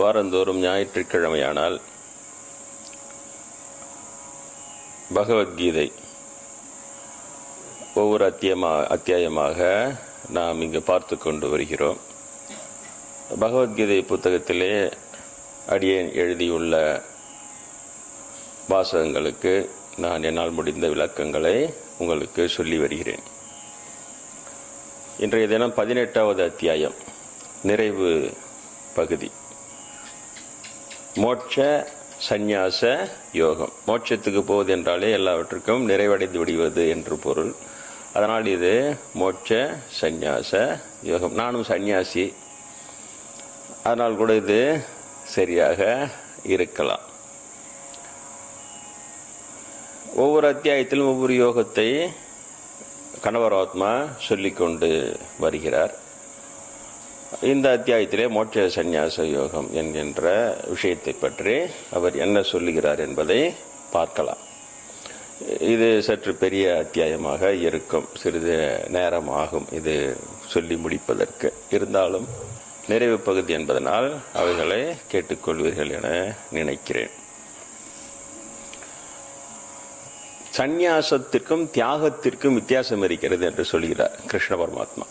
வாரந்தோறும் ஞாயிற்றுக்கிழமையானால் பகவத்கீதை ஒவ்வொரு அத்தியாயமாக நாம் இங்கு பார்த்து கொண்டு வருகிறோம். பகவத்கீதை புத்தகத்திலே அடியேன் எழுதியுள்ள வாசகங்களுக்கு நான் என்னால் முடிந்த விளக்கங்களை உங்களுக்கு சொல்லி வருகிறேன். இன்றைய தினம் 18வது அத்தியாயம், நிறைவு பகுதி. மோட்ச சந்நியாச யோகம். மோட்சத்துக்கு போவது என்றாலே எல்லாவற்றுக்கும் நிறைவடைந்து விடுவது என்று பொருள். அதனால் இது மோட்ச சந்நியாச யோகம். நானும் சந்நியாசி, அதனால் கூட இது சரியாக இருக்கலாம். ஒவ்வொரு அத்தியாயத்திலும் ஒவ்வொரு யோகத்தை கணவராத்மா சொல்லிக்கொண்டு வருகிறார். இந்த அத்தியாயத்திலே மோட்ச சந்நியாச யோகம் என்கின்ற விஷயத்தை பற்றி அவர் என்ன சொல்லுகிறார் என்பதை பார்க்கலாம். இது சற்று பெரிய அத்தியாயமாக இருக்கும், சிறிது நேரம் ஆகும் இது சொல்லி முடிப்பதற்கு. இருந்தாலும் நிறைவு பகுதி என்பதனால் அவைகளை கேட்டுக்கொள்வீர்கள் என நினைக்கிறேன். சந்நியாசத்திற்கும் தியாகத்திற்கும் வித்தியாசம் இருக்கிறது என்று சொல்கிறார் கிருஷ்ண பரமாத்மா.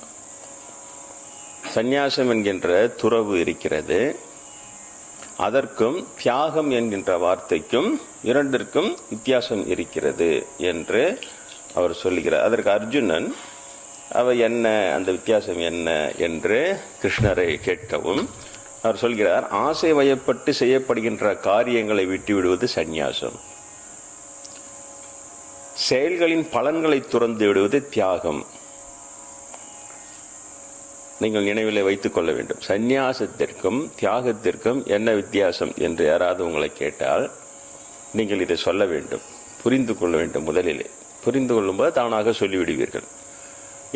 சந்நியாசம் என்கின்ற துறவு இருக்கிறது, அதற்கும் தியாகம் என்கின்ற வார்த்தைக்கும் இரண்டிற்கும் வித்தியாசம் இருக்கிறது என்று அவர் சொல்லுகிறார். அதற்கு அர்ஜுனன் அவை என்ன, அந்த வித்தியாசம் என்ன என்று கிருஷ்ணரை கேட்கவும் அவர் சொல்கிறார், ஆசை வயப்பட்டு செய்யப்படுகின்ற காரியங்களை விட்டுவிடுவது சந்நியாசம், செயல்களின் பலன்களை துறந்து விடுவது தியாகம். நீங்கள் நினைவிலே வைத்துக் கொள்ள வேண்டும். சந்நியாசத்திற்கும் தியாகத்திற்கும் என்ன வித்தியாசம் என்று யாராவது உங்களை கேட்டால் நீங்கள் இதை சொல்ல வேண்டும், புரிந்து கொள்ள வேண்டும். முதலிலே புரிந்து கொள்ளும்போது தானாக சொல்லிவிடுவீர்கள்.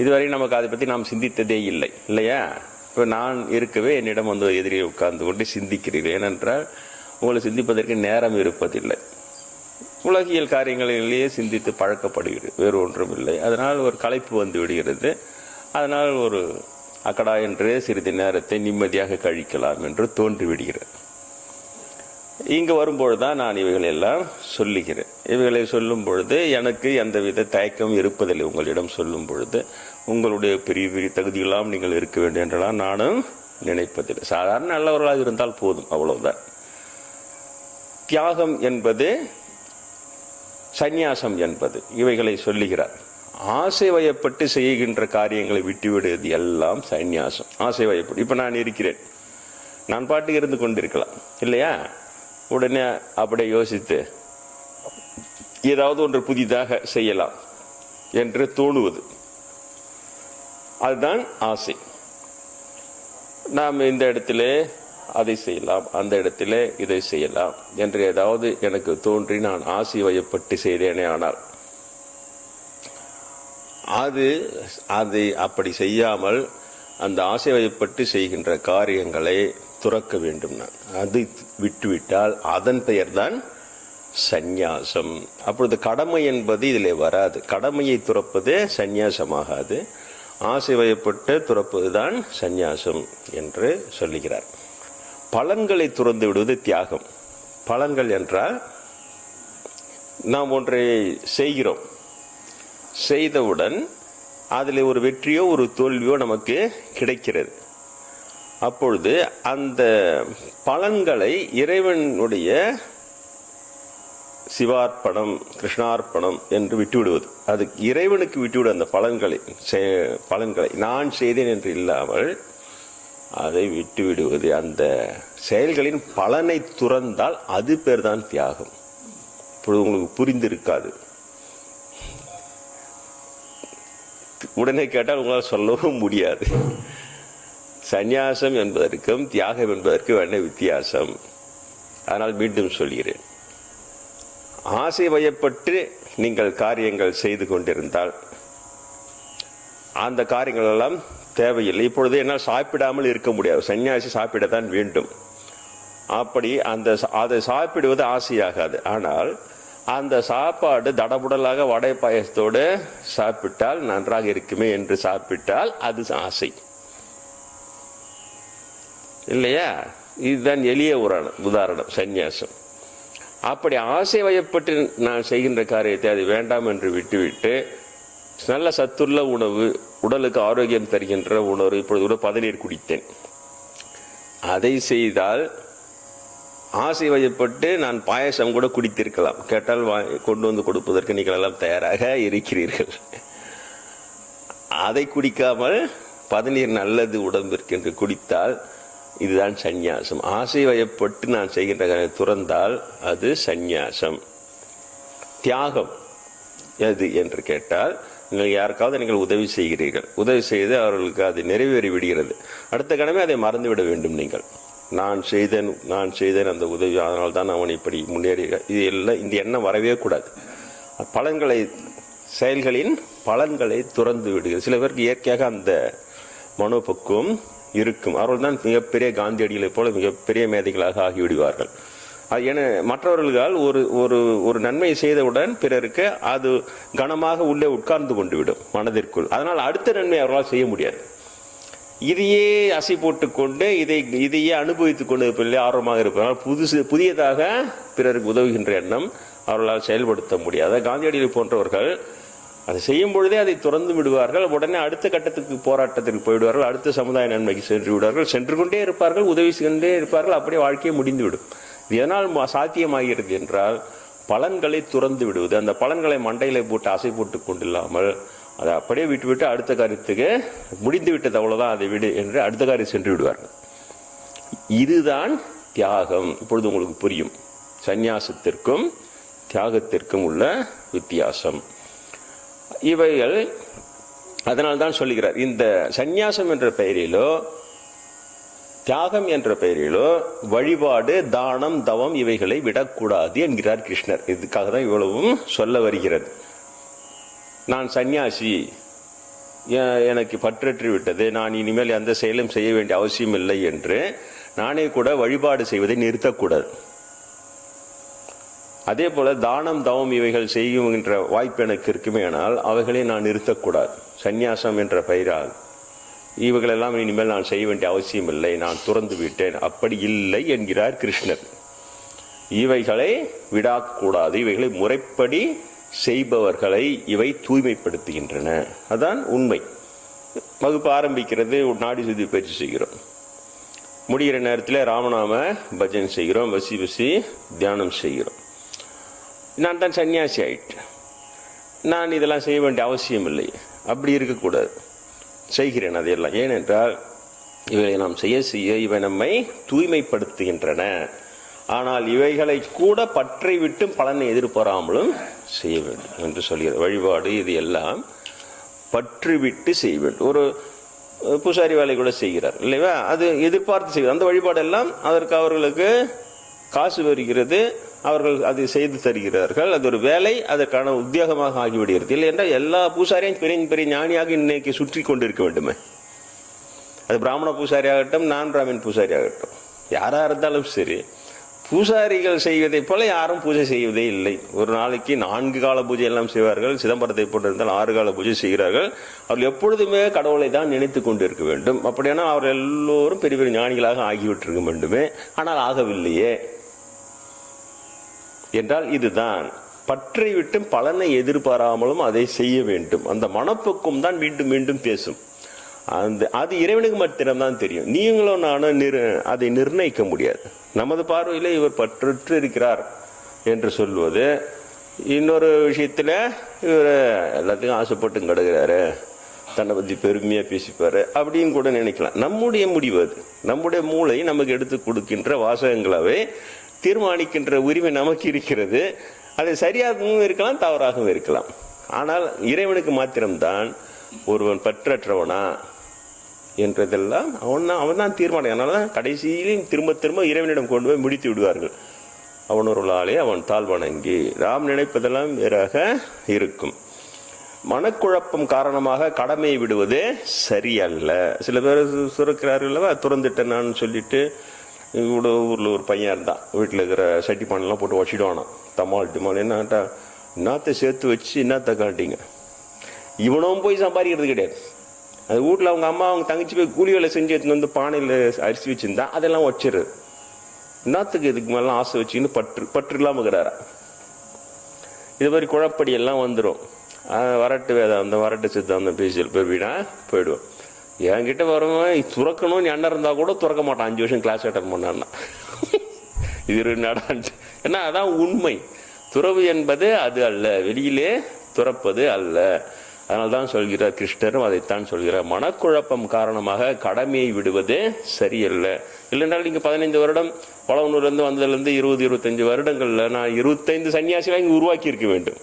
இதுவரை நமக்கு அதை பற்றி நாம் சிந்தித்ததே இல்லை, இல்லையா? இப்போ நான் இருக்கவே என்னிடம் வந்து எதிரே உட்கார்ந்து கொண்டு சிந்திக்கிறீர்கள். ஏனென்றால் உங்களை சிந்திப்பதற்கு நேரம் இருப்பதில்லை. உலகியல் காரியங்களிலேயே சிந்தித்து பழக்கப்படுகிறது, வேறு ஒன்றும் இல்லை. அதனால் ஒரு களைப்பு வந்து விடுகிறது. அதனால் ஒரு அக்கடா என்று சிறிது நேரத்தை நிம்மதியாக கழிக்கலாம் என்று தோன்றிவிடுகிறது. இங்கு வரும்பொழுதுதான் நான் இவைகள் எல்லாம் சொல்லுகிறேன். இவைகளை சொல்லும் பொழுது எனக்கு எந்தவித தயக்கம் இருப்பதில்லை. உங்களிடம் சொல்லும் பொழுது உங்களுடைய பெரிய பெரிய தகுதியெல்லாம் நீங்கள் இருக்க வேண்டும் என்றெல்லாம் நானும் நினைப்பதில்லை. சாதாரண நல்லவர்களாக இருந்தால் போதும், அவ்வளவுதான். தியாகம் என்பது, சந்நியாசம் என்பது, இவைகளை சொல்லுகிறார். ஆசை வயப்பட்டு செய்கின்ற காரியங்களை விட்டுவிடுவது எல்லாம் சந்நியாசம். ஆசை வயப்பட்டு, இப்ப நான் இருக்கிறேன், நான் பாட்டுக்கு இருந்து கொண்டிருக்கலாம், இல்லையா? உடனே அப்படியே யோசித்து ஏதாவது ஒன்று புதிதாக செய்யலாம் என்று தோணுவது, அதுதான் ஆசை. நாம் இந்த இடத்திலே அதை செய்யலாம், அந்த இடத்திலே இதை செய்யலாம் என்று ஏதாவது எனக்கு தோன்றி நான் ஆசை வயப்பட்டு செய்தேனே ஆனால் அது அப்படி செய்யாமல் அந்த ஆசை வயப்பட்டு செய்கின்ற காரியங்களை துறக்க வேண்டும். நான் அது விட்டுவிட்டால் அதன் பெயர்தான் சந்நியாசம். அப்பொழுது கடமை என்பது இதிலே வராது. கடமையை துறப்பது சந்நியாசமாகாது, ஆசை வயப்பட்டு துறப்பதுதான் சந்நியாசம் என்று சொல்லுகிறார். பலன்களை துறந்து விடுவது தியாகம். பலன்கள் என்றால் நாம் ஒன்றை செய்கிறோம், செய்தவுடன் அதில் ஒரு வெற்றியோ ஒரு தோல்வியோ நமக்கு கிடைக்கிறது. அப்பொழுது அந்த பலன்களை இறைவனுடைய சிவார்ப்பணம், கிருஷ்ணார்ப்பணம் என்று விட்டுவிடுவது. அது இறைவனுக்கு விட்டுவிடு. அந்த பலன்களை நான் செய்தேன் என்று இல்லாமல் அதை விட்டுவிடுவது. அந்த செயல்களின் பலனை துறந்தால் அது பேர் தான் தியாகம். இப்பொழுது உங்களுக்கு புரிந்திருக்காது, உடனே கேட்டால் உங்களால் சொல்லவும் முடியாது. சந்நியாசம் என்பதற்கும் தியாகம் என்பதற்கும் என்ன வித்தியாசம்? அதனால் மீண்டும் சொல்கிறேன். ஆசை வயப்பட்டு நீங்கள் காரியங்கள் செய்து கொண்டிருந்தால் அந்த காரியங்கள் எல்லாம் தேவையில்லை. இப்பொழுது என்னால் சாப்பிடாமல் இருக்க முடியாது, சன்னியாசி சாப்பிடத்தான் வேண்டும். அப்படி அதை சாப்பிடுவது ஆசையாகாது. ஆனால் அந்த சாப்பாடு தடபுடலாக வடை பாயசத்தோடு சாப்பிட்டால் நன்றாக இருக்குமே என்று சாப்பிட்டால் அது ஆசை இல்லையா? இதுதான் எளிய உதாரணம் சந்நியாசம். அப்படி ஆசை வயப்பட்டு நான் செய்கின்ற காரியத்தை அது வேண்டாம் என்று விட்டுவிட்டு நல்ல சத்துள்ள உணவு, உடலுக்கு ஆரோக்கியம் தருகின்ற உணவு, இப்பொழுது கூட பதநீர் குடித்தேன், அதை செய்தால் ஆசை வயப்பட்டு நான் பாயசம் கூட குடித்திருக்கலாம். கேட்டால் கொண்டு வந்து கொடுப்பதற்கு நீங்கள் எல்லாம் தயாராக இருக்கிறீர்கள். அதை குடிக்காமல் பதநீர் நல்லது உடம்பிற்கு என்று குடித்தால் இதுதான் சந்நியாசம். ஆசை வயப்பட்டு நான் செய்கின்ற காரியத்தை துறந்தால் அது சந்நியாசம். தியாகம் எது என்று கேட்டால், நீங்கள் யாருக்காவது நீங்கள் உதவி செய்கிறீர்கள், உதவி செய்து அவர்களுக்கு அது நிறைவேறி விடுகிறது, அடுத்த கடமை அதை மறந்துவிட வேண்டும். நீங்கள் நான் செய்தேன் அந்த உதவி, அதனால் தான் அவன் இப்படி முன்னேறி, இது எல்லாம் இந்த எண்ணம் வரவே கூடாது. செயல்களின் பலன்களை துறந்து விடுகிறது. சில பேருக்கு இயற்கையாக அந்த மனோபக்குவம் இருக்கும். அவர்கள் தான் மிகப்பெரிய காந்தியடிகளை போல மிகப்பெரிய மேதைகளாக ஆகிவிடுவார்கள். என மற்றவர்களால் ஒரு நன்மை செய்தவுடன் பிறருக்கு அது கனமாக உள்ளே உட்கார்ந்து கொண்டு விடும் மனதிற்குள். அதனால் அடுத்த நன்மை அவர்களால் செய்ய முடியாது. இதையே அசை போட்டுக்கொண்டு இதையே அனுபவித்துக் கொண்டு இருப்பதிலே ஆர்வமாக இருப்பதால் புதியதாக பிறருக்கு உதவுகின்ற எண்ணம் அவர்களால் செயல்படுத்த முடியாது. காந்தியடிகளை போன்றவர்கள் அதை செய்யும் பொழுதே அதை துறந்து விடுவார்கள். உடனே அடுத்த கட்டத்துக்கு போராட்டத்திற்கு போய்விடுவார்கள், அடுத்த சமுதாய நன்மைக்கு சென்று விடுவார்கள், சென்று கொண்டே இருப்பார்கள், உதவி கொண்டே இருப்பார்கள். அப்படியே வாழ்க்கையை முடிந்துவிடும். எதனால் சாத்தியமாகிறது என்றால் பலன்களை துறந்து விடுவது. அந்த பலன்களை மண்டையில போட்டு அசை போட்டு கொண்டில்லாமல் அதை அப்படியே விட்டு அடுத்த காரியத்துக்கு முடிந்து விட்டது, அவ்வளவுதான், அதை விடு என்று அடுத்த காரியம் சென்று விடுவார்கள். இதுதான் தியாகம். இப்பொழுது உங்களுக்கு புரியும் சந்நியாசத்திற்கும் தியாகத்திற்கும் உள்ள வித்தியாசம். இவைகள் அதனால்தான் சொல்லுகிறார், இந்த சந்நியாசம் என்ற பெயரிலோ தியாகம் என்ற பெயரிலோ வழிபாடு, தானம், தவம் இவைகளை விடக்கூடாது என்கிறார் கிருஷ்ணர். இதுக்காக தான் இவ்வளவும் சொல்ல வருகிறது. நான் சந்நியாசி, எனக்கு பற்றற்று விட்டது, நான் இனிமேல் எந்த செயலும் செய்ய வேண்டிய அவசியம் இல்லை என்று நானே கூட வழிபாடு செய்வதை நிறுத்தக்கூடாது. அதே போல தானம், தவம் இவைகள் செய்கின்ற வாய்ப்பு எனக்கு இருக்குமே, ஆனால் அவைகளை நான் நிறுத்தக்கூடாது. சந்நியாசம் என்ற பெயரால் இவைகளெல்லாம் இனிமேல் நான் செய்ய வேண்டிய அவசியம் இல்லை, நான் துறந்து விட்டேன், அப்படி இல்லை என்கிறார் கிருஷ்ணர். இவைகளை விடக்கூடாது. இவைகளை முறைப்படி செய்பவர்களை இவை தூய்மைப்படுத்துகின்றன. அதான் உண்மை. வகுப்பு ஆரம்பிக்கிறது, நாடி சுத்தி பயிற்சி செய்கிறோம், முடிகிற நேரத்தில் ராமநாம பஜன் செய்கிறோம், வசி தியானம் செய்கிறோம். நான் தான் சன்னியாசி ஆயிட்டேன், நான் இதெல்லாம் செய்ய வேண்டிய அவசியம் இல்லை, அப்படி இருக்கக்கூடாது. செய்கிறேன் அதையெல்லாம். ஏனென்றால் இவை நாம் செய்ய இவை நம்மை தூய்மைப்படுத்துகின்றன. ஆனால் இவைகளை கூட பற்றை விட்டு பலனை எதிர்பாராமலும் செய்ய வேண்டும் என்று சொல்கிறது. வழிபாடு இது எல்லாம் பற்று விட்டு செய்ய வேண்டும். ஒரு பூசாரி வேலை கூட செய்கிறார் இல்லையா, அது எதிர்பார்த்து செய்வது. அந்த வழிபாடு எல்லாம் அதற்கு அவர்களுக்கு காசு வருகிறது, அவர்கள் அதை செய்து தருகிறார்கள், அது ஒரு வேலை, அதற்கான உத்தியோகமாக ஆகிவிடுகிறது. இல்லை என்றால் எல்லா பூசாரியும் பெரிய பெரிய ஞானியாக இன்னைக்கு சுற்றி கொண்டு இருக்க வேண்டுமே. அது பிராமண பூசாரி ஆகட்டும், நான் பிராமின் பூசாரி ஆகட்டும், யாரா இருந்தாலும் சரி, பூசாரிகள் செய்வதை போல யாரும் பூஜை செய்வதே இல்லை. ஒரு நாளைக்கு 4 கால பூஜை எல்லாம் செய்வார்கள். சிதம்பரத்தை போட்டிருந்தால் 6 கால பூஜை செய்கிறார்கள். அவர்கள் எப்பொழுதுமே கடவுளை தான் நினைத்து கொண்டு இருக்க வேண்டும். அப்படியானா அவர்கள் எல்லோரும் பெரிய பெரிய ஞானிகளாக ஆகிவிட்டிருக்க வேண்டுமே, ஆனால் ஆகவில்லையே என்றால் இதுதான் பற்றை விட்டு பலனை எதிர்பாராமலும் அதை செய்ய வேண்டும். அந்த மனப்பக்குவம் தான் மீண்டும் மீண்டும் பேசும். அது இறைவனுக்கு மாத்திரம்தான் தெரியும். நீங்களும் நானும் அதை நிர்ணயிக்க முடியாது. நமது பார்வையில் இவர் பற்றற்று இருக்கிறார் என்று சொல்வது, இன்னொரு விஷயத்துல இவர் எல்லாத்துக்கும் ஆசைப்பட்டு கிடக்கிறாரு, தன்னை பத்தி பெருமையா பேசிப்பாரு அப்படின்னு கூட நினைக்கலாம். நம்முடைய முடிவு அது. நம்முடைய மூளை நமக்கு எடுத்து கொடுக்கின்ற வாசகங்களாவே தீர்மானிக்கின்ற உரிமை நமக்கு இருக்கிறது. அது சரியாகவும் இருக்கலாம், தவறாகவும் இருக்கலாம். ஆனால் இறைவனுக்கு மாத்திரம்தான் ஒருவன் பற்றற்றவனா என்றதெல்லாம் அவன் தான் தீர்மானம். அதனாலதான் கடைசியிலும் திரும்ப திரும்ப இறைவனிடம் கொண்டு போய் முடித்து விடுவார்கள். அவனொருளாலே அவன் தாழ் வணங்கி. நாம் நினைப்பதெல்லாம் வேறாக இருக்கும். மனக்குழப்பம் காரணமாக கடமையை விடுவது சரியல்ல. சில பேர் சுரக்கிறார்கள், துறந்துட்டேன் நான் சொல்லிட்டு. இவ்வளோ ஊரில் ஒரு பையன் இருந்தான், வீட்டில் இருக்கிற சட்டி பானெல்லாம் போட்டு வச்சிடுவானா, தமால் டிமால். என்னட்டா என்னத்தை சேர்த்து வச்சு என்னத்தை காட்டிங்க. இவனும் போய் சம்பாதிக்கிறது கிடையாது. அது வீட்டில் அவங்க அம்மா அவங்க தங்கச்சி போய் கூலி வேலை செஞ்சு எடுத்துன்னு வந்து பானையில் அரிசி வச்சுருந்தா அதெல்லாம் வச்சிடுறது. என்னத்துக்கு இதுக்கு மேலே ஆசை வச்சுக்கின்னு பற்று இல்லாமல் இருக்கிறாரா? இது மாதிரி குழப்படி எல்லாம் வந்துடும். வரட்டு வேதாந்தம் வரட்டு சித்தாந்தம் பேசியல் பெருவினா போயிடுவோம். என்கிட்ட வரவன் துறக்கணும்னு எண்ணம் இருந்தால் கூட துறக்க மாட்டான். 5 வருஷம் கிளாஸ் அட்டன் பண்ணான்னா இது நடான்ட்டு. ஏன்னா அதான் உண்மை. துறவு என்பது அது அல்ல, வெளியிலே துறப்பது அல்ல. அதனால தான் சொல்கிறார் கிருஷ்ணரும் அதைத்தான் சொல்கிறார். மனக்குழப்பம் காரணமாக கடமையை விடுவது சரியல்ல. இல்லைன்றால் நீங்கள் 15 வருடம் வளவனூர்லேருந்து வந்ததுலேருந்து 20-25 வருடங்கள்ல நான் 25 சன்னியாசிகளை இங்கே உருவாக்கி இருக்க வேண்டும்.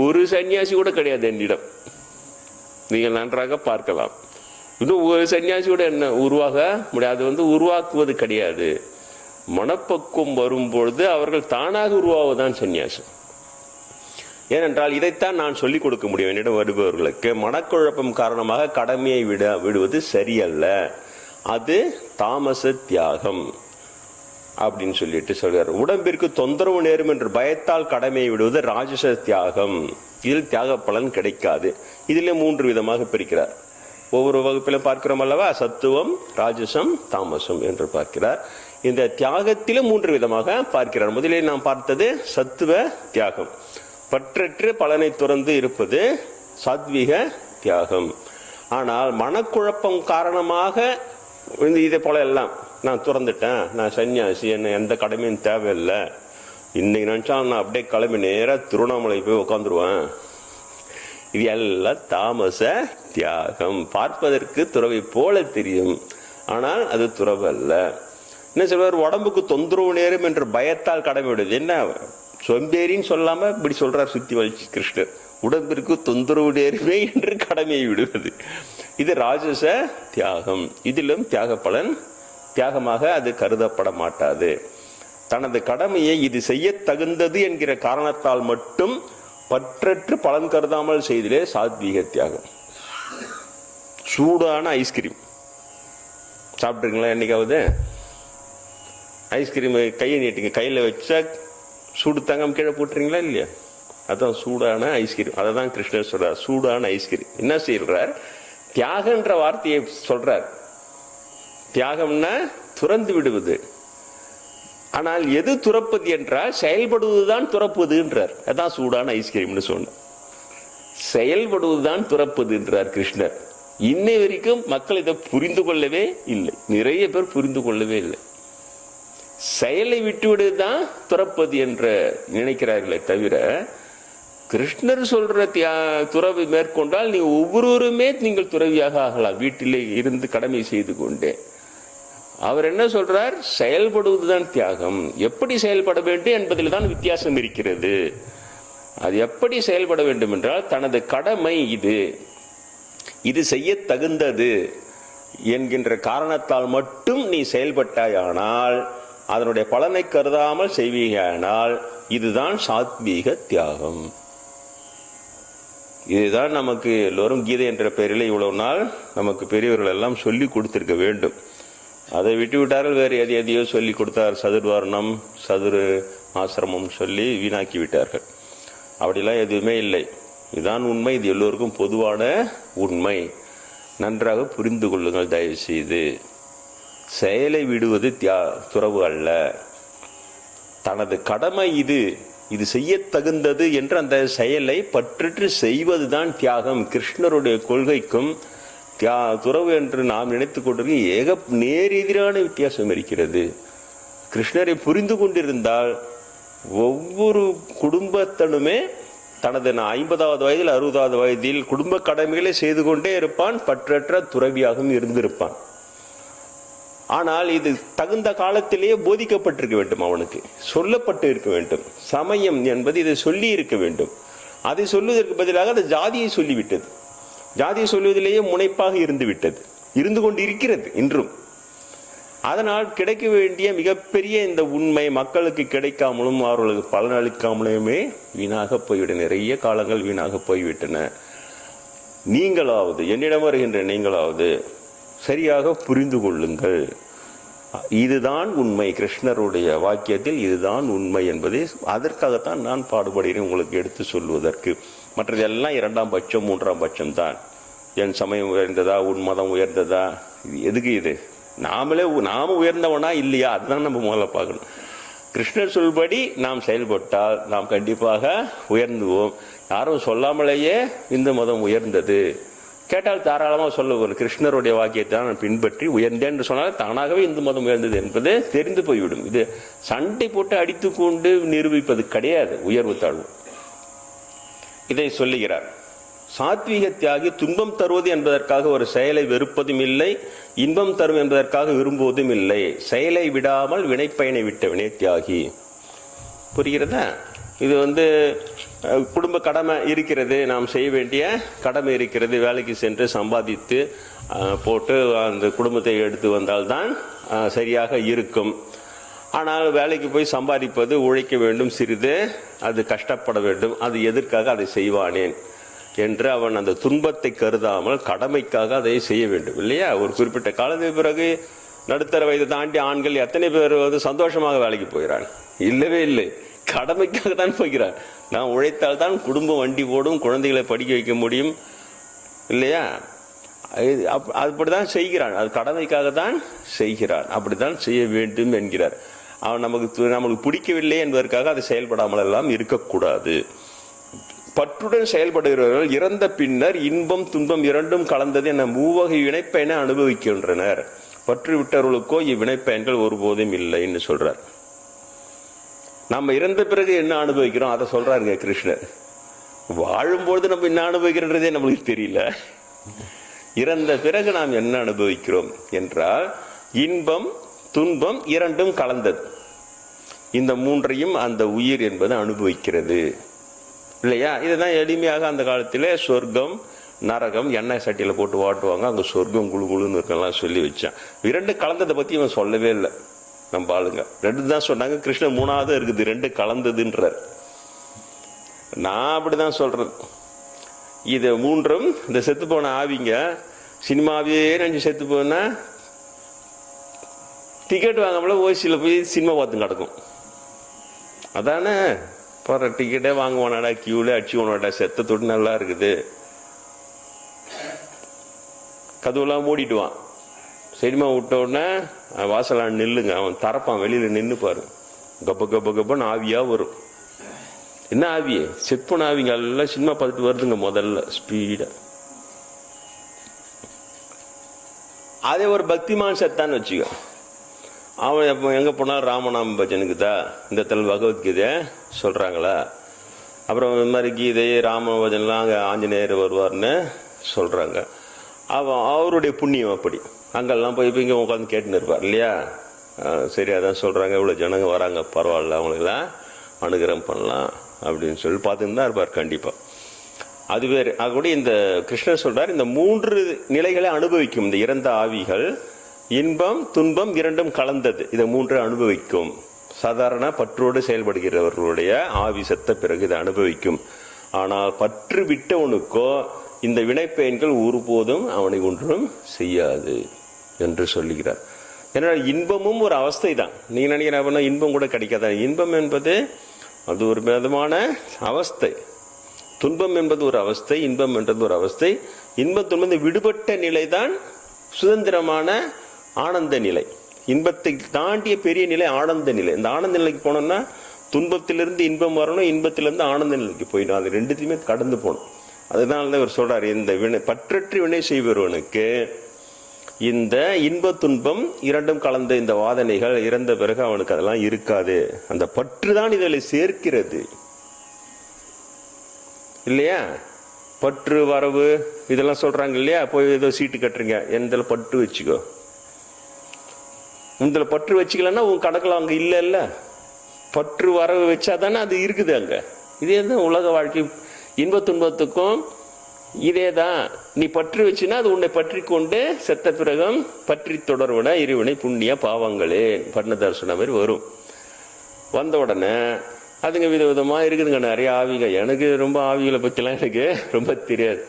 ஒரு சன்னியாசி கூட கிடையாது என்னிடம், நீங்கள் நன்றாக பார்க்கலாம். இன்னும் ஒரு சன்னியாசி கூட என்ன உருவாக முடியாது. உருவாக்குவது கிடையாது. மனப்பக்குவம் வரும்பொழுது அவர்கள் தானாக உருவாவதுதான் சன்னியாசம். ஏனென்றால் இதைத்தான் நான் சொல்லிக் கொடுக்க முடியும் என்னிடம் வருபவர்களுக்கு. மனக்குழப்பம் காரணமாக கடமையை விடுவது சரியல்ல, அது தாமச தியாகம் அப்படின்னு சொல்லிட்டு சொல்றார். உடம்பிற்கு தொந்தரவு நேரும் என்று பயத்தால் கடமையை விடுவது ராஜச தியாகம். இதில் தியாக பலன் கிடைக்காது. இதிலே 3 விதமாக பிரிக்கிறார். ஒவ்வொரு வகுப்பிலும் பார்க்கிறோம் அல்லவா, சத்துவம், ராஜசம், தாமசம் என்று பார்க்கிறார். இந்த தியாகத்திலே 3 விதமாக பார்க்கிறார். முதலில் நாம் பார்த்தது சத்துவ தியாகம். பற்றற்று பலனை துறந்து இருப்பது சாத்வீக தியாகம். ஆனால் மனக்குழப்பம் காரணமாக இதை போல எல்லாம் நான் துறந்துட்டேன், நான் சன்னியாசி, என்ன எந்த கடமையும் தேவையில்லை, இன்னைக்கு நினைச்சா நான் அப்படியே கிளம்பி நேராக திருவண்ணாமலை போய் உட்காந்துருவேன், இது எல்லாம் தாமச தியாகம். பார்ப்பதற்கு துறவை போல தெரியும், ஆனால் அது துறவு அல்ல. என்ன சொல்வார், உடம்புக்கு தொந்தரவு நேரும் என்று பயத்தால் கடமை விடுது. என்ன சொம்பேரின்னு சொல்லாம இப்படி சொல்றார் சுத்தி வலிச்சு கிருஷ்ணர். உடம்பிற்கு தொந்தரவு நேருமே என்று கடமையை விடுவது, இது ராஜச தியாகம். இதிலும் தியாக பலன் தியாகமாக அது கருதப்பட மாட்டாது. தனது கடமையை இது செய்ய தகுந்தது என்கிற காரணத்தால் மட்டும் பற்றற்று பலன் கருதாமல் செய்திலே சாத்வீக தியாகம். சூடான ஐஸ்கிரீம் சாப்பிட்ருங்களா என்னைக்காவது? ஐஸ்கிரீம் கையை நீட்டுங்க, கையில் வச்சா சூடு தங்கம் கீழே போட்டுறீங்களா இல்லையா? அதான் சூடான ஐஸ்கிரீம். அதை தான் கிருஷ்ணர் சொல்றார், சூடான ஐஸ்கிரீம். என்ன செய்யறார், தியாகன்ற வார்த்தையை சொல்றார். தியாகம்னா துறந்து விடுவது. ஆனால் எது துறப்பது என்றால் செயல்படுவதுதான் துறப்பதுன்றார். அதான் சூடான ஐஸ்கிரீம்னு சொன்ன. செயல்படுவதுதான் துறப்பது என்றார் கிருஷ்ணர். இன்னை வரைக்கும் மக்கள் இதை புரிந்து கொள்ளவே இல்லை. நிறைய பேர் புரிந்து கொள்ளவே இல்லை. செயலை விட்டுவிடுதான் துறப்பது என்று நினைக்கிறார்களே தவிர, கிருஷ்ணர் சொல்ற துறவை மேற்கொண்டால் நீங்க ஒவ்வொருவருமே நீங்கள் துறவியாக ஆகலாம், வீட்டிலே இருந்து கடமை செய்து கொண்டே. அவர் என்ன சொல்றார், செயல்படுவதுதான் தியாகம். எப்படி செயல்பட வேண்டும் என்பதில் தான் வித்தியாசம் இருக்கிறது. அது எப்படி செயல்பட வேண்டும் என்றால், தனது கடமை இது செய்ய தகுந்தது என்கின்ற காரணத்தால் மட்டும் நீ செயல்பட்டாயானால், அதனுடைய பலனை கருதாமல் செய்வீயானால், இதுதான் சாத்வீக தியாகம். இதுதான் நமக்கு எல்லோரும் கீதை என்ற பெயரில் இவ்வளவு நாள் நமக்கு பெரியவர்கள் எல்லாம் சொல்லி கொடுத்திருக்க வேண்டும். அதை விட்டு விட்டார்கள், வேறு எதையோ சொல்லி கொடுத்தார். சதுர்வர்ணம், சதுர் ஆசிரமம் சொல்லி வீணாக்கி விட்டார்கள். அப்படிலாம் எதுவுமே இல்லை. இதுதான் உண்மை. இது எல்லோருக்கும் பொதுவான உண்மை. நன்றாக புரிந்து கொள்ளுங்கள் தயவு செய்து. செயலை விடுவது துறவு அல்ல. தனது கடமை இது செய்ய தகுந்தது என்று அந்த செயலை பற்றற்று செய்வதுதான் தியாகம். கிருஷ்ணருடைய கொள்கைக்கும் துறவு என்று நாம் நினைத்துக் கொண்டிருக்க நேரெதிரான வித்தியாசம் இருக்கிறது. கிருஷ்ணரை புரிந்து கொண்டிருந்தால் ஒவ்வொரு குடும்பத்தனுமே தனது 50வது வயதில் 60வது வயதில் குடும்ப கடமைகளை செய்து கொண்டே இருப்பான், பற்றற்ற துறவியாகவும் இருந்திருப்பான். ஆனால் இது தகுந்த காலத்திலேயே போதிக்கப்பட்டிருக்க வேண்டும், அவனுக்கு சொல்லப்பட்டு இருக்க வேண்டும். சமயம் என்பது இதை சொல்லி இருக்க வேண்டும். அதை சொல்வதற்கு பதிலாக அது ஜாதியை சொல்லிவிட்டது. ஜாதியை சொல்வதிலேயே முனைப்பாக இருந்து கொண்டு இருக்கிறது இன்றும். அதனால் கிடைக்க வேண்டிய மிகப்பெரிய இந்த உண்மை மக்களுக்கு கிடைக்காமலும் அவர்களுக்கு பலனளிக்காமலுமே வீணாக போய்விட்டன. நிறைய காலங்கள் வீணாக போய்விட்டன. நீங்களாவது, என்னிடம் வருகின்ற நீங்களாவது சரியாக புரிந்து கொள்ளுங்கள். இதுதான் உண்மை. கிருஷ்ணருடைய வாக்கியத்தில் இதுதான் உண்மை என்பதை அதற்காகத்தான் நான் பாடுபடுகிறேன், உங்களுக்கு எடுத்து சொல்வதற்கு. மற்றதெல்லாம் 2ஆம் பட்சம் 3ஆம் பட்சம் தான். என் சமயம் உயர்ந்ததா, உன் மதம் உயர்ந்ததா, இது எதுக்கு? இது நாம உயர்ந்தவனா இல்லையா, அதுதான் நம்ம முதல்ல பார்க்கணும். கிருஷ்ணர் சொல்படி நாம் செயல்பட்டால் நாம் கண்டிப்பாக உயர்ந்துவோம். யாரும் சொல்லாமலேயே இந்து மதம் உயர்ந்தது கேட்டால் தாராளமாக சொல்ல, கிருஷ்ணருடைய வாக்கியத்தை நான் பின்பற்றி உயர்ந்தேன் என்று சொன்னால் தானாகவே இந்து மதம் உயர்ந்தது என்பது தெரிந்து போய்விடும். இது சண்டை போட்டு அடித்து கொண்டு நிரூபிப்பது கிடையாது உயர்வு தாழ்வு. இதை சொல்லுகிறார். சாத்வீக தியாகி துன்பம் தருவது என்பதற்காக ஒரு செயலை வெறுப்பதும் இல்லை, இன்பம் தரும் என்பதற்காக விரும்புவதும் இல்லை. செயலை விடாமல் வினைப்பயனை விட்டவனே தியாகி. புரிகிறதா? இது குடும்ப கடமை இருக்கிறது, நாம் செய்ய வேண்டிய கடமை இருக்கிறது, வேலைக்கு சென்று சம்பாதித்து போட்டு அந்த குடும்பத்தை எடுத்து வந்தால்தான் சரியாக இருக்கும். ஆனால் வேலைக்கு போய் சம்பாதிப்பது, உழைக்க வேண்டும், சிறிது அது கஷ்டப்பட வேண்டும், அது எதற்காக அதை செய்வானேன் என்று அவன் அந்த துன்பத்தை கருதாமல் கடமைக்காக அதை செய்ய வேண்டும் இல்லையா? ஒரு குறிப்பிட்ட காலத்துக்கு பிறகு நடுத்தர வயதை தாண்டி ஆண்கள் எத்தனை பேர் சந்தோஷமாக வேலைக்கு போகிறான்? இல்லவே இல்லை, கடமைக்காக தான் போகிறார். நான் உழைத்தால் தான் குடும்பம் வண்டி போடும், குழந்தைகளை படிக்க வைக்க முடியும் இல்லையா? அப்படிதான் செய்கிறான், அது கடமைக்காக தான் செய்கிறான், அப்படித்தான் செய்ய வேண்டும் என்கிறார். அவன் நமக்கு பிடிக்கவில்லை என்பதற்காக அதை செயல்படாமல் எல்லாம் இருக்கக்கூடாது. பற்றுடன் செயல்படுகிறவர்கள் இறந்த பின்னர் இன்பம் துன்பம் இரண்டும் கலந்தது என மூவகை வினைப்பயனை அனுபவிக்கின்றனர். பற்று விட்டவர்களுக்கோ இவ்வினைப்பயன்கள் ஒருபோதும் இல்லைன்னு சொல்றார். நம்ம இறந்த பிறகு என்ன அனுபவிக்கிறோம் அதை சொல்றாருங்க கிருஷ்ணர். வாழும்போது நம்ம என்ன அனுபவிக்கிறன்றதே நம்மளுக்கு தெரியல. இறந்த பிறகு நாம் என்ன அனுபவிக்கிறோம் என்றால் இன்பம் துன்பம் இரண்டும் கலந்தது. இந்த மூன்றையும் அந்த உயிர் என்பது அனுபவிக்கிறது இல்லையா? இதுதான் எளிமையாக அந்த காலத்திலே சொர்க்கம் நரகம் எண்ணெய் சட்டியில போட்டு வாட்டுவாங்க, அங்க சொர்க்கம் குழு குழுன்னு இருக்கலாம் சொல்லி வச்சான். இரண்டு கலந்ததை பத்தி இவன் சொல்லவே இல்லை. நம்ம ஆளுங்க ரெண்டு தான் சொன்னாங்க, கிருஷ்ணன் மூணாவது இருக்குது ரெண்டு கலந்ததுன்றார். நான் அப்படிதான் சொல்றது. இது மூன்றும் இந்த செத்து போன ஆவிங்க சினிமாவே நினைச்சு செத்து போனா டிக்கெட் வாங்காமல ஓசியில் போய் சினிமா பார்த்து கிடக்கும். அதானே போற டிக்கெட்டே வாங்குவானாடா, கியூல அடிச்சுவானாடா, செத்த தொட்டு நல்லா இருக்குது, கதவுலாம் மூடிட்டுவான். சினிமா விட்ட உடனே வாசலான் நில்லுங்க, அவன் தரப்பான், வெளியில நின்று பாரு, கப்ப கப்ப கப்பன்னு ஆவியா வரும். என்ன ஆவியே? செப்பன ஆவிங்க எல்லாம் சினிமா பார்த்துட்டு வருதுங்க முதல்ல ஸ்பீடா. அதே ஒரு பக்திமான் செத்தான்னு வச்சுக்கோ, அவன் எப்போ எங்கே போனாலும் ராமநாம பஜனுக்குதா, இந்த தல் பகவத்கீதை சொல்கிறாங்களா, அப்புறம் இந்த மாதிரி கீதை ராம பஜன்லாம் அங்கே ஆஞ்சநேயர் வருவார்னு சொல்கிறாங்க. அவருடைய புண்ணியம் அப்படி அங்கெல்லாம் போய் இங்கே உட்காந்து கேட்டுன்னு இருப்பார் இல்லையா? சரி, அதான் சொல்கிறாங்க, இவ்வளோ ஜனங்க வராங்க, பரவாயில்ல, அவங்களுக்கெல்லாம் அனுகிரகம் பண்ணலாம் அப்படின்னு சொல்லி பார்த்துன்னு தான் இருப்பார் கண்டிப்பாக. அது வேறு. கூட இந்த கிருஷ்ணர் சொல்றார், இந்த மூன்று நிலைகளை அனுபவிக்கும் இந்த இறந்த ஆவிகள். இன்பம் துன்பம் இரண்டும் கலந்தது, இதை மூன்று அனுபவிக்கும். சாதாரண பற்றோடு செயல்படுகிறவர்களுடைய ஆவி செத்த பிறகு இதை அனுபவிக்கும். ஆனால் பற்று விட்டவனுக்கோ இந்த வினைப்பயன்கள் ஒருபோதும் அவனை ஒன்றும் செய்யாது என்று சொல்லுகிறார். ஏன்னா இன்பமும் ஒரு அவஸ்தை தான். நீங்க நினைக்கிற இன்பம் கூட கிடைக்காத. இன்பம் என்பது அது ஒரு விதமான அவஸ்தை, துன்பம் என்பது ஒரு அவஸ்தை, இன்பம் என்றது ஒரு அவஸ்தை. இன்பத்துன்பது விடுபட்ட நிலைதான் சுதந்திரமான ஆனந்த நிலை. இன்பத்தை தாண்டிய பெரிய நிலை ஆனந்த நிலை. இந்த ஆனந்த நிலைக்கு போனோம்னா துன்பத்திலிருந்து இன்பம் வரணும், இன்பத்திலிருந்து ஆனந்த நிலைக்கு போயிடும். அது ரெண்டுத்தையுமே கடந்து போகணும். அதனால இவர் சொல்றாரு, இந்த வினை பற்றற்று வினை செய்பவனுக்கு இந்த இன்ப துன்பம் இரண்டும் கலந்த இந்த வாதனைகள் இறந்த பிறகு அவனுக்கு அதெல்லாம் இருக்காது. அந்த பற்று தான் இதில் சேர்க்கிறது இல்லையா? பற்று வரவு இதெல்லாம் சொல்றாங்க இல்லையா? போய் ஏதோ சீட்டு கட்டுறீங்க, எந்த பற்று வச்சுக்கோ, இந்த பற்று வச்சுக்கலன்னா உன் கணக்கில் அங்க இல்ல இல்ல, பற்று வரவு வச்சாதானே அது இருக்குது அங்க. இதே தான் உலக வாழ்க்கை, இன்ப துன்பத்துக்கும் இதே தான். நீ பற்று வச்சுன்னா அது உன்னை பற்றி கொண்டு செத்த பிறகும் பற்றி தொடர்புன இருவினை புண்ணிய பாவங்களே பட்னதார் சொன்ன மாதிரி வரும். வந்த உடனே அதுங்க விதவிதமா இருக்குதுங்க, நிறைய ஆவிங்க. எனக்கு ரொம்ப ஆவிகளை பற்றிலாம் எனக்கு ரொம்ப தெரியாது.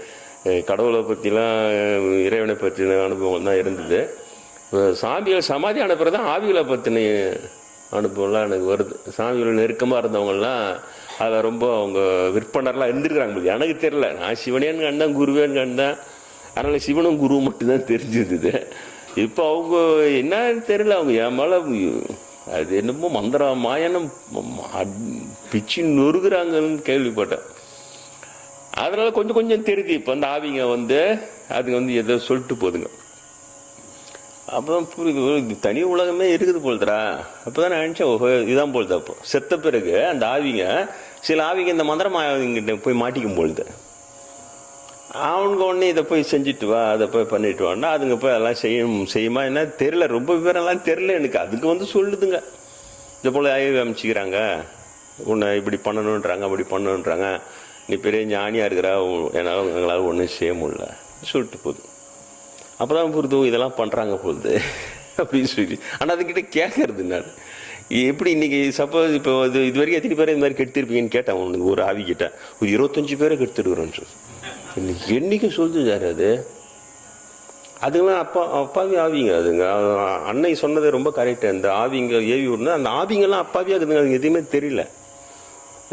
கடவுளை பற்றிலாம் இறைவனை பற்றின அனுபவம் தான் இருந்தது. சாமிகள் சமாதி அனுப்புறதான் ஆவிகளை பற்றின அனுபவம்லாம் எனக்கு வருது. சாமிகள் நெருக்கமாக இருந்தவங்கலாம் அதில் ரொம்ப அவங்க விற்பனர்லாம் இருந்திருக்கிறாங்க. எனக்கு தெரியல, நான் சிவனேன்னு கண்டேன், குருவேன்னு கண்டேன். அதனால சிவனும் குருவும் மட்டும்தான் தெரிஞ்சிருந்தது. இப்போ அவங்க என்னன்னு தெரியல, அவங்க என் மேலே அது என்னமோ மந்திர மாயனம் பிச்சு நொறுக்குறாங்கன்னு கேள்விப்பட்டேன். அதனால கொஞ்சம் கொஞ்சம் தெரியுது. இப்போ அந்த ஆவிங்க வந்து அதுங்க வந்து எதோ சொல்லிட்டு போதுங்க. அப்போதான் புரியுது, இது தனி உலகமே இருக்குது போல்துரா. அப்போதான் நான் நினச்சேன், ஓஹோ இதுதான் போல்து. அப்போ செத்த பிறகு அந்த ஆவிங்க, சில ஆவிங்க இந்த மந்திரம் ஆவிங்கிட்ட போய் மாட்டிக்கும் பொழுது அவனுக்கு ஒன்று இதை போய் செஞ்சுட்டு வா, அதை போய் பண்ணிட்டு வான்னா அதுங்க போய் அதெல்லாம் செய்யுமா என்ன தெரியல. ரொம்ப விவரம்லாம் தெரியல எனக்கு. அதுக்கு வந்து சொல்லுதுங்க, இதை போல் ஆய்வு அமைச்சிக்கிறாங்க, உன்னை இப்படி பண்ணணுன்றாங்க, அப்படி பண்ணணுன்றாங்க, நீ பெரிய ஞானியாக இருக்கிறா, எங்களால் ஒன்றும் செய்ய முடியல சொல்லிட்டு போகுது. அப்போ தான் புரிது இதெல்லாம் பண்ணுறாங்க போகுது அப்படின்னு சொல்லி. ஆனால் அதுக்கிட்ட கேட்கறது நான் எப்படி இன்னைக்கு சப்போஸ் இப்போ இது வரைக்கும் எத்தனை பேரை இந்த மாதிரி கெடுத்திருப்பீங்கன்னு கேட்டேன். உனக்கு ஒரு ஆவி கிட்ட ஒரு 25 பேரை கெடுத்துருக்குறோன்னு சொல்லி என்னைக்கு சொல்லுது சார். அதுங்களாம் அப்பாவி ஆவிங்க. அதுங்க அன்னை சொன்னது ரொம்ப கரெக்டு. அந்த ஆவிங்க ஏவி விடணும், அந்த ஆவிங்கெல்லாம் அப்பாவியாக இருக்குதுங்க. அதுங்க எதுவுமே தெரியல.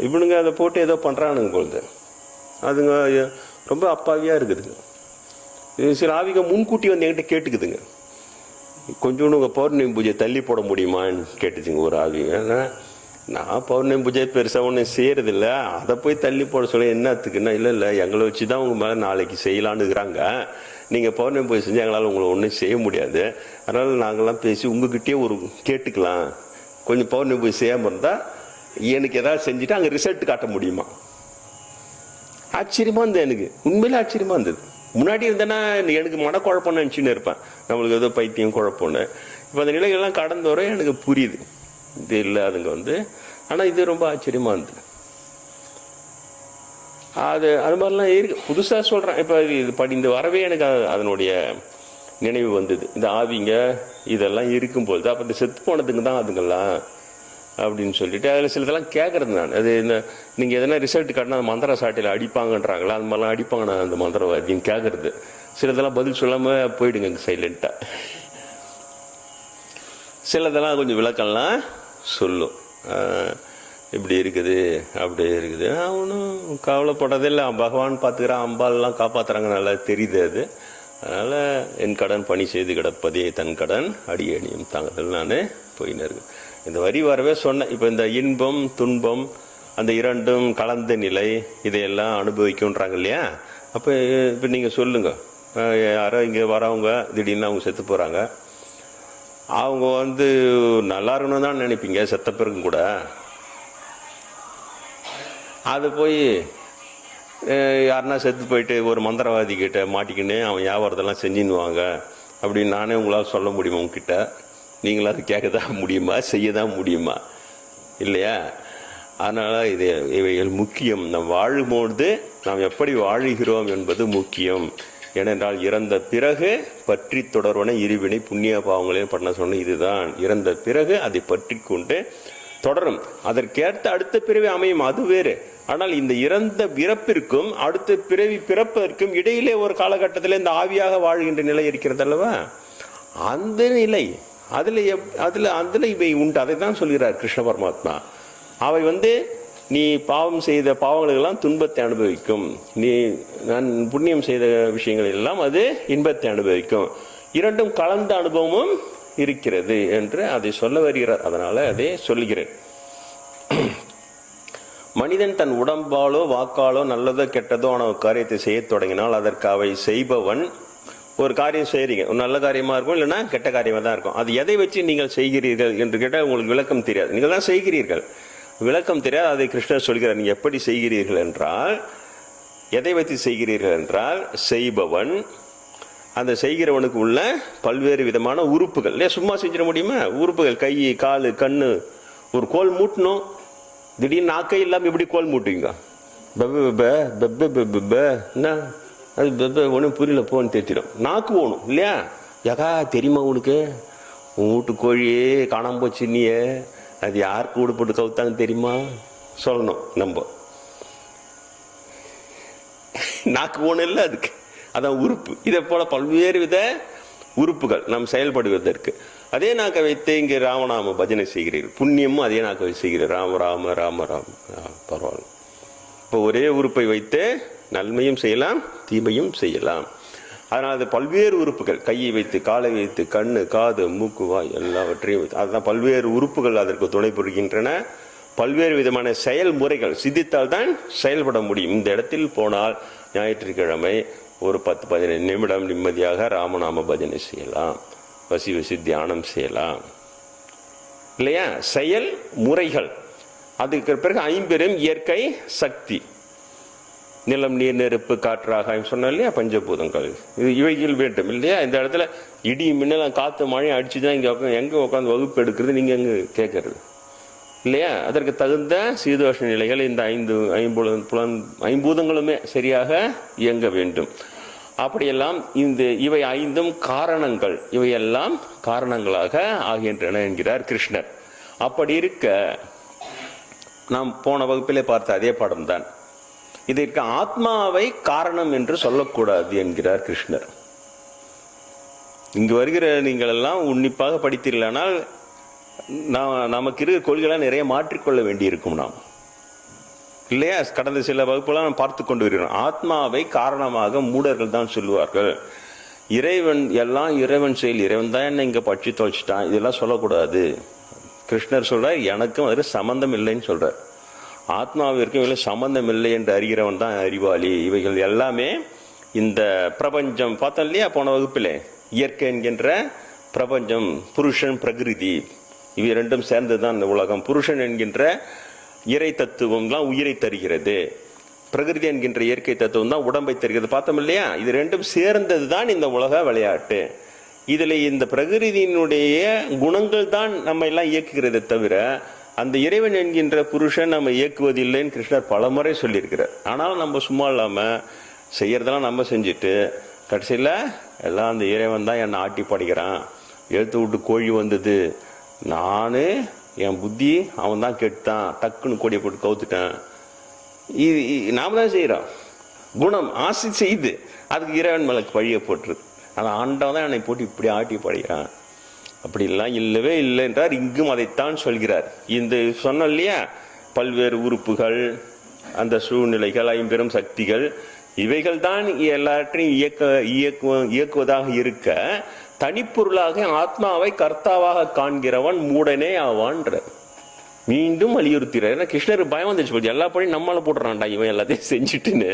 இவனுங்க அதை போட்டு ஏதோ பண்ணுறானுங்க பொழுது அதுங்க ரொம்ப அப்பாவியாக இருக்குதுங்க. சில ஆவிங்க முன்கூட்டி வந்து என்கிட்ட கேட்டுக்குதுங்க, கொஞ்சோண்டு உங்கள் பௌர்ணமி பூஜை தள்ளி போட முடியுமான்னு கேட்டுச்சுங்க ஒரு ஆவிங்க. நான் பௌர்ணமி பூஜை பெருசாக ஒன்றும் செய்யறதில்ல, அதை போய் தள்ளி போட சொல்ல என்னத்துக்குன்னா, இல்லை எங்களை வச்சு தான் உங்கள் மேலே நாளைக்கு செய்யலான்னு இருக்கிறாங்க, நீங்கள் பௌர்ணமி பூஜை செஞ்சு எங்களால் உங்களை ஒன்றும் செய்ய முடியாது, அதனால் நாங்கள்லாம் பேசி உங்ககிட்டயே ஒரு கேட்டுக்கலாம், கொஞ்சம் பௌர்ணமி பூஜை செய்யாமல் இருந்தால் எனக்கு ஏதாவது செஞ்சுட்டு அங்கே ரிசல்ட் காட்ட முடியுமா. ஆச்சரியமாக இருந்தது எனக்கு, உண்மையிலே ஆச்சரியமாக இருந்தது. முன்னாடி இருந்தேன்னா எனக்கு மனக்குழப்பம்னு நினச்சின்னு இருப்பேன், நம்மளுக்கு ஏதோ பைத்தியம் குழப்பம்னு. இப்போ அந்த நிலைகள்லாம் கடந்து வர எனக்கு புரியுது இது இல்லை அதுங்க வந்து. ஆனால் இது ரொம்ப ஆச்சரியமாக இருந்தது. அது மாதிரிலாம் இருக்கு. புதுசாக சொல்கிறேன் இப்போ இது இந்த வரவே எனக்கு அதனுடைய நினைவு வந்தது. இந்த ஆவிங்க இதெல்லாம் இருக்கும்போது அப்போ இந்த செத்து போனதுங்க தான் அதுங்கெல்லாம் அப்படின்னு சொல்லிட்டு அதில் சிலதெல்லாம் கேட்கறது நான். அது இந்த நீங்கள் எதனா ரிசல்ட் காட்டினா அந்த மந்திர சாட்டையில் அடிப்பாங்கன்றாங்களா, அந்த மாதிரிலாம் அடிப்பாங்க நான் அந்த மந்திரவாதின்னு கேட்கறது. சிலதெல்லாம் பதில் சொல்லாமல் போயிடுங்க சைலண்ட்டாக. சிலதெல்லாம் கொஞ்சம் விளக்கம்லாம் சொல்லும், இப்படி இருக்குது அப்படி இருக்குது. அவனும் கவலைப்பட்டதே இல்லை, பகவான் பார்த்துக்கிறான், அம்பாலெலாம் காப்பாற்றுறாங்க, நல்லா தெரியுது அது. அதனால் என் கடன் பணி செய்து கிடப்பதே தன் கடன் அடியணியும் தாங்கதல் நான் போயின்னு இருக்கு. இந்த வரி வரவே சொன்னேன். இப்போ இந்த இன்பம் துன்பம் அந்த இரண்டும் கலந்த நிலை இதையெல்லாம் அனுபவிக்கும்ன்றாங்க இல்லையா. அப்போ இப்போ நீங்கள் சொல்லுங்கள், யாரோ இங்கே வரவங்க திடீர்னு அவங்க செத்து போகிறாங்க, அவங்க வந்து நல்லா இருக்கணும்னு தான் நினைப்பீங்க செத்த பிறகும் கூட. அது போய் யாருன்னா செத்து போயிட்டு ஒரு மந்திரவாதி கிட்ட மாட்டிக்கின்னு அவன் வியாபாரத்தெல்லாம் செஞ்சுன்னுவாங்க அப்படின்னு நானே உங்களால் சொல்ல முடியுமா உங்ககிட்ட? நீங்களாம் அது கேட்க தான் முடியுமா, செய்ய தான் முடியுமா? இல்லையா? அதனால் இவைகள் முக்கியம். நாம் வாழும்போது நாம் எப்படி வாழுகிறோம் என்பது முக்கியம். ஏனென்றால் இறந்த பிறகு பற்றி தொடர்வன இருவினை புண்ணிய பாவங்களையும் பண்ண சொன்ன இதுதான். இறந்த பிறகு அதை பற்றி கொண்டு தொடரும், அதற்கேற்ற அடுத்த பிறவி அமையும், அது வேறு. ஆனால் இந்த இறந்த பிறப்பிற்கும் அடுத்த பிறவி பிறப்பதற்கும் இடையிலே ஒரு காலகட்டத்தில் இந்த ஆவியாக வாழ்கின்ற நிலை இருக்கிறது அல்லவா, அந்த நிலை அதுல இவை உண்டு. அதை தான் சொல்கிறார் கிருஷ்ண பரமாத்மா. அவை வந்து நீ பாவம் செய்த பாவங்களுக்கெல்லாம் துன்பத்தை அனுபவிக்கும், நீ நான் புண்ணியம் செய்த விஷயங்கள் எல்லாம் அது இன்பத்தை அனுபவிக்கும், இரண்டும் கலந்த அனுபவமும் இருக்கிறது என்று அதை சொல்ல வருகிறார். அதனால அதை சொல்லுகிறேன். மனிதன் தன் உடம்பாலோ வாக்காலோ நல்லதோ கெட்டதோ ஆன ஒரு காரியத்தை செய்ய தொடங்கினால் அதற்கு அவை செய்பவன் ஒரு காரியம் செய்கிறீங்க, ஒரு நல்ல காரியமாக இருக்கும் இல்லைன்னா கெட்ட காரியமாக தான் இருக்கும். அது எதை வச்சு நீங்கள் செய்கிறீர்கள் என்று கேட்டால் உங்களுக்கு விளக்கம் தெரியாது, நீங்கள் தான் செய்கிறீர்கள், விளக்கம் தெரியாது. அதை கிருஷ்ணர் சொல்கிறார், நீங்கள் எப்படி செய்கிறீர்கள் என்றால், எதை வைத்து செய்கிறீர்கள் என்றால், செய்பவன் அந்த செய்கிறவனுக்கு உள்ள பல்வேறு விதமான உறுப்புகள் இல்லையா, சும்மா செஞ்சிட முடியுமா? உறுப்புகள், கை கால் கண்ணு. ஒரு கோல் மூட்டணும், திடீர்னு நாக்கை இல்லாமல் எப்படி கோல் மூட்டுவீங்க? என்ன அது ஒன்றும் புரியல, போன்னு தெரிச்சிடும். நாக்கு போகணும் இல்லையா? யாக்கா தெரியுமா உனக்கு உன் வீட்டு கோழியே காணாமல் போச்சு, நீயே அது யார் கூடு போட்டு கவுத்தாங்க தெரியுமா சொல்லணும். நம்ம நாக்கு போகணும் இல்லை, அதுக்கு அதான் உறுப்பு. இதை போல பல்வேறு வித உறுப்புகள் நாம் செயல்படுவதற்கு. அதே நாக்கை வைத்து இங்கே ராமநாம பஜனை செய்கிறீர்கள், புண்ணியமும் அதே நாக்கை வச்சு செய்கிறீர்கள், ராம ராம ராம ராம. பரவாயில்ல. இப்போ ஒரே உறுப்பை வைத்து நன்மையும் செய்யலாம் தீமையும் செய்யலாம். அதனால் அது பல்வேறு உறுப்புகள், கையை வைத்து, காலை வைத்து, கண்ணு, காது, மூக்கு, வாய் எல்லாவற்றையும் வைத்து, அதுதான் பல்வேறு உறுப்புகள் அதற்கு துணை புரிகின்றன. பல்வேறு விதமான செயல்முறைகள் சித்தித்தால் தான் செயல்பட முடியும். இந்த இடத்தில் போனால் ஞாயிற்றுக்கிழமை ஒரு 10-15 நிமிடம் நிம்மதியாக ராமநாம பஜனை செய்யலாம், வசி வசி தியானம் செய்யலாம் இல்லையா? செயல் முறைகள். அதுக்கு பிறகு 50 இயற்கை சக்தி, நிலம், நீர், நெருப்பு, காற்று, ஆகாயம் சொன்னோம் இல்லையா, பஞ்சபூதங்கள். இவைகள் வேண்டும் இல்லையா? இந்த இடத்துல இடி மின்னலாம் காற்று மழை அடிச்சுதான் இங்கே எங்கே உட்காந்து வகுப்பு எடுக்கிறது, நீங்கள் எங்கே கேட்கறது இல்லையா? அதற்கு தகுந்த சீதோஷ நிலைகள் இந்த ஐம்பூதங்களுமே சரியாக இயங்க வேண்டும். அப்படியெல்லாம் இவை 5 காரணங்கள், இவையெல்லாம் காரணங்களாக ஆகின்றன என்கிறார் கிருஷ்ணர். அப்படி இருக்க நாம் போன வகுப்பிலே பார்த்த அதே பாடம்தான், இதற்கு ஆத்மாவை காரணம் என்று சொல்லக்கூடாது என்கிறார் கிருஷ்ணர். இங்கு வருகிற நீங்கள் எல்லாம் உன்னிப்பாக படித்தீர்களானால் நமக்கு இருக்கிற கொள்கைகளை நிறைய மாற்றிக்கொள்ள வேண்டியிருக்கும் நாம் இல்லையா? கடந்த சில வகுப்புலாம் நாம் பார்த்து கொண்டு வருகிறோம். ஆத்மாவை காரணமாக மூடர்கள் தான் சொல்லுவார்கள். இறைவன் எல்லாம் இறைவன் செயல், இறைவன் தான் என்ன இங்கே பட்சி தொலைச்சிட்டான், இதெல்லாம் சொல்லக்கூடாது. கிருஷ்ணர் சொல்றார், எனக்கும் அதில் சம்பந்தம் இல்லைன்னு சொல்றார். ஆத்மாவிற்கும் இதில் சம்பந்தம் இல்லை என்று அறிகிறவன் தான் அறிவாளி. இவைகள் எல்லாமே இந்த பிரபஞ்சம் பார்த்தோம் இல்லையா போன வகுப்பிலே, இயற்கை என்கின்ற பிரபஞ்சம், புருஷன், பிரகிருதி, இவை ரெண்டும் சேர்ந்து தான் இந்த உலகம். புருஷன் என்கின்ற இறை தத்துவம் தான் உயிரை தருகிறது, பிரகிருதி என்கின்ற இயற்கை தத்துவம் தான் உடம்பை தருகிறது. பார்த்தோம் இல்லையா? இது ரெண்டும் சேர்ந்தது தான் இந்த உலக விளையாட்டு. இதில் இந்த பிரகிருதியினுடைய குணங்கள் தான் நம்ம எல்லாம் இயக்குகிறதை தவிர அந்த இறைவன் என்கின்ற புருஷன் நம்ம இயக்குவதில்லைன்னு கிருஷ்ணர் பலமுறை சொல்லியிருக்கிறார். ஆனாலும் நம்ம சும்மா இல்லாமல் செய்யறதெல்லாம் நம்ம செஞ்சுட்டு கடைசியில் எல்லாம் அந்த இறைவன் தான் என்னை ஆட்டி படைக்கிறான், எழுத்து விட்டு கோழி வந்தது, நான் என் புத்தி அவன் தான் கெட்டான், டக்குன்னு கொடியை போட்டு கவுத்துட்டான், இது நாம தான் செய்கிறோம். குணம் ஆசை செய்து அதுக்கு இறைவன் மேலே பழிய போட்டுருது. ஆனால் ஆண்டவன் தான் என்னை போட்டு இப்படி ஆட்டி படைக்கிறான். அப்படிலாம் இல்லவே இல்லை என்றார். இங்கும் அதைத்தான் சொல்கிறார். இந்த சொன்ன இல்லையா, பல்வேறு உறுப்புகள், அந்த சூழ்நிலைகள், 50 சக்திகள், இவைகள் தான் எல்லாற்றையும் இயக்குவதாக இருக்க, தனிப்பொருளாக ஆத்மாவை கர்த்தாவாக காண்கிறவன் மூடனே ஆவான்ற மீண்டும் வலியுறுத்துகிறார். ஏன்னா கிருஷ்ணருக்கு பயம் வந்துச்சு போச்சு, எல்லா பழையும் நம்மளால போடுறான்டா இவன் எல்லாத்தையும் செஞ்சுட்டுன்னு.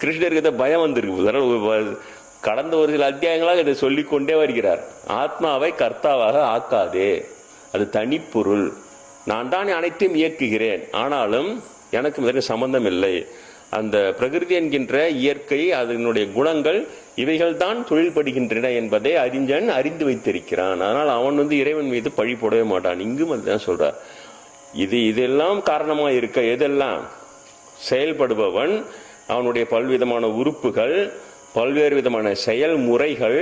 கிருஷ்ணருக்கு பயம் வந்திருக்கு. கடந்த ஒரு சில அத்தியாயங்களாக இதை சொல்லிக்கொண்டே வருகிறார். ஆத்மாவை கர்த்தாவாக ஆக்காதே, அது தனிப்பொருள், நான் தான் அனைத்தையும் இயக்குகிறேன், ஆனாலும் எனக்கு இதற்கு சம்பந்தம் இல்லை. அந்த பிரகிருதி என்கின்ற இயற்கை, அதனுடைய குணங்கள், இவைகள் தான் தொழில்படுகின்றன என்பதை அறிஞன் அறிந்து வைத்திருக்கிறான். அதனால் அவன் இறைவன் மீது பழி போடவே மாட்டான். இங்கும் அதுதான் சொல்றார். இதெல்லாம் காரணமாக இருக்க, எதெல்லாம் செயல்படுபவன், அவனுடைய பல்விதமான உறுப்புகள், பல்வேறு விதமான செயல்முறைகள்,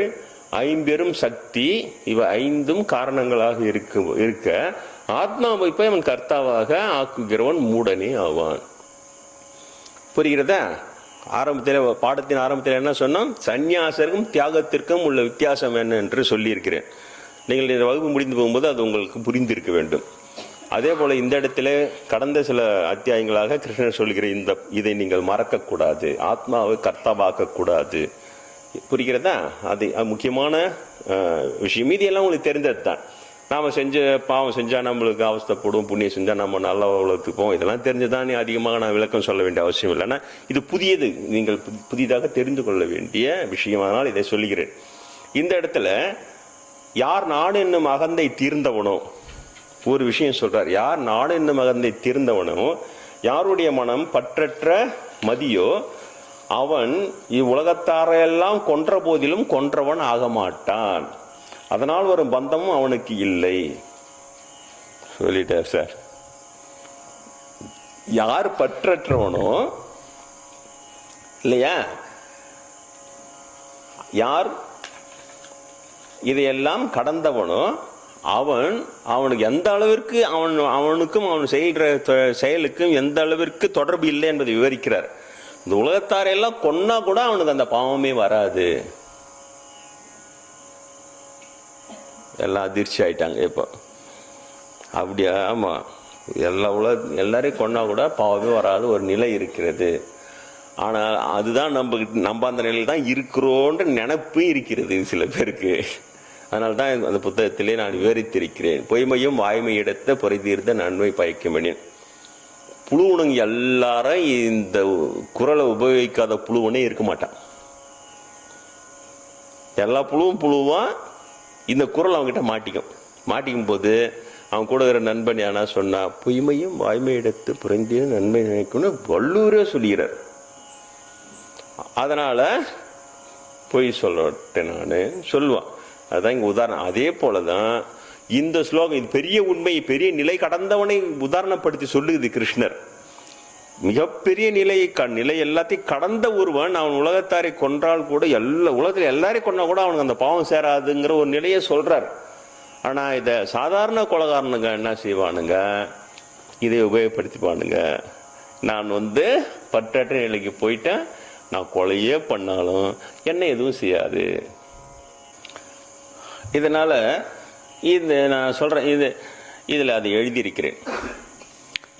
50 சக்தி, இவை 5 காரணங்களாக இருக்க ஆத்மாவை போய் அவன் கர்த்தாவாக ஆக்குகிறவன் மூடனே ஆவான். புரிகிறதா? பாடத்தின் ஆரம்பத்தில் என்ன சொன்னோம்? சந்நியாசருக்கும் தியாகத்திற்கும் உள்ள வித்தியாசம் என்ன என்று சொல்லியிருக்கிறேன். நீங்கள் இந்த வகுப்பு முடிந்து போகும்போது அது உங்களுக்கு புரிந்திருக்க வேண்டும். அதே போல இந்த இடத்துல கடந்த சில அத்தியாயங்களாக கிருஷ்ணர் சொல்கிற இதை நீங்கள் மறக்கக்கூடாது, ஆத்மாவை கர்த்தாவாக்கக்கூடாது. புரிகிறதா? அது முக்கியமான விஷயம். மீதியெல்லாம் உங்களுக்கு தெரிந்தது தான். நாம் செஞ்ச பாவம் செஞ்சால் நம்மளுக்கு அவஸ்தைப்படும், புண்ணியம் செஞ்சால் நம்ம நல்ல உலகத்துப்போம், இதெல்லாம் தெரிஞ்சுதான் அதிகமாக நான் விளக்கம் சொல்ல வேண்டிய அவசியம் இல்லைன்னா இது புதியது, நீங்கள் புதிதாக தெரிந்து கொள்ள வேண்டிய விஷயம். அதனால் இதை சொல்லுகிறேன். இந்த இடத்துல யார் நாடு என்னும் அகந்தை தீர்ந்தவனோ ஒரு விஷயம் சொல்றார். யார் நாடு என்னும் அகந்தை தீர்ந்தவனோ, யாருடைய மனம் பற்றற்ற மதியோ, அவன் இவ்வுலகத்தாரையெல்லாம் கொன்ற போதிலும் கொன்றவன் ஆக மாட்டான், அதனால் ஒரு பந்தமும் அவனுக்கு இல்லை சொல்லிட்டார் சார். யார் பற்றற்றவனோ இல்லையா, யார் இதையெல்லாம் கடந்தவனோ, அவனுக்கு எந்த அளவிற்கு அவனுக்கும் அவன் செயலுக்கும் எந்த அளவிற்கு தொடர்பு இல்லை என்பதை விவரிக்கிறார். இந்த உலகத்தாரையெல்லாம் கொன்னா கூட அவனுக்கு அந்த பாவமே வராது. எல்லாம் அதிர்ச்சி ஆயிட்டாங்க இப்போ. அப்படியா? ஆமா, எல்லாரையும் கொன்னா கூட பாவமே வராது ஒரு நிலை இருக்கிறது. ஆனால் அதுதான் நம்ம அந்த நிலையில் தான் இருக்கிறோன்ற நினைப்பு இருக்கிறது சில பேருக்கு. அதனால தான் அந்த புத்தகத்திலே நான் விவரித்திருக்கிறேன். பொய்மையும் வாய்மை இடத்த பொறைதீர்த்த நன்மை பயக்குமெனின். புழுவனுங்க எல்லாரும் இந்த குரலை உபயோகிக்காத புழுவனே இருக்க மாட்டான். எல்லா புழுவான் இந்த குரல் அவங்ககிட்ட மாட்டிக்கும் போது அவன் கூட இருக்கிற நண்பன் யானா சொன்னா பொய்மையும் வாய்மை எடுத்து புரிந்து நன்மை நினைக்கணும்னு வள்ளுவரே சொல்லுகிறார். அதனால பொய் சொல்லட்டேன் நான் சொல்லுவான். அதுதான் இங்க உதாரணம். அதே போலதான் இந்த ஸ்லோகம் இது பெரிய உண்மை, பெரிய நிலை கடந்தவனை உதாரணப்படுத்தி சொல்லுது கிருஷ்ணர். மிகப்பெரிய நிலை எல்லாத்தையும் கடந்த ஒருவன் அவன் உலகத்தாரை கொன்றால் கூட உலகத்தில் எல்லாரையும் கொண்டா கூட அவனுக்கு அந்த பாவம் சேராதுங்கிற ஒரு நிலையை சொல்றார். ஆனா இத சாதாரண கொலைகாரனுங்க என்ன செய்வானுங்க, இதை உபயோகப்படுத்திப்பானுங்க. நான் பற்றற்ற நிலைக்கு போயிட்டேன், நான் கொலையே பண்ணாலும் என்ன எதுவும் செய்யாது. இதனால நான் சொல்றேன், இதுல அதை எழுதியிருக்கிறேன்.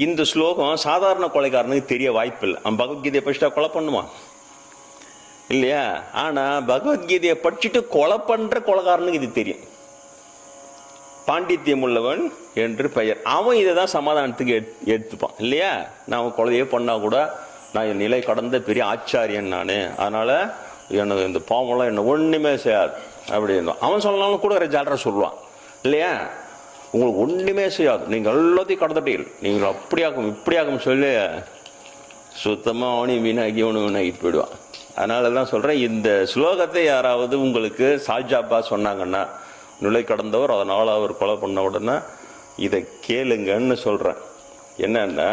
இந்த ஸ்லோகம் சாதாரண கொலைகாரனுக்கு தெரிய வாய்ப்பில்லை. அவன் பகவத்கீதையை படிச்சுட்டா கொலை பண்ணுவான் இல்லையா? ஆனா பகவத்கீதையை படிச்சுட்டு கொலை பண்ற கொலைகாரனுக்கு இது தெரியும். பாண்டித்யம் உள்ளவன் என்று பெயர். அவன் இதை தான் சமாதானத்துக்கு எடுத்துப்பான் இல்லையா? நான் அவன் கொலையே பண்ணா கூட நான் என் நிலை கடந்த பெரிய ஆச்சாரியன் நானு, அதனால எனக்கு இந்த பாவம்லாம் என்ன ஒண்ணுமே செய்யாது அப்படின்னு அவன் சொல்லனாலும் கூட ஜாலரா சொல்லுவான் இல்லையா? உங்களுக்கு ஒண்ணுமே செய்யாது, நீங்க எல்லாத்தையும் கடந்துட்டீர்கள், நீங்கள் அப்படியாகும் இப்படியாகும் சொல்லி சுத்தமா அவனையும் வீணாகிட்டு போயிடுவான். அதனாலதான் சொல்றேன், இந்த ஸ்லோகத்தை யாராவது உங்களுக்கு சால்ஜாப்பா சொன்னாங்கன்னா, நிலை கடந்தவர் அதனால அவர் கொலை பண்ண உடனே இதை கேளுங்கன்னு சொல்றேன். என்னன்னா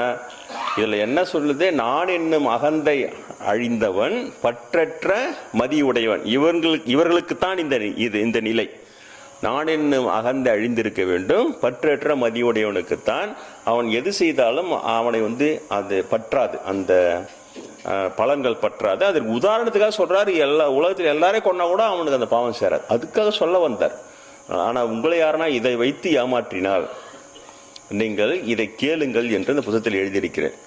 இதுல என்ன சொல்லுது, நான் என்னும் அகந்தை அழிந்தவன் பற்றற்ற மதியுடையவன். இவர்களுக்குத்தான் இந்த நிலை. நான் என்னும் அகந்தை அழிந்திருக்க வேண்டும், பற்றற்ற மதியுடையவனுக்குத்தான். அவன் எது செய்தாலும் அவனை அது பற்றாது, அந்த பலன்கள் பற்றாது. அதற்கு உதாரணத்துக்காக சொல்றாரு, எல்லா உலகத்தில் எல்லாரையும் கொண்டா கூட அவனுக்கு அந்த பாவம் சேராது, அதுக்காக சொல்ல வந்தார். ஆனா உங்களை யாருன்னா இதை வைத்து ஏமாற்றினால் நீங்கள் இதை கேளுங்கள் என்று இந்த புத்தகத்தில் எழுதியிருக்கிறேன்.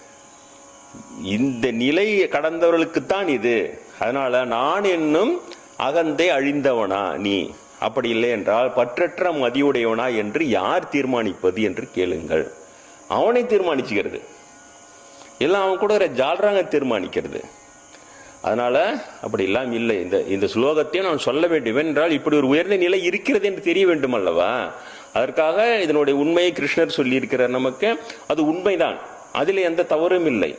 இந்த நிலை கடந்தவர்களுக்குத்தான் இது. அதனால நான் என்னும் அகந்தை அழிந்தவனா நீ, அப்படி இல்லை என்றால் பற்றற்ற மதியுடையவனா என்று யார் தீர்மானிப்பது என்று கேளுங்கள். அவனை தீர்மானிச்சுக்கிறது எல்லாம் அவன் கூட ஜால்றாங்க தீர்மானிக்கிறது. அதனால அப்படி எல்லாம் இல்லை. இந்த ஸ்லோகத்தையும் நான் சொல்ல வேண்டும் என்றால் இப்படி ஒரு உயர்ந்த நிலை இருக்கிறது என்று தெரிய வேண்டும் அல்லவா? அதற்காக இதனுடைய உண்மையை கிருஷ்ணர் சொல்லி இருக்கிறார் நமக்கு. அது உண்மைதான், அதில் எந்த தவறும் இல்லை.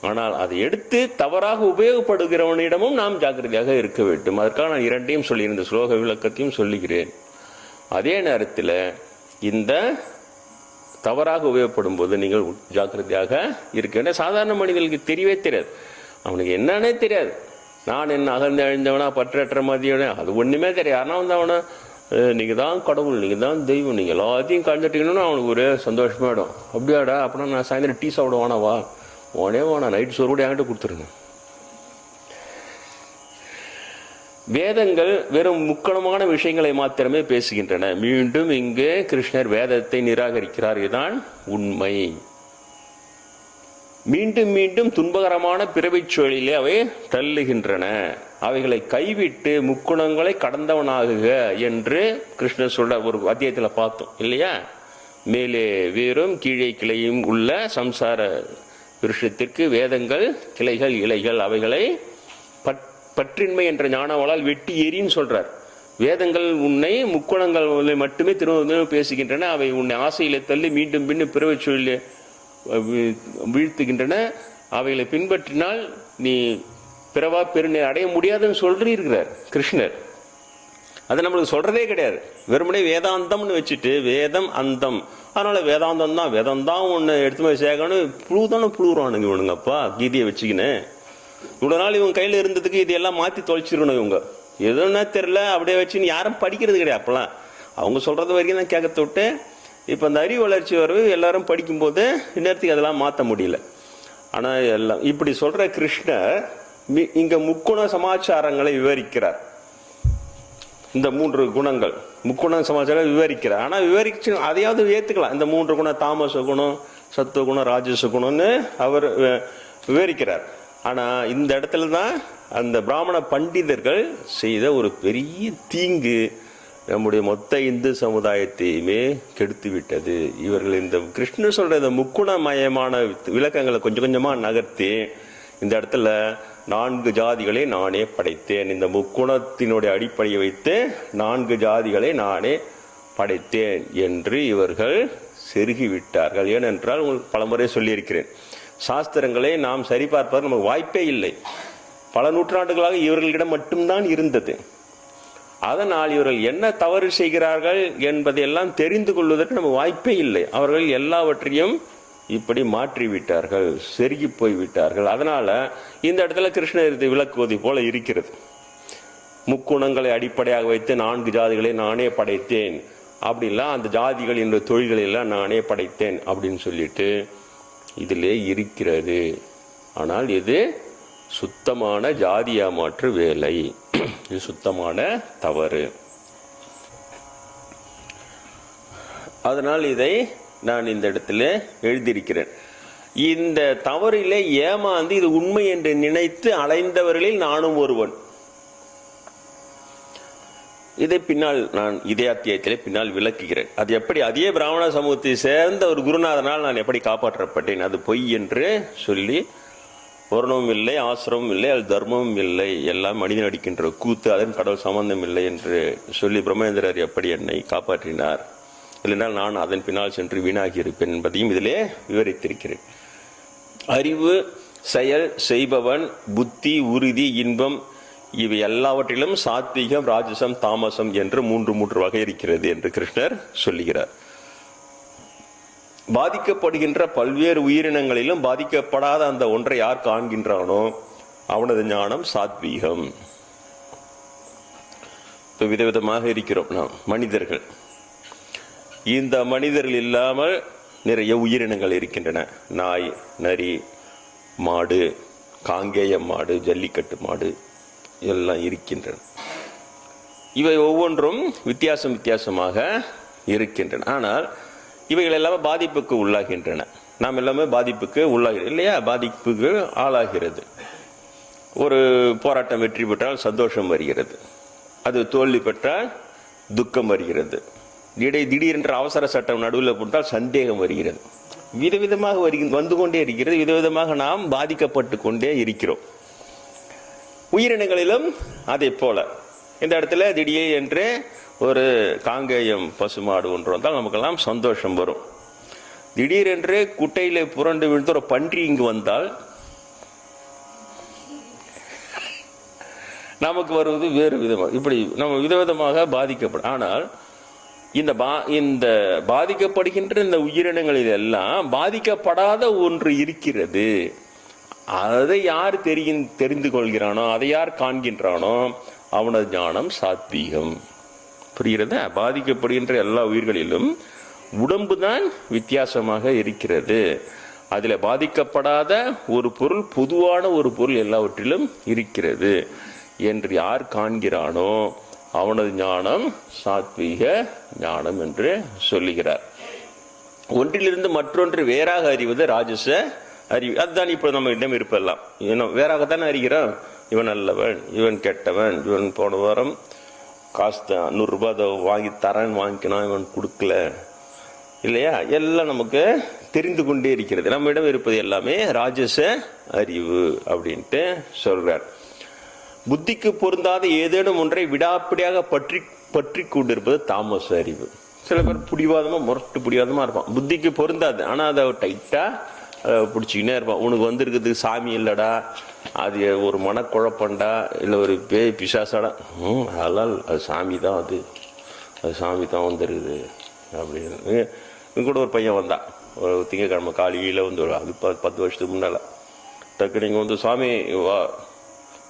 ஆனால் அதை எடுத்து தவறாக உபயோகப்படுகிறவனிடமும் நாம் ஜாக்கிரதையாக இருக்க வேண்டும். அதற்காக நான் இரண்டையும் சொல்லியிருந்த ஸ்லோக விளக்கத்தையும் சொல்லுகிறேன். அதே நேரத்தில் இந்த தவறாக உபயோகப்படும் போது நீங்கள் ஜாக்கிரதையாக இருக்க வேண்டும். சாதாரண மனிதர்களுக்கு தெரியவே தெரியாது, அவனுக்கு என்னன்னே தெரியாது. நான் என்ன அகழ்ந்து அழிந்தவனா பற்றற்ற மதியவனா அது ஒண்ணுமே தெரியாது. யாருன்னா அவனை நீங்க தான் கடவுள், நீங்க தான் தெய்வம், நீங்க எல்லாத்தையும் கலந்துட்டீங்கன்னா அவனுக்கு ஒரே சந்தோஷமாயிடும். அப்படியாடா, அப்படின்னா நான் சாயந்தரம் டீ சாப்பிடுவானா, வா உடனே வானா, நைட் சோறு கூட என்கிட்ட கொடுத்துருங்க. வேதங்கள் வெறும் முக்கணமான விஷயங்களை மாத்திரமே பேசுகின்றன. மீண்டும் இங்கு கிருஷ்ணர் வேதத்தை நிராகரிக்கிறார். இதுதான் உண்மை. மீண்டும் மீண்டும் துன்பகரமான பிறவிச் சூழலிலே அவை தள்ளுகின்றன. அவைகளை கைவிட்டு முக்குணங்களை கடந்தவனாகுக என்று கிருஷ்ணர் சொல்ற ஒரு அத்தியாயத்தில் பார்த்தோம் இல்லையா? மேலே வேரும் கீழே கிளையும் உள்ள சம்சார விருஷத்திற்கு வேதங்கள் கிளைகள் இலைகள், அவைகளை பற்றின்மை என்ற ஞானவளால் வெட்டி எறின்னு சொல்றார். வேதங்கள் உன்னை முக்குணங்கள் மட்டுமே திரும்ப பேசுகின்றன. அவை உன்னை ஆசையில தள்ளி மீண்டும் பின்னும் பிறவிச் சூழலிலே வீழ்த்துகின்றன. அவைகளை பின்பற்றினால் நீ பிறவா பெருநீர் அடைய முடியாதுன்னு சொல்லியிருக்கிறார் கிருஷ்ணர். அது நம்மளுக்கு சொல்றதே கிடையாது. வெறுமனே வேதாந்தம்னு வச்சுட்டு வேதம் அந்தம், அதனால வேதாந்தம் தான் வேதம் தான் ஒன்று எடுத்து போய் சேர்க்கணும். புழுறானுங்க இவனுங்கப்பா கீதையை வச்சுக்கின்னு. இவ்வளவு நாள் இவங்க கையில இருந்ததுக்கு இதையெல்லாம் மாத்தி தொலைச்சிருக்கணும். இவங்க எதுன்னா தெரியல அப்படியே வச்சுன்னு யாரும் படிக்கிறது கிடையாது. அப்பெல்லாம் அவங்க சொல்றது வரைக்கும் தான் கேட்கத்த விட்டு, இப்ப அந்த அறிவு வளர்ச்சி வரவு எல்லாரும் படிக்கும்போது இந்நேரத்துக்கு அதெல்லாம் மாற்ற முடியல. ஆனா எல்லாம் இப்படி சொல்ற கிருஷ்ணர் இங்க முக்குண சமாச்சாரங்களை விவரிக்கிறார். இந்த 3 குணங்கள் முக்குண சமாச்சாரம் விவரிக்கிறார். ஆனா விவரிச்சு அதையாவது ஏத்துக்கலாம். இந்த 3 குணம் தாமச குணம், சத்துவ குணம், ராஜச குணம்னு அவர் விவரிக்கிறார். ஆனால் இந்த இடத்துல தான் அந்த பிராமண பண்டிதர்கள் செய்த ஒரு பெரிய தீங்கு நம்முடைய மொத்த இந்து சமுதாயத்தையுமே கெடுத்து விட்டது. இவர்கள் இந்த கிருஷ்ணர் சொல்ற இந்த முக்குணமயமான விளக்கங்களை கொஞ்சம் கொஞ்சமாக நகர்த்தி இந்த இடத்துல 4 ஜாதிகளை நானே படைத்தேன், இந்த முக்குணத்தினுடைய அடிப்படையை வைத்து 4 ஜாதிகளை நானே படைத்தேன் என்று இவர்கள் செருகிவிட்டார்கள். ஏனென்றால் உங்களுக்கு பலமுறை சொல்லியிருக்கிறேன், சாஸ்திரங்களை நாம் சரிபார்ப்பது நமக்கு வாய்ப்பே இல்லை. பல நூற்றாண்டுகளாக இவர்களிடம் மட்டும்தான் இருந்தது. அதனால் இவர்கள் என்ன தவறு செய்கிறார்கள் என்பதையெல்லாம் தெரிந்து கொள்வதற்கு நமக்கு வாய்ப்பே இல்லை. அவர்கள் எல்லாவற்றையும் இப்படி மாற்றிவிட்டார்கள், செருகி போய்விட்டார்கள். அதனால இந்த இடத்துல கிருஷ்ணர் விளக்குவது போல இருக்கிறது. முக்குணங்களை அடிப்படையாக வைத்து 4 ஜாதிகளை நானே படைத்தேன், அப்படிலாம் அந்த ஜாதிகள் என்ற தொழில்களை எல்லாம் நானே படைத்தேன் அப்படின்னு சொல்லிட்டு இதிலே இருக்கிறது. ஆனால் இது சுத்தமான ஜாதி ஏமாற்று வேலை, இது சுத்தமான தவறு. அதனால் இதை நான் இந்த இடத்துல எழுதியிருக்கிறேன். இந்த தவறிலே ஏமாந்து இது உண்மை என்று நினைத்து அலைந்தவர்களில் நானும் ஒருவன். இதை பின்னால் நான் இதே அத்தியாயத்திலே பின்னால் விளக்குகிறேன். அது எப்படி அதே பிராமண சமூகத்தை சேர்ந்த ஒரு குருநாதனால் நான் எப்படி காப்பாற்றப்பட்டேன், அது பொய் என்று சொல்லி வருணமும் இல்லை, ஆசிரமும் இல்லை, அது தர்மமும் இல்லை, எல்லாம் மனிதன் அடிக்கின்ற கூத்து, அதன் கடவுள் சம்பந்தம் இல்லை என்று சொல்லி பிரம்மேந்திரர் எப்படி என்னை காப்பாற்றினார், இல்லைனால் நான் அதன் பின்னால் சென்று வீணாகி இருப்பேன் என்பதையும் இதிலே விவரித்திருக்கிறேன். அறிவு, செயல், செய்பவன், புத்தி, உறுதி, இன்பம் இவை எல்லாவற்றிலும் சாத்வீகம், ராஜசம், தாமசம் என்று 3 வகை இருக்கிறது என்று கிருஷ்ணர் சொல்லுகிறார். பாதிக்கப்படுகின்ற பல்வேறு உயிரினங்களிலும் பாதிக்கப்படாத அந்த ஒன்றை யார் காண்கின்றானோ அவனது ஞானம் சாத்வீகம். இப்போ விதவிதமாக இருக்கிறோம் நாம் மனிதர்கள். இந்த மனிதர்கள் இல்லாமல் நிறைய உயிரினங்கள் இருக்கின்றன. நாய், நரி, மாடு, காங்கேய மாடு, ஜல்லிக்கட்டு மாடு எல்லாம் இருக்கின்றன. இவை ஒவ்வொன்றும் வித்தியாசமாக இருக்கின்றன. ஆனால் இவைகள் எல்லாமே பாதிப்புக்கு உள்ளாகின்றன. நாம் எல்லாமே பாதிப்புக்கு உள்ளாகிறது இல்லையா? பாதிப்புக்கு ஆளாகிறது. ஒரு போராட்டம் வெற்றி பெற்றால் சந்தோஷம் வருகிறது, அது தோல்வி பெற்றால் துக்கம் வருகிறது, திடீரென்று அவசர சட்டம் நடுவில் போட்டால் சந்தேகம் வருகிறது. விதவிதமாக வந்து கொண்டே இருக்கிறது. விதவிதமாக நாம் பாதிக்கப்பட்டு கொண்டே இருக்கிறோம். உயிரினங்களிலும் அதே போல இந்த இடத்துல திடீர் என்று ஒரு காங்கேயம் பசுமாடு ஒன்று வந்தால் நமக்கெல்லாம் சந்தோஷம் வரும். திடீரென்று குட்டையில புரண்டு விழுந்து ஒரு பன்றி இங்கு வந்தால் நமக்கு வருவது வேறு விதமாக, இப்படி நம்ம விதவிதமாக பாதிக்கப்படும். ஆனால் இந்த பாதிக்கப்படுகின்ற இந்த உயிரினங்களில் எல்லாம் பாதிக்கப்படாத ஒன்று இருக்கிறது. அதை யார் தெரிந்து கொள்கிறானோ, அதை யார் காண்கின்றானோ அவனது ஞானம் சாத்வீகம். புரிகிறதா? பாதிக்கப்படுகின்ற எல்லா உயிர்களிலும் உடம்பு தான் வித்தியாசமாக இருக்கிறது. அதில் பாதிக்கப்படாத ஒரு பொருள், பொதுவான ஒரு பொருள் எல்லாவற்றிலும் இருக்கிறது என்று யார் காண்கிறானோ அவனது ஞானம் சாத்வீக ஞானம் என்று சொல்லுகிறார். ஒன்றிலிருந்து மற்றொன்று வேறாக அறிவது ராஜச அறிவு. அதுதான் இப்போ நம்ம இடம் இருப்பெல்லாம். வேறாகத்தானே அறிகிறோம். இவன் நல்லவன், இவன் கெட்டவன், இவன் போன வாரம் காசு 100 ரூபாய் அதை வாங்கி தரேன்னு வாங்கிக்கணும், இவன் கொடுக்கல இல்லையா? எல்லாம் நமக்கு தெரிந்து கொண்டே இருக்கிறது. நம்ம இடம் இருப்பது எல்லாமே ராஜச அறிவு அப்படின்ட்டு சொல்றார். புத்திக்கு பொருந்தாத ஏதேனும் ஒன்றை விடாப்பிடியாக பற்றி கொண்டிருப்பது தாமச அறிவு. சில பேர் புடிவாதமா, முரட்டு புடிவாதமா இருப்பான். புத்திக்கு பொருந்தாது, ஆனா அதை டைட்டா பிடிச்சிக்கினே இருப்பான். உனக்கு வந்திருக்கிறதுக்கு சாமி இல்லடா, அது ஒரு மனக்குழப்பண்டா, இல்லை ஒரு பேய் பிசாசாடா, அதெல்லாம் அது சாமி தான், அது சாமி தான் வந்துருக்குது அப்படின்னு. கூட ஒரு பையன் வந்தான் ஒரு திங்கக்கிழமை காலையில் வந்து, அது 10 வருஷத்துக்கு முன்னால். டக்கு நீங்கள் வந்து சாமி வா,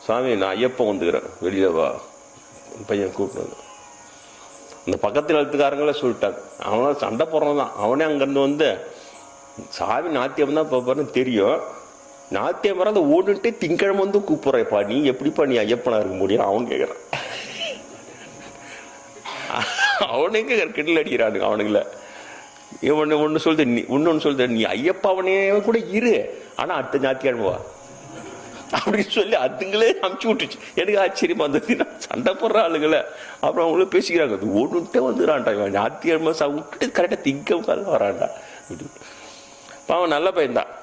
சாமி நான் ஐயப்பன் வந்துக்கிறேன், வெளியே வா. பையன் கூப்பிட்டு அந்த பக்கத்தில் எழுத்துக்காரங்களே சொல்லிட்டாங்க. அவனா சண்டை போடுறவன் தான். அவனே அங்கேருந்து வந்து சாமி நாத்தியம் தான் பார்ப்பாருன்னு தெரியும். நாத்தியம் வர அந்த ஓடுன்ட்டு திங்கிழமை வந்து கூப்பிட்றப்பா, நீ எப்படிப்பா நீ ஐயப்பனா இருக்க முடியும் அவன் கேட்குறான். அவனுக்கு கிண்டல் அடிக்கிறானுங்க அவனுங்கள. இவன் ஒன்று சொல்லுது, நீ இன்னொன்று சொல்லுது, நீ ஐயப்பா அவனே கூட இரு, ஆனால் அடுத்த ஞாயிற்றுக்கிழமை வா. அப்படின்னு சொல்லி அதுங்களே அமுச்சு விட்டுச்சு. எனக்கு ஆச்சரியமா இருந்தது, சண்டை போடுற ஆளுங்களை. அப்புறம் அவங்களும் பேசிக்கிறாங்க, அது ஒன்றுட்டே வந்துடான்டா இவன் ஞாத்தியமா விட்டுட்டு கரெக்டாக திங்க வரான்டா. அவன் நல்ல பையன்தான்.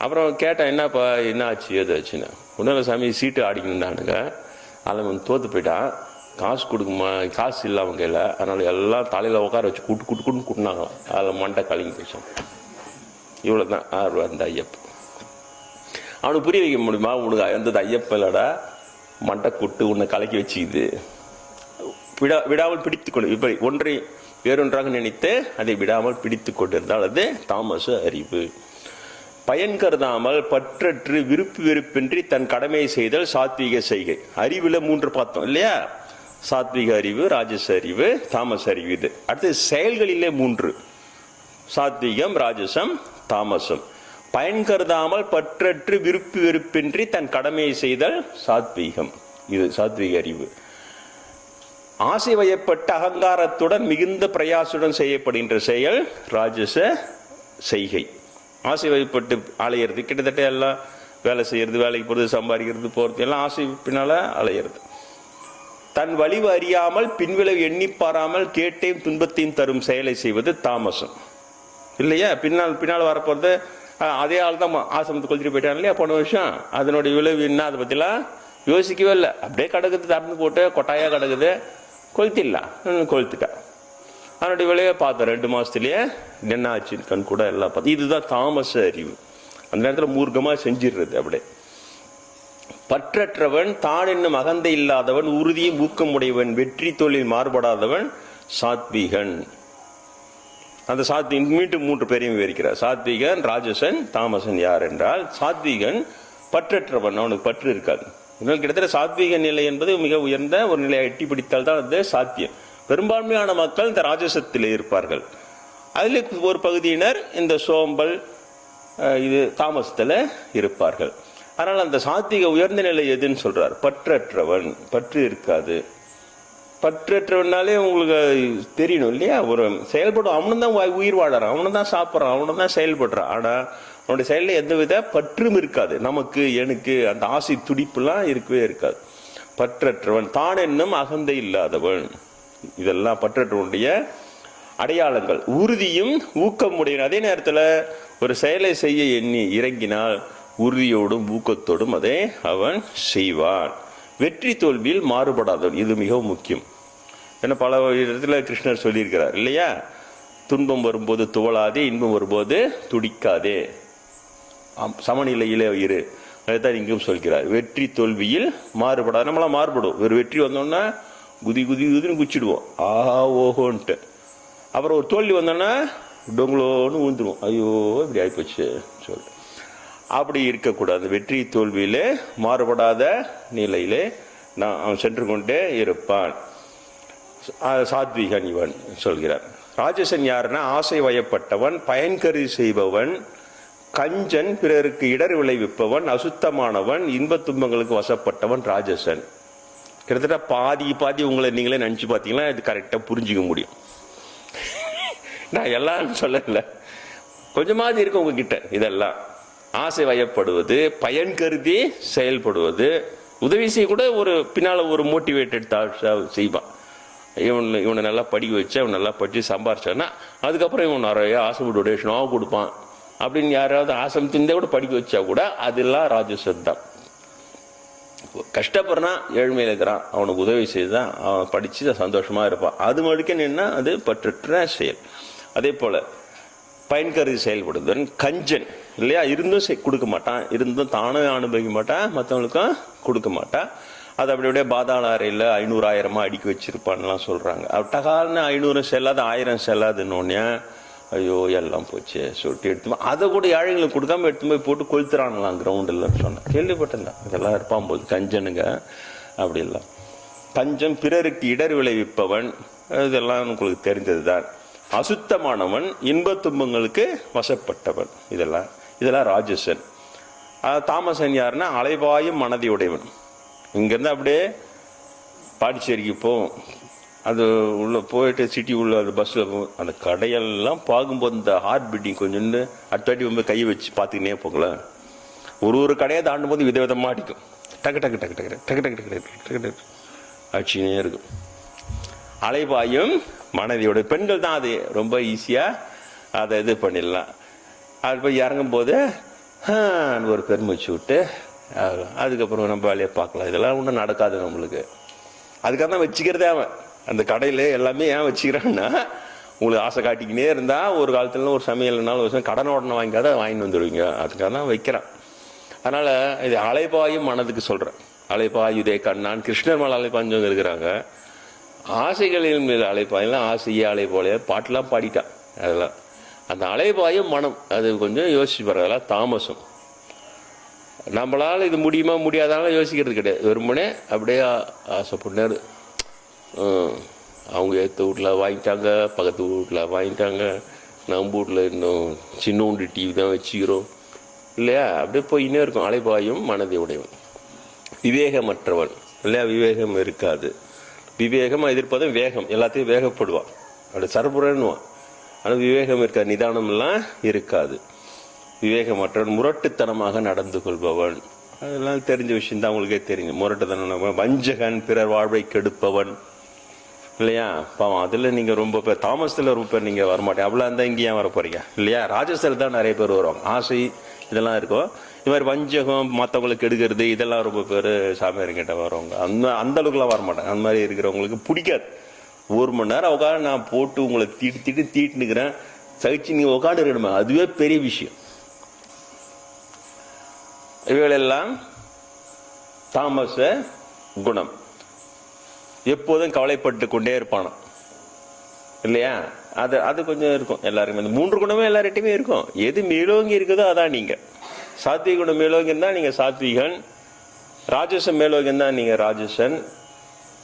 அப்புறம் கேட்டேன், என்னப்பா என்ன ஆச்சு ஏது ஆச்சுன்னு. உடனே சாமி சீட்டு ஆடிக்கணுண்டானுங்க, அதில் வந்து தோற்று போயிட்டான். காசு கொடுக்குமா, காசு இல்லை அவங்க கையில். அதனால் எல்லாம் தலையில் உட்கார வச்சு கூட்டுன்னு கூட்டினாங்களாம். அதில் மண்டை கலங்கி போயிச்சான். இவ்வளோ தான் அந்த ஐயப்பன். அவனுக்கு புரிய வைக்க முடியுமா, உனக்கு அந்த ஐயப்பன் இல்லடா மண்டை கொட்டு உன்னை கலக்கி வச்சுக்குது, விடாமல் பிடித்து கொண்டு இப்படி ஒன்றை வேறொன்றாக நினைத்து அதை விடாமல் பிடித்து கொண்டிருந்தால் அது தாமச அறிவு. பயன் கருதாமல் பற்றற்று விருப்பு வெறுப்பின்றி தன் கடமையை செய்தல் சாத்வீக செய்கை. அறிவுல 3 பார்த்தோம் இல்லையா, சாத்வீக அறிவு, ராஜச அறிவு, தாமச அறிவு. இது அடுத்து செயல்களிலே 3, சாத்வீகம், ராஜசம், தாமசம். பயன் கருதாமல் பற்றற்று விருப்பு வெறுப்பின்றி தன் கடமையை செய்தல் சாத்வீகம், இது சாத்வீக அறிவு. ஆசை வயப்பட்ட அகங்காரத்துடன் மிகுந்த பிரயாசுடன் செய்யப்படுகின்ற செயல் ராஜச செய்கை. ஆசை வயப்பட்டு அலையிறது, கிட்டத்தட்ட எல்லாம் வேலை செய்யறது, வேலைக்கு போகிறது, சம்பாதிக்கிறது, போகிறது, எல்லாம் ஆசை பின்னால அலையிறது. தன் வலிவு அறியாமல் பின்விளைவு எண்ணி பாராமல் கேட்டையும் துன்பத்தையும் தரும் செயலை செய்வது தாமசம் இல்லையா. பின்னால் வரப்போறது அதே ஆள் தான் ஆசிரமத்தை கொளுத்திட்டு போயிட்டான் இல்லையா போன வருஷம். அதனுடைய விளைவு என்ன, அதை பற்றிலாம் யோசிக்கவே இல்லை. அப்படியே கிடக்குது, தரந்து போட்டு கொட்டாயாக கிடக்குது, கொளுத்திட்டான். அதனுடைய விளைவை பார்த்தேன் 2 மாதத்துலேயே என்ன ஆச்சுன்னு கண் கூட எல்லாம் பார்த்து. இதுதான் தாமச அறிவு. அந்த நேரத்தில் மூர்க்கமாக செஞ்சிடுறது. அப்படியே பற்றற்றவன், தான் என்னும் அகந்தை இல்லாதவன், உறுதியும் ஊக்கமுடையவன், வெற்றி தொழில் மாறுபடாதவன் சாத்வீகன். அந்த சாத்வீகன் மீண்டும் 3 பேரையும் விவரிக்கிறார். சாத்வீகன், ராஜசன், தாமசன். யார் என்றால் சாத்வீகன் பற்றற்றவன், அவனுக்கு பற்று இருக்காது. கிட்டத்தட்ட சாத்வீக நிலை என்பது மிக உயர்ந்த ஒரு நிலையை எட்டி பிடித்தால் தான் அது சாத்தியம். பெரும்பான்மையான மக்கள் இந்த ராஜசத்திலே இருப்பார்கள். அதில் ஒரு பகுதியினர் இந்த சோம்பல் இது தாமசத்தில் இருப்பார்கள். அதனால் அந்த சாத்வீக உயர்ந்த நிலை எதுன்னு சொல்றார், பற்றற்றவன், பற்று இருக்காது. பற்றற்றவனாலே உங்களுக்கு தெரியணும் இல்லையா, ஒரு செயல்படும். அவனும் தான் உயிர் வாழறான், அவனும் தான் சாப்பிட்றான், அவனும் தான் செயல்படுறான். ஆனால் அவனுடைய செயலில் எந்தவித பற்றும் இருக்காது. நமக்கு எனக்கு அந்த ஆசை துடிப்புலாம் இருக்கவே இருக்காது. பற்றற்றவன், தான் என்னும் அகந்தை இல்லாதவன். இதெல்லாம் பற்றற்றவனுடைய அடையாளங்கள். உறுதியும் ஊக்கமுடையவன். அதே நேரத்தில் ஒரு செயலை செய்ய எண்ணி இறங்கினால் உறுதியோடும் ஊக்கத்தோடும் அதை அவன் செய்வான். வெற்றி தோல்வியில் மாறுபடாதவன், இது மிகவும் முக்கியம். ஏன்னா பல இடத்துல கிருஷ்ணர் சொல்லியிருக்கிறார் இல்லையா, துன்பம் வரும்போது துவளாதே, இன்பம் வரும்போது துடிக்காதே, சமநிலையிலே இரு. அதுதான் இங்கும் சொல்கிறார். வெற்றி தோல்வியில் மாறுபடாது. நம்மளாம் மாறுபடும். ஒரு வெற்றி வந்தோன்னா குதின்னு குச்சிடுவோம், ஆஹா ஓஹோன்ட்டு. அப்புறம் ஒரு தோல்வி வந்தோன்னா டொங்களோன்னு ஊந்துடுவோம், ஐயோ இப்படி ஆகிப்போச்சு சொல்லிட்டு. அப்படி இருக்கக்கூடாது. வெற்றி தோல்வியிலே மாறுபடாத நிலையிலே அவன் சென்று கொண்டே இருப்பான். சாத்வீகன் இவன் சொல்கிறார். ராஜசன் யாருன்னா ஆசை வயப்பட்டவன், பயன்கருதி செய்பவன், கஞ்சன், பிறருக்கு இடர் விளைவிப்பவன், அசுத்தமானவன், இன்ப துன்பங்களுக்கு வசப்பட்டவன் ராஜசன். கிட்டத்தட்ட பாதி உங்களை நீங்களே நினைச்சு பார்த்தீங்கன்னா இது கரெக்டாக புரிஞ்சுக்க முடியும். நான் எல்லாம் சொல்லல, கொஞ்சமாவது இருக்கு உங்ககிட்ட. இதெல்லாம் ஆசை வயப்படுவது, பயன் கருதி செயல்படுவது, உதவி செய்ய கூட ஒரு பின்னால் ஒரு மோட்டிவேட்டட் செய்வான். இவனை நல்லா படிக்க வச்சு அவன் நல்லா படித்து சம்பாரிச்சான்னா அதுக்கப்புறம் இவன் நிறைய ஆசிரம டொனேஷனாக கொடுப்பான் அப்படின்னு யாராவது ஆசிரமத்திருந்தே கூட படிக்க வச்சா கூட அதெல்லாம் ராஜசன் தான். கஷ்டப்படுறான், ஏழ்மையில் இருக்கிறான், அவனுக்கு உதவி செய்து தான் அவன் படித்து சந்தோஷமாக இருப்பான். அது மடுக்க நின்னா அது பற்றற்ற செயல். அதே போல் பயன் கருதி செயல்படுவதன் கஞ்சன் இல்லையா, இருந்தும் கொடுக்க மாட்டான், இருந்தும் தானே அனுபவிக்க மாட்டான், மற்றவங்களுக்கும் கொடுக்க மாட்டான். அது அப்படியே பாதாள அறையில் 500,000 அடுக்கி வச்சிருப்பான்லாம் சொல்கிறாங்க. டகால்னு 500 செல்லாது 1000 செல்லாதுன்னு ஐயோ எல்லாம் போச்சு சொல்லிட்டு எடுத்து அதை கூட ஏழைங்களுக்கு கொடுக்காம எடுத்து போய் போட்டு கொளுத்துறாங்களாம் கிரவுண்டில்னு சொன்னேன், கேள்விப்பட்டேன். இதெல்லாம் இருப்பான் போது கஞ்சனுங்க அப்படிலாம். கஞ்சம், பிறருக்கு இடர் விளைவிப்பவன், இதெல்லாம் உங்களுக்கு தெரிந்தது தான். அசுத்தமானவன், இன்ப துன்பங்களுக்கு வசப்பட்டவன், இதெல்லாம் ராஜசன். தாமசன் யாருன்னா அலைவாயும் மனதை உடையவன். இங்கேருந்து அப்படியே பாண்டிச்சேரிக்கு போவோம், அது உள்ளே போயிட்டு சிட்டி உள்ள அந்த பஸ்ஸில் போகும், அந்த கடையெல்லாம் பார்க்கும்போது இந்த ஹார்ட் பீட்டிங் கொஞ்சோண்டு அடுத்த வாட்டி போய் கையை வச்சு பார்த்துக்கினே போகலாம். ஒரு கடையை தாண்டும் போது விதவிதமாக அடிக்கும். டக்கு டக்கு டக்கு டக்கு டக்கு டக்கு டக்கு டக்கு டக்கு அடிச்சுனே இருக்கும். அலைபாயும் மனதியோட பெண்கள் தான் அது ரொம்ப ஈஸியாக அதை இது பண்ணிடலாம். அது போய் இறங்கும் போது ஒரு பெருமூச்சு விட்டு அதுக்கப்புறம் நம்ம வேலையை பார்க்கலாம். இதெல்லாம் ஒன்றும் நடக்காது நம்மளுக்கு. அதுக்காக தான் வச்சுக்கிறதே அவன். அந்த கடையில் எல்லாமே ஏன் வச்சுக்கிறான்னா, உங்களுக்கு ஆசை காட்டிக்கினே இருந்தால் ஒரு காலத்துல ஒரு சமையல்னாலும் ஒரு கடன் உடனே வாங்கிக்காத வாங்கிட்டு வந்துடுவீங்க. அதுக்காக தான் வைக்கிறான். அதனால் இது அலைபாயும் மனதுக்கு சொல்கிறேன். அலைபாயுதே கண்ணான் கிருஷ்ணர் மேலே அலைப்பாஞ்சவங்க இருக்கிறாங்க. ஆசைகளின் மேல் அலைப்பாயெல்லாம் ஆசையே அலை போல பாட்டெலாம் பாடிட்டான். அதெல்லாம் அந்த அலைபாயும் மனம் அது கொஞ்சம் யோசிச்சு பாருங்க. அதெல்லாம் தாமசம். நம்மளால் இது முடியுமா முடியாதாலும் யோசிக்கிறது கிடையாது. வெறுமனே அப்படியே ஆசைப்பட்டாரு. அவங்க ஏற்ற வீட்டில் வாங்கிட்டாங்க, பக்கத்து வீட்டில் வாங்கிட்டாங்க, நம்ம வீட்டில் இன்னும் சின்னோண்டு டிவி தான் வச்சுக்கிறோம் இல்லையா? அப்படியே போயின்னே இருக்கும். அலைபாயும் மனதை உடையவன் விவேகமற்றவன் இல்லையா? விவேகம் இருக்காது. விவேகம் எதிர்ப்பதும் வேகம், எல்லாத்தையும் வேகப்படுவான், அப்படி சர்புரன்னுவான். ஆனால் விவேகம் இருக்காது, நிதானம்லாம் இருக்காது. விவேகமற்றவன் முரட்டுத்தனமாக நடந்து கொள்பவன். அதெல்லாம் தெரிஞ்ச விஷயம் தான், உங்களுக்கே தெரியும். முரட்டுத்தனம், வஞ்சகன், பிறர் வாழ்வை கெடுப்பவன் இல்லையா? பாவம் அதில் நீங்கள் ரொம்ப பேர் தாமசத்தில் ரொம்ப பேர் நீங்கள் வரமாட்டேன். அவ்வளோ இருந்தால் இங்கே ஏன் வர போகிறீங்க இல்லையா? ராஜஸ்தில் தான் நிறைய பேர் வருவாங்க. ஆசை இதெல்லாம் இருக்கும். இது மாதிரி வஞ்சகம், மற்றவங்களுக்கு எடுக்கிறது, இதெல்லாம் ரொம்ப பேர் சாமியார்கிட்ட வரவங்க. அந்த அளவுக்குலாம் வரமாட்டாங்க. அந்த மாதிரி இருக்கிறவங்களுக்கு பிடிக்காது. 1 மணி நேரம் உட்காந்து நான் போட்டு உங்களை தீட்டுனுக்கிறேன், சகிச்சு நீங்கள் உட்காந்து இருக்கணுமே, அதுவே பெரிய விஷயம். இவைகளெல்லாம் தாமச குணம். எப்போதும் கவலைப்பட்டு கொண்டே இருப்பானோ இல்லையா? அது கொஞ்சம் இருக்கும் எல்லாருக்குமே. இந்த 3 குணமே எல்லார்கிட்டையுமே இருக்கும். எது மேலோங்கி இருக்குதோ அதான் நீங்க. சாத்விக குணம் மேலோங்கி இருந்தா நீங்க சாத்விகன், ராஜசம் மேலோங்கி இருந்தா நீங்க ராஜசன்,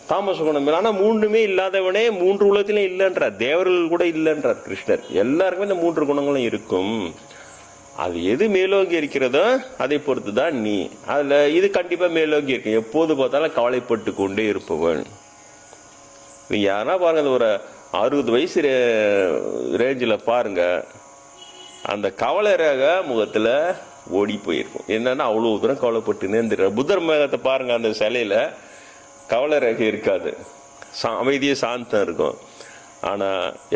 தாமச குணம். ஆனா 3மே இல்லாதவனே 3 உலகத்திலும் இல்லைன்றார். தேவர்கள் கூட இல்லைன்றார் கிருஷ்ணர். எல்லாருக்குமே இந்த 3 குணங்களும் இருக்கும். அது எது மேலோங்கி இருக்கிறதோ அதை பொறுத்து தான் நீ. அதுல இது கண்டிப்பா மேலோங்கி இருக்கு. எப்போது பார்த்தாலும் கவலைப்பட்டு கொண்டே இருப்பவன். நீங்க யாரா பாருங்க, ஒரு 60 வயசு ரேஞ்சில் பாருங்க, அந்த கவலை ரேக முகத்துல ஓடி போயிருக்கும். என்னன்னா அவ்வளவு தூரம் கவலைப்பட்டு நேர்ந்துடுற. புத்தர் மேகத்தை பாருங்க, அந்த சிலையில கவலை ரேகை இருக்காது, அமைதியே சாந்தம் இருக்கும். ஆனா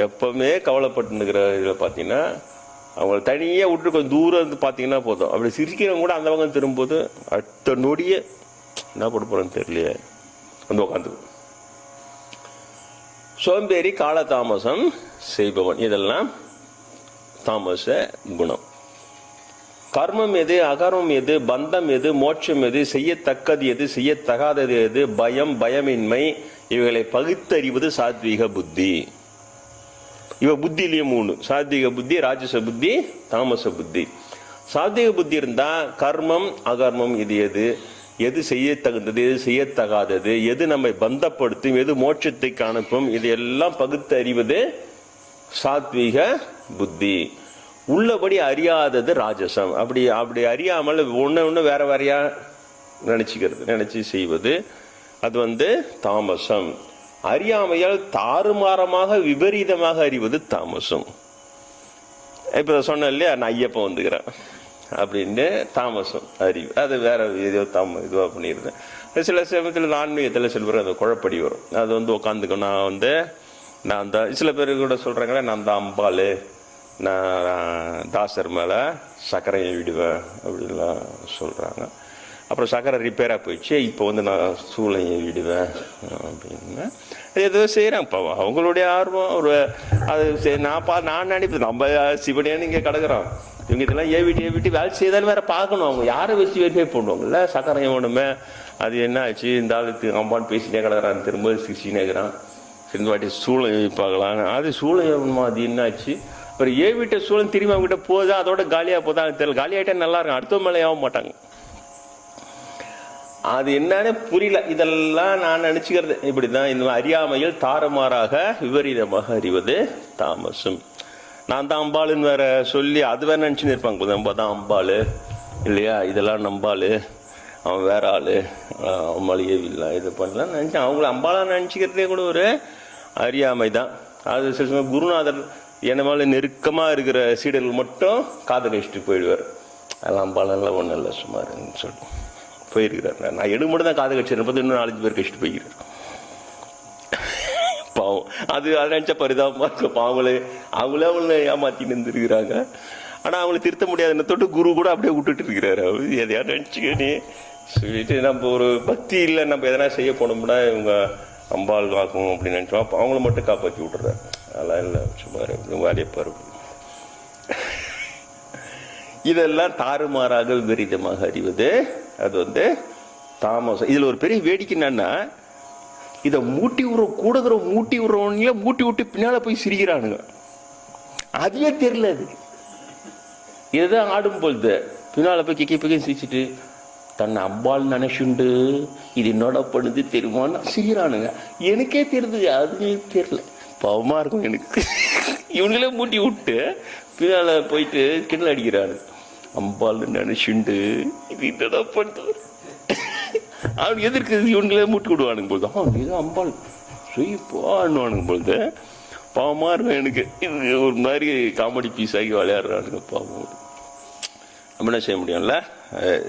எப்பவுமே கவலைப்பட்டு இருக்கிற இதில் பார்த்தீங்கன்னா, அவங்கள தனியாக விட்டு கொஞ்சம் தூரம் இருந்து பார்த்தீங்கன்னா போதும், அப்படி சிரிக்கிறவங்க கூட அந்த பக்கம் திரும்பும்போது அடுத்த நொடியே என்ன பண்ண போறேன்னு தெரியலையே வந்து உட்காந்து. சோம்பேறி, காலதாமசம் செய்பவன், இதெல்லாம் தாமச குணம். கர்மம் எது, அகர்மம் எது, பந்தம் எது, மோட்சம் எது, செய்யத்தக்கது எது, செய்யத்தகாதது எது, பயம், பயமின்மை, இவைகளை பகுத்தறிவது சாத்வீக புத்தி. இவ புத்தியிலேயே 3: சாத்விக புத்தி, ராஜச புத்தி, தாமச புத்தி. சாத்விக புத்தி இருந்தா கர்மம் அகர்மம் இது எது, எது செய்யத்தகுந்தது, எது செய்யத்தகாதது, எது நம்மை பந்தப்படுத்தும், எது மோட்சத்தை அனுப்பும், இது எல்லாம் பகுத்து அறிவது சாத்விக புத்தி. உள்ளபடி அறியாதது ராஜசம். அப்படி அறியாமல் ஒண்ணு வேற வேறையா நினைச்சு செய்வது அது தாமசம். அறியாமையால் தாறுமாறமாக விபரீதமாக அறிவது தாமசம். இப்ப சொன்ன இல்லையா, நான் ஐயப்பன் வந்துக்கிறேன் அப்படின்னு தாமசம் அறிவு. அது வேற இதுவா பண்ணிடுறேன். சில சமயத்தில் ஆன்மீகத்தில் சில பேர் அந்த குழப்படி வரும். அது உட்காந்துக்கும், நான் தான் சில பேர் கூட சொல்றாங்களே, நான் தான் அம்பாள், நான் தாசர் மேல சக்கரையை விடுவேன் அப்படின்லாம் சொல்றாங்க. அப்புறம் சக்கரை ரிப்பேராக போயிடுச்சு, இப்போ நான் சூளையை விடுவேன் அப்படின்னு ஏதோ செய்கிறேன். இப்போ அவங்களுடைய ஆர்வம் ஒரு அது நான் நினைப்பேன், நம்ம சிவனேன்னு இங்கே கிடக்குறோம், இவங்க இதெல்லாம் ஏவிட்டு வேலை செய்தாலும் வேற பார்க்கணும். அவங்க யாரை வச்சு வெரிஃபை பண்ணுவாங்கல்ல, சக்கரை ஒன்றுமே அது என்ன ஆச்சு, இந்த ஆளுக்கு அம்பான்னு பேசிட்டே கிடக்குறான், திரும்ப சிரிச்சுனேக்கிறான், இந்த வாட்டி சூளை பார்க்கலாம், அது சூளை அது என்ன ஆச்சு, அப்புறம் ஏவிட்ட சூழல் திரும்பி அவங்ககிட்ட போதா அதோட காலியாக போதா தெரியல. காலியாகிட்டா நல்லா இருக்கும், அடுத்த மேலே ஆக மாட்டாங்க. அது என்னன்னு புரியல. இதெல்லாம் நான் நினைச்சுக்கிறது இப்படிதான். இந்த அறியாமையில் தாறுமாறாக விபரீதமாக அறிவது தாமசம். நான் தான் அம்பாளுன்னு வேற சொல்லி அது வேற நினைச்சுன்னு இருப்பாங்க, நம்ம தான் அம்பாளு இல்லையா, இதெல்லாம் நம்பாளு, அவன் வேற ஆளு, அம்பாளையே இல்லை இது பண்ணலாம் நினைச்சேன். அவங்கள அம்பாளா நினைச்சுக்கிறதே கூட ஒரு அறியாமை தான். அது சில சமயம் குருநாதர் என்ன மேல நெருக்கமா இருக்கிற சீடர்கள் மட்டும் காதலிச்சுட்டு போயிடுவார். அதெல்லாம் அம்பாலெல்லாம் ஒன்றும் இல்லை சுமாருன்னு சொல்லி போயிருக்கிறார். நான் எடுக்க மட்டும் தான் காது கட்சிருப்பது, இன்னும் 4 பேர் கழிச்சுட்டு போய்க்கிறேன். பாவம் அது நினச்சா பரிதாபமாக இருக்கும். அவங்களே ஏமாத்தின்னு இருந்துருக்கிறாங்க. ஆனால் அவங்கள திருத்த முடியாதுன்னு தொட்டு குரு கூட அப்படியே விட்டுட்டு இருக்கிறாரு. அவர் எதையா நினச்சிக்கணே சொல்லிட்டு நம்ம ஒரு பக்தி இல்லை, நம்ம எதனா செய்ய போனோம்னா இவங்க அம்பாள் காக்கும் அப்படின்னு நினச்சோம். அப்போ அவங்கள மட்டும் காப்பாற்றி விட்டுறாரு. அதெல்லாம் இல்லை சுமார் வேலையை பாரு. இதெல்லாம் தாறுமாறாக விபரீதமாக அறிவது அது தாமசம். இதில் ஒரு பெரிய வேடிக்கை என்னன்னா, இதை மூட்டி விடுறோம் கூட மூட்டி விடுறவங்கள மூட்டி விட்டு பின்னால போய் சிரிக்கிறானுங்க. அதுவே தெரியல. அது இதுதான் ஆடும் பொழுது பின்னால போய் கிக்கி சிரிச்சுட்டு தன்னை அம்பாள் நினைச்சுண்டு இது என்னோட படுது தெரியுமான்னு சிரிக்கிறானுங்க. எனக்கே தெரியுது, அதுவே தெரியல. பாவமா இருக்கும் எனக்கு. இவங்களே மூட்டி விட்டு பின்னால போயிட்டு கிண்டல் அடிக்கிறானு. அம்பாள் நினைச்சுண்டு இது என்னடா படுத்து அவனுக்கு எதிர்க்கு இவங்களே மூட்டி விடுவானுங்க பொழுது இது அம்பாள் செய்வானுவானுங்க பொழுது பாவமா இருக்கும் எனக்கு. இது ஒரு மாதிரி காமெடி பீஸ் ஆகி விளையாடுறானுங்க. பாவம் நம்ம என்ன செய்ய முடியும்ல.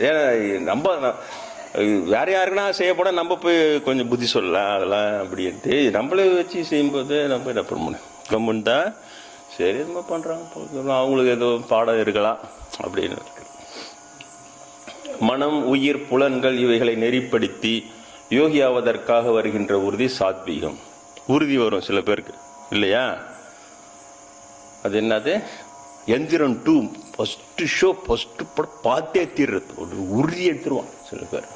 ஏன்னா நம்ம வேற யாருக்குன்னா செய்ய போனால் நம்ம போய் கொஞ்சம் புத்தி சொல்லலாம். அதெல்லாம் அப்படின்ட்டு நம்மளே வச்சு செய்யும்போது நம்ம என்ன பண்ண முடியும்? கம்முன்னு தான் சரி நம்ம பண்ணுறாங்க, அவங்களுக்கு ஏதோ பாடம் இருக்கலாம் அப்படின்னு இருக்கு. மனம், உயிர், புலன்கள் இவைகளை நெறிப்படுத்தி யோகியாவதற்காக வருகின்ற உறுதி சாத்வீகம். உறுதி வரும் சில பேருக்கு இல்லையா? அது என்னது? எந்திரன் 2 ஃபர்ஸ்ட் ஷோ ஃபர்ஸ்ட் படம் பார்த்தே தீர்றது ஒரு உறுதி எடுத்துருவான் சில பேர்.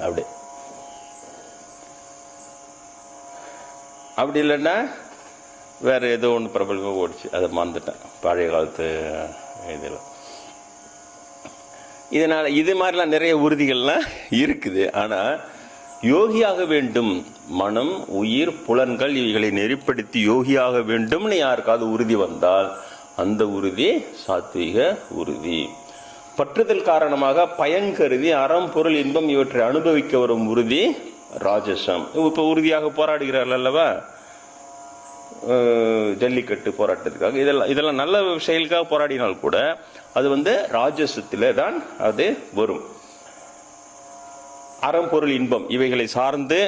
அப்படி இல்லைன்னா வேற ஏதோ ஒன்று பிரபலமாக ஓடிச்சு, அதை மறந்துட்டேன். பழைய காலத்து இதெல்லாம். இதனால இது மாதிரிலாம் நிறைய உறுதிகள்லாம் இருக்குது. ஆனால் யோகியாக வேண்டும், மனம், உயிர், புலன்கள் இவைகளை நெறிப்படுத்தி யோகியாக வேண்டும்னு யாருக்காவது உறுதி வந்தால் அந்த உறுதி சாத்வீக உறுதி. பற்றுதல் காரணமாக பயன்கருதி அறம், பொருள், இன்பம் இவற்றை அனுபவிக்க வரும் உறுதி ராஜசம். இப்போ உறுதியாக போராடுகிறார்கள் அல்லவா, ஜல்லிக்கட்டு போராட்டத்துக்காக. இதெல்லாம் நல்ல செயலுக்காக போராடினால் கூட அது ராஜசத்திலே தான் அது வரும். அறம், பொருள், இன்பம் இவைகளை சார்ந்து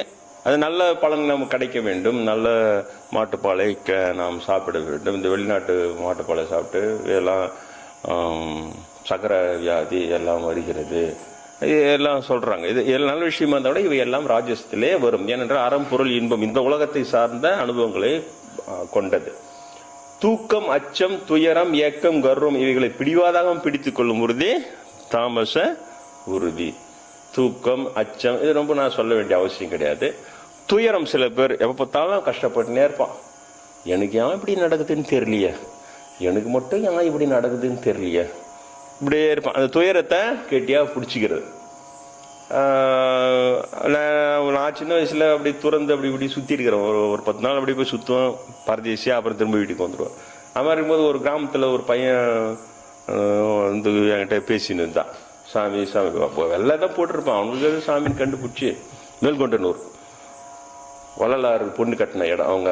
அது நல்ல பலன் நமக்கு கிடைக்க வேண்டும். நல்ல மாட்டுப்பாலை நாம் சாப்பிட வேண்டும். இந்த வெளிநாட்டு மாட்டுப்பாலை சாப்பிட்டு இதெல்லாம் சக்கரை வியாதி எல்லாம் வருகிறது எல்லாம் சொல்றாங்க. இது நல்ல விஷயமா இருந்தால் கூட இவை எல்லாம் ராஜசத்திலே வரும். ஏனென்றால் அறம், பொருள், இன்பம் இந்த உலகத்தை சார்ந்த அனுபவங்களை கொண்டது. தூக்கம், அச்சம், துயரம், ஏக்கம், கர்வம் இவைகளை பிடிவாதாக பிடித்துக் கொள்ளும் உறுதி தாமச உறுதி. தூக்கம், அச்சம் இது ரொம்ப நான் சொல்ல வேண்டிய அவசியம் கிடையாது. துயரம், சில பேர் எப்ப பார்த்தாலும் கஷ்டப்பட்டுனே இருப்பான். எனக்கு ஏன் இப்படி நடக்குதுன்னு தெரியலையே, எனக்கு மட்டும் ஏன் இப்படி நடக்குதுன்னு தெரியலையே, இப்படியே இருப்பான். அந்த துயரத்தை கெட்டியா பிடிச்சிக்கிறது. நான் சின்ன வயசுல அப்படி துறந்து அப்படி இப்படி சுத்தி இருக்கிறேன். ஒரு 10 நாள் அப்படி போய் சுத்துவோம் பரதேசியா, அப்புறம் திரும்ப வீட்டுக்கு வந்துடுவோம். அது மாதிரி இருக்கும்போது ஒரு கிராமத்துல ஒரு பையன் என்கிட்ட பேசின்னு இருந்தான். சாமி சாமி வெள்ளை தான் போட்டிருப்பான். அவங்களுக்கு சாமின்னு கண்டுபிடிச்சி மேல்கொண்டனூர் வள்ளலார் பொண்ணு கட்டின இடம், அவங்க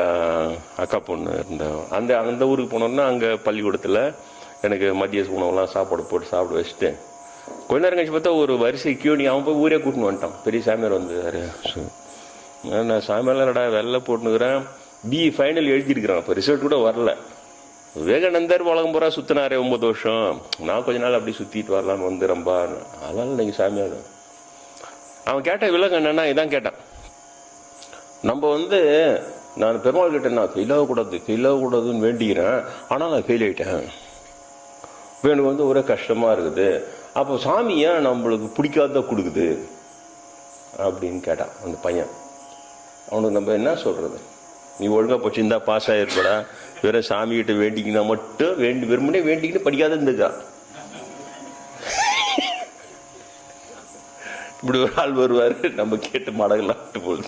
அக்கா பொண்ணு இருந்த அந்த ஊருக்கு போனோம்னா அங்கே பள்ளிக்கூடத்தில் எனக்கு மதிய உணவுலாம் சாப்பாடு போட்டு சாப்பிட வச்சுட்டு கொஞ்ச நேரம் கழிச்சு பார்த்தா ஒரு வரிசை கியூனி அவன் போய் ஊரே கூட்டின்னு வந்துட்டான். பெரிய சாமியார் வந்தாரு. நான் சாமியார்லடா வெள்ளை போட்டுனுக்கிறேன், BE ஃபைனல் எழுதியிருக்கிறான், இப்போ ரிசல்ட் கூட வரல. விவேகானந்தர் உலகம் பூரா சுத்தினாரே 9 வருஷம், நான் கொஞ்ச நாள் அப்படி சுத்திட்டு வரலான்னு ரொம்ப அதனால நீங்க சாமியார். அவன் கேட்ட விலகம் என்னன்னா இதான் கேட்டான். நம்ம நான் பெருமாள் கிட்ட நான் ஃபெயில் ஆகக்கூடாதுன்னு வேண்டிக்கிறேன், ஆனால் நான் ஃபெயில் ஆகிட்டேன், எனக்கு ஒரே கஷ்டமா இருக்குது, அப்போ சாமி ஏன் நம்மளுக்கு பிடிக்காத கொடுக்குது அப்படின்னு கேட்டான் அந்த பையன். அவனுக்கு நம்ம என்ன சொல்றது? நீ ஒழுங்கா போச்சுருந்தா பாஸ் ஆகிருப்படா, வேற சாமி கிட்ட வேண்டிக்கினா மட்டும் வெறுமனே வேண்டிக்கிட்டு படிக்காத இருந்துக்கா. இப்படி ஒரு ஆள் வருவாரு, நம்ம கேட்டு மடங்களாட்டு போகுது.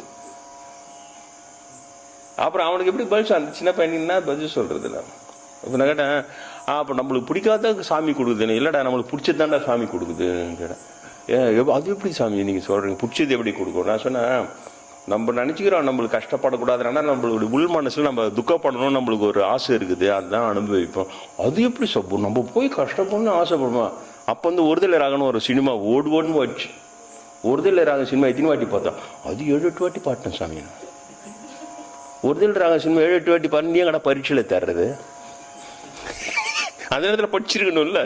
அப்புறம் அவனுக்கு எப்படி பதில் அந்த சின்ன பையனா பதில் சொல்றது இல்லை. இப்போ நான் கேட்டேன், அப்போ நம்மளுக்கு பிடிக்காத சாமி கொடுக்குதுன்னு. இல்லைடா நம்மளுக்கு பிடிச்சது தான்டா சாமி கொடுக்குதுன்னு கேட்டேன். அது எப்படி சாமி நீங்கள் சொல்கிறீங்க, பிடிச்சது எப்படி கொடுக்கும்? நான் சொன்னேன், நம்ம நினச்சிக்கிறோம் நம்மளுக்கு கஷ்டப்படக்கூடாது, ஆனால் நம்மளுடைய உள் மனசில் நம்ம துக்கப்படணும்னு நம்மளுக்கு ஒரு ஆசை இருக்குது, அதுதான் அனுபவிப்போம். அது எப்படி நம்ம போய் கஷ்டப்படணும்னு ஆசைப்படுவோம். அப்போ வந்து ஒருதலை ராகம்னு ஒரு சினிமா ஓடுன்னு வச்சு, ஒருதலை ராகம் சினிமா எத்தனை வாட்டி பார்த்தோம்? அது 7-8 வாட்டி பாட்டேன் சாமி. ஒருதலை ராகம் சினிமா 7-8 வாட்டி பாட்டு நீ கடை பரீட்சையில் தர்றது? அந்த நேரத்தில் படிச்சிருக்கணும்ல.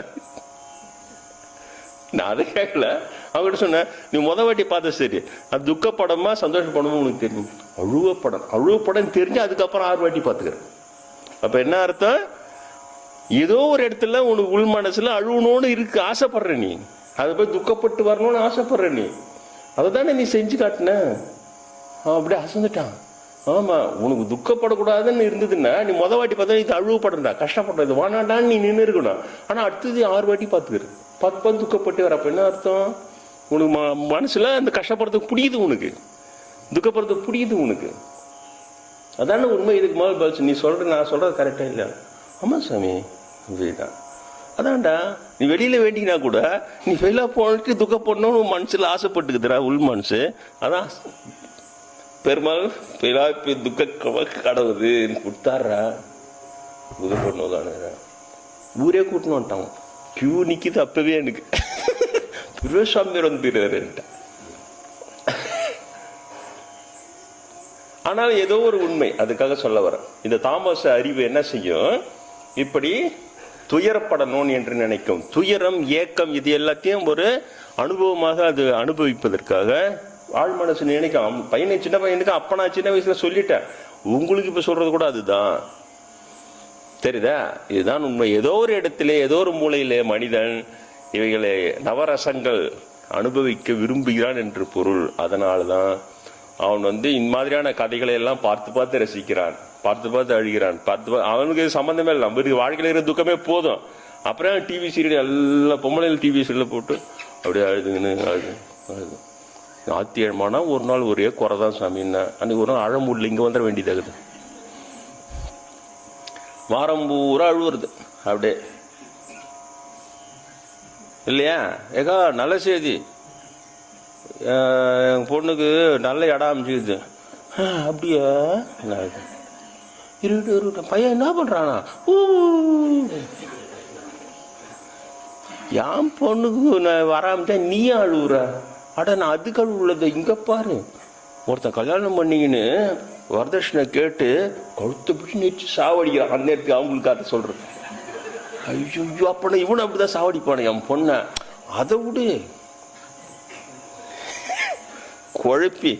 நான் அதை கேட்கல, அவங்ககிட்ட சொன்னேன், நீ வாட்டி பார்த்த சரி, அது துக்கப்படமா சந்தோஷப்படமா உனக்கு தெரியும். அழுவப்படம் தெரிஞ்சு அதுக்கப்புறம் 6 வாட்டி பார்த்துக்கிறேன். அப்ப என்ன அர்த்தம்? ஏதோ ஒரு இடத்துல உனக்கு உள் மனசுல அழுவணும்னு இருக்கு, ஆசைப்படுற நீ, அதை போய் துக்கப்பட்டு வரணும்னு ஆசைப்படுற நீ, அதை தானே நீ செஞ்சு காட்டின. அவன் அப்படியே அசந்துட்டான். ஆமா, உனக்கு துக்கப்படக்கூடாதுன்னு இருந்ததுன்னா நீ வாட்டி பார்த்தா இது அழுவப்படுறா, கஷ்டப்படுற, இது வானாடான்னு நீ நின்று இருக்கணும். ஆனா அடுத்தது 6 வாட்டி பார்த்துக்கிற, 10 துக்கப்பட்டு வர. அப்ப என்ன அர்த்தம்? உனக்கு மனசுல அந்த கஷ்டப்படுறதுக்கு புரியுது, உனக்கு துக்கப்படுறதுக்கு புரியுது உனக்கு. அதான உண்மை. இதுக்கு மேலே பதில் நீ சொல்ற, நான் சொல்றது கரெக்டா இல்லையா? ஆமா சாமி, இதுதான். அதான்டா, நீ வெளியில வேண்டினா கூட நீ ஃபெயிலா போட்டு துக்கப்படணும்னு மனசுல ஆசைப்பட்டுக்குதுரா, உள் மனசு. அதான் பெருமாள் ஃபெயிலா துக்க கடவுது கொடுத்தாடுறா, துக்கப்படணும். ஊரே கூட்டணும் வந்துட்டான், கியூ நிக்குது அப்பவே எனக்கு. துரசாமியர் வந்துடுறாரு. ஆனால் ஏதோ ஒரு உண்மை, அதுக்காக சொல்ல வர. இந்த தாமச அறிவு என்ன செய்யும்? இப்படி துயரப்படணும் என்று நினைக்கும். துயரம், ஏக்கம், இது எல்லாத்தையும் ஒரு அனுபவமாக அது அனுபவிப்பதற்காக ஆழ் மனசு நினைக்கும். பையனை, சின்ன பையனுக்கு அப்ப நான் சின்ன வயசுல சொல்லிட்டேன், உங்களுக்கு இப்ப சொல்றது கூட அதுதான். தெரியுதா? இதுதான் உண்மை. ஏதோ ஒரு இடத்திலே, ஏதோ ஒரு மூலையிலே மனிதன் இவைகளை நவரசங்கள் அனுபவிக்க விரும்புகிறான் என்று பொருள். அதனால்தான் அவன் இந்த மாதிரியான கதைகளை எல்லாம் பார்த்து பார்த்து ரசிக்கிறான், பார்த்து பார்த்து அழுகிறான், அவனுக்கு சம்பந்தமே இல்லை. நம்மளுக்கு வாழ்க்கையில் இருக்கிற துக்கமே போதும். அப்புறம் டிவி சீரியல் எல்லாம் பொம்பளைகள் டிவி சீரியல் போட்டு அப்படியே அழுதுங்கன்னு அழுது. ஆத்தியமானா ஒரு நாள் ஒரே குறைதான் சாமின்னா, அன்னைக்கு ஒரு நாள் அழ முடியல, இங்க வந்துட வேண்டியதாகுது. வாரம் பூரா அழுவுறது அப்படியே இல்லையா? ஏகா நல்ல செய்தி, என் பொண்ணுக்கு நல்ல இடம் அமைச்சுக்குது. அப்படியா? இருக்கட்டும், பையன் என்ன பண்றானா? என் பொண்ணுக்கு நான் வராமச்சா நீ அழுவுற? அட நான் அதுக்கு அழுவுள்ளது. இங்க பாரு, ஒருத்தன் கல்யாணம் பண்ணிக்கின்னு வரதட்சணை கேட்டு கழுத்தை பிடிச்சி நிச்சு சாவடிக்கிறான். அந்த நேரத்துக்கு அவங்களுக்கு அதை சொல்றது. ஐயோ, அப்ப இவனை அப்படிதான் சாவடிப்பானே என் பொண்ண. அதை விடு, குழப்பி.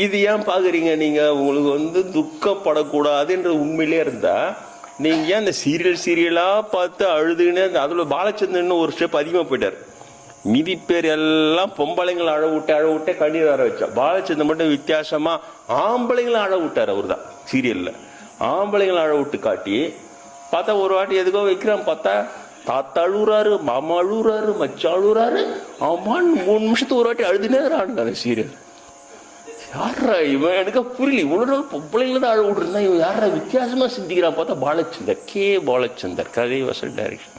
இது ஏன் பாக்குறீங்க நீங்க? உங்களுக்கு துக்கப்படக்கூடாது என்ற உண்மையிலே இருந்தா நீங்க ஏன் இந்த சீரியலா பார்த்து அழுதுன்னு? அதுல பாலச்சந்திரன் ஒரு ஸ்டெப் அதிகமா போயிட்டார். மீதி பேர் எல்லாம் பொம்பளைங்களை அழ விட்டே கண்ணீர் வர வச்சா. பாலச்சந்திரன் மட்டும் வித்தியாசமா ஆம்பளைங்களை அழ விட்டார். அவர் தான் சீரியல்ல ஆம்பளைங்களை அழ விட்டு காட்டி பார்த்தா ஒரு வாட்டி எதுக்கோ வைக்கிறான், பார்த்தா தாத்தா அழுகுறாரு, மாமா அழுகுறாரு, மச்சா அழுகுறாரு. ஆமான்னு 3 நிமிஷத்துக்கு ஒரு வாட்டி அழுதுனே ஆடுங்க சீரியல். யாரா இவன்? எனக்கு புரியல. இவ்வளவு நாள் பொம்பளைங்கள தான் அழ விட்டுருந்தா இவன் யாரா வித்தியாசமா சிந்திக்கிறான். பார்த்தா பாலச்சந்தர், கே பாலச்சந்தர், கதை வசல் டைரக்ஷன்.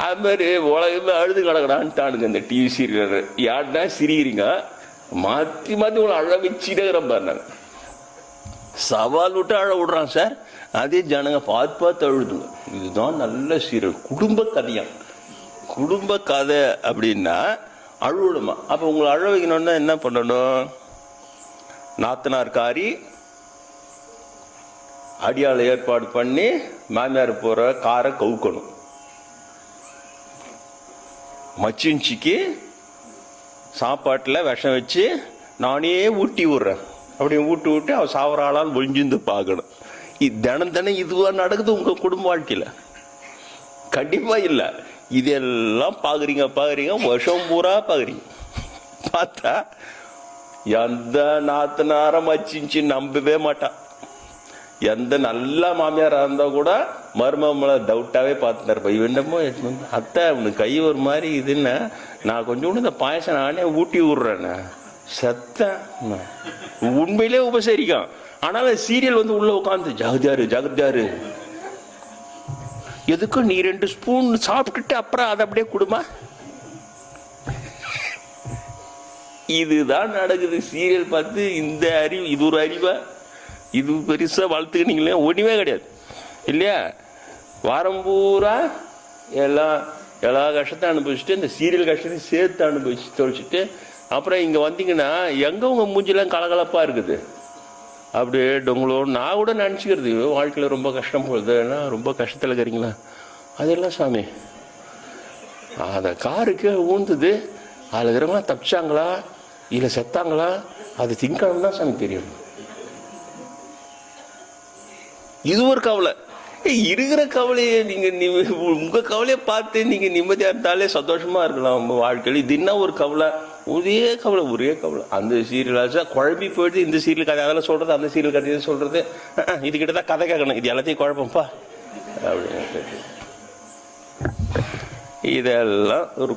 அது மாதிரி உலகமே அழுது கிடக்கடான்ட்டானுங்க இந்த டிவி சீரியல். யாருன்னா சிரிக்கிறீங்க, மாத்தி மாத்தி உங்களை அழ வச்சுட்டே பாருங்க. சவால் விட்டு அழ விடுறான் சார். அதே ஜனங்க பார்த்து பார்த்து அழுதுங்க. இதுதான் நல்ல சீரியல். குடும்ப கதையா, குடும்ப கதை அப்படின்னா அழுவிடுமா? அப்ப உங்களை அழ வைக்கணும்னா என்ன பண்ணணும்? நாத்தனார் காரி அடியாள ஏற்பாடு பண்ணி மாமியார் போற காரை கவுக்கணும். மச்சிஞ்சிக்கு சாப்பாட்டுல விஷம் வச்சு நானே ஊட்டி விடுறேன். அப்படி ஊட்டி அவ சாவராளால் ஒழிஞ்சிருந்து பார்க்கணும். தினம் இதுவா நடக்குது உங்க குடும்ப வாழ்க்கையில? கண்டிப்பா இல்ல. இதெல்லாம் பாக்குறீங்க வருஷம் பூரா பாக்குறீங்க. பார்த்தா எந்த நாத்தனாரம் வச்சிச்சு நம்பவே மாட்டான். எந்த நல்ல மாமியாரா இருந்தா கூட மருமகளை டவுட்டாவே பார்த்துட்டு இருப்பேன். என்னமோ அத்தை அவனுக்கு கை ஒரு மாதிரி இதுன்னு நான் கொஞ்சோண்டு இந்த பாயசம் நானே ஊட்டி விடுறேன்னு செத்த உண்மையிலே உபசரிக்கும். ஆனாலும் சீரியல் உள்ள உட்காந்து ஜாகிரதாரு எதுக்கும் நீ 2 ஸ்பூன் சாப்பிட்டுட்டு அப்புறம் அதை அப்படியே கொடுமா. இதுதான் நடக்குது சீரியல் பார்த்து. இந்த அறிவு இது ஒரு அறிவா? இது பெருசாக வளர்த்துக்கினீங்களே ஒன்றுமே கிடையாது இல்லையா. வாரம் பூரா எல்லா கஷ்டத்தை அனுபவிச்சுட்டு இந்த சீரியல் கஷ்டத்தை சேர்த்து அனுபவிச்சு தொழிச்சிட்டு அப்புறம் இங்கே வந்தீங்கன்னா எங்கே உங்கள் மூஞ்சிலாம் கலகலப்பாக இருக்குது அப்படியே டொங்களோடு. நான் கூட நினச்சிக்கிறது வாழ்க்கையில் ரொம்ப கஷ்டம் போகுதுன்னா ரொம்ப கஷ்டத்தில் இருக்கிறீங்களா, அதெல்லாம் சாமி அந்த காருக்கு ஊந்துது அதில் இருக்கிறவங்களாம் தப்பிச்சாங்களா இல்லை செத்தாங்களா அது திங்கக்கிழமை தான் சாமி தெரியும். இது ஒரு கவலை. இருக்கிற கவலையை நீங்கள் உங்கள் கவலையை பார்த்து நீங்கள் நிம்மதியாக இருந்தாலே சந்தோஷமாக இருக்கலாம் உங்கள் வாழ்க்கையில். இது என்ன ஒரு கவலை, ஒரே கவலை. அந்த சீரியலாச்சா குழம்பி போயிடுது, இந்த சீரியல் கதை அதெல்லாம் சொல்கிறது, அந்த சீரியல் கதையை சொல்கிறது, இதுக்கிட்ட தான் கதை கேட்கணும், இது எல்லாத்தையும் குழப்பம்ப்பா அப்படின்னு. இதெல்லாம் ஒரு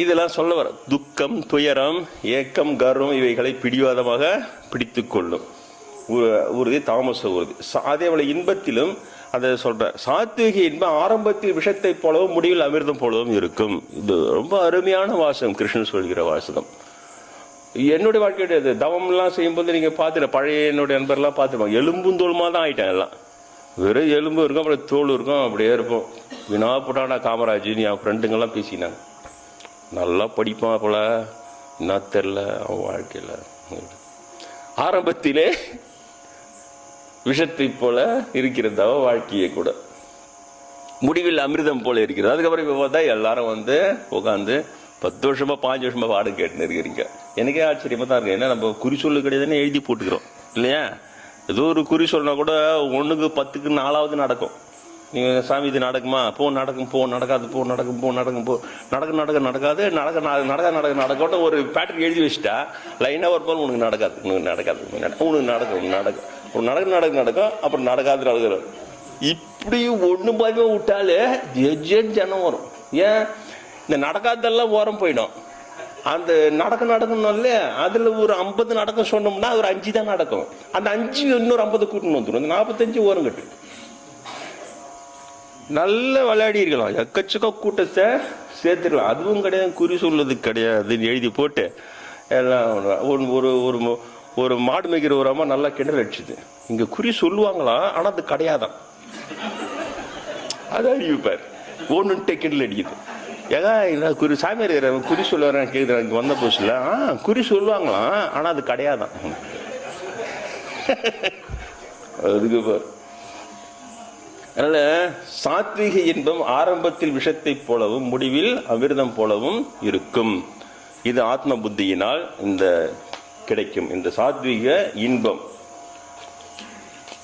இதெல்லாம் சொல்ல வர துக்கம், துயரம், ஏக்கம், கர்வம் இவைகளை பிடிவாதமாக பிடித்து கொள்ளும் உறுதி, தாமச உறுதி. அதே போல இன்பத்திலும் அதை சொல்ற சாத்விக இன்பம் ஆரம்பத்தில் விஷத்தை போலவும் முடிவில் அமிர்தம் போலவும் இருக்கும். இது ரொம்ப அருமையான வாசகம், கிருஷ்ணன் சொல்கிற வாசகம். என்னுடைய வாழ்க்கையுடைய தவம்லாம் செய்யும்போது நீங்க பார்த்துட பழைய என்னுடைய நண்பர்லாம் பார்த்துருப்பாங்க, எலும்பும் தோலுமா தான் ஆயிட்டேன். எல்லாம் வெறும் எலும்பு இருக்கும், அப்புறம் தோல் இருக்கும், அப்படியே இருப்போம். வினா போட்டானா காமராஜ் என் ஃப்ரெண்டுங்கெல்லாம் பேசினாங்க, நல்லா படிப்பான் போல, என்ன தெரில அவன் வாழ்க்கையில். ஆரம்பத்திலே விஷத்தை போல இருக்கிறதா வாழ்க்கையை கூட, முடிவில் அமிர்தம் போல இருக்கிறது. அதுக்கப்புறம் இப்போ பார்த்தா எல்லாரும் உட்காந்து 10 வருஷமா 5 வருஷமா பாடம் கேட்டுன்னு இருக்கிறீங்க. எனக்கே ஆச்சரியமா தான் இருக்கு. ஏன்னா நம்ம குறி சொல்லு கிடையாதுன்னு எழுதி போட்டுக்கிறோம் இல்லையா. ஏதோ ஒரு குறி சொல்னா கூட 1க்கு 10க்கு 4வது நடக்கும். நீங்க சாமி இது நடக்குமா, நடக்கும், நடக்காது, நடக்காது ஒரு பேட்டர்ன் எழுதி வச்சுட்டா லைனா ஒரு போல் உனக்கு நடக்கும், அப்புறம் நடக்காது. இப்படி ஒண்ணு பாதிமா விட்டாலே ஜனம் வரும். ஏன் இந்த நடக்காதெல்லாம் ஓரம் போயிடும். அந்த நடக்கணும் இல்லையா, அதுல ஒரு 50 நடக்க சொன்னோம்னா ஒரு 5 தான் நடக்கும். அந்த 5 இன்னொரு 50 கூட்டணும் வந்துடும், 45 ஓரம் கட்டு. நல்ல விளையாடி இருக்கலாம், எக்கச்சக்க கூட்டத்தை சேர்த்துக்கலாம். அதுவும் கிடையாது, குறி சொல்லுறது கிடையாதுன்னு எழுதி போட்டு எல்லாம் ஒரு மாடு மேய்க்கிற ஒரு அம்மா நல்லா கிணறு அடிச்சுது. இங்க குறி சொல்லுவாங்களாம், ஆனா அது கிடையாதான். அதான் அறிவிப்பார் ஒன்னுட்டே கிணறு அடிக்குது. ஏகா இல்லை குறி சாமியார் குறி சொல்லுவார் கேட்குறேன். இங்கே வந்த புதுசுல குறி சொல்லுவாங்களாம், ஆனா அது கிடையாதான். அதுக்கு பார். அதனால சாத்விக இன்பம் ஆரம்பத்தில் விஷத்தை போலவும் முடிவில் அமிர்தம் போலவும் இருக்கும். இது ஆத்ம புத்தியினால் இந்த கிடைக்கும். இந்த சாத்விக இன்பம்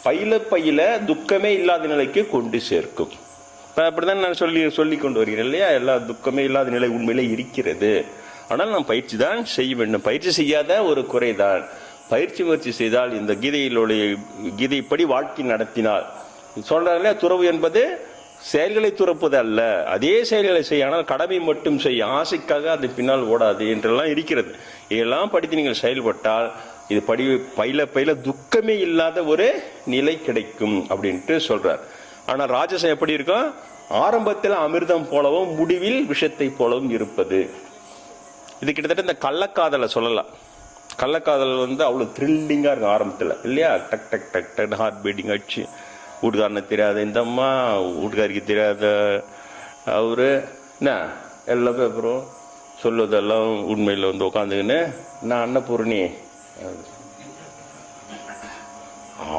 பயில துக்கமே இல்லாத நிலைக்கு கொண்டு சேர்க்கும். அப்படிதான் நான் சொல்லி கொண்டு வருகிறேன் இல்லையா. எல்லா துக்கமே இல்லாத நிலை உண்மையிலே இருக்கிறது. ஆனால் நாம் பயிற்சி தான் செய்ய வேண்டும். பயிற்சி செய்யாத ஒரு குறைதான். முயற்சி செய்தால் இந்த கீதைப்படி வாழ்க்கை நடத்தினால் சொல்றாங்க, துறவு என்பது செயல்களை துறப்பது அல்ல, அதே செயல்களை செய்ய, ஆனால் கடமை மட்டும் செய்ய, ஆசைக்காக அது பின்னால் ஓடாது என்றெல்லாம் இருக்கிறது. இதெல்லாம் படித்து நீங்கள் செயல்பட்டால் இது பயில துக்கமே இல்லாத ஒரு நிலை கிடைக்கும் அப்படின்ட்டு சொல்றார். ஆனா ராஜசம் எப்படி இருக்கும், ஆரம்பத்தில் அமிர்தம் போலவும் முடிவில் விஷத்தை போலவும் இருப்பது. இது கிட்டத்தட்ட இந்த கள்ளக்காதலை சொல்லலாம். கள்ளக்காதல் அவ்வளவு த்ரில்லிங்கா இருக்கும் ஆரம்பத்தில் இல்லையா. டக் டக் டக் டக் ஹார்ட் பீட்டிங் ஆச்சு. வீட்டுக்காரனை தெரியாத இந்த அம்மா, வீட்டுக்காரிக்கு தெரியாத அவரு என்ன எல்லாமே, அப்புறம் சொல்லுவதெல்லாம் உண்மையில் உட்காந்துக்கின்னு நான் அன்னபூர்ணி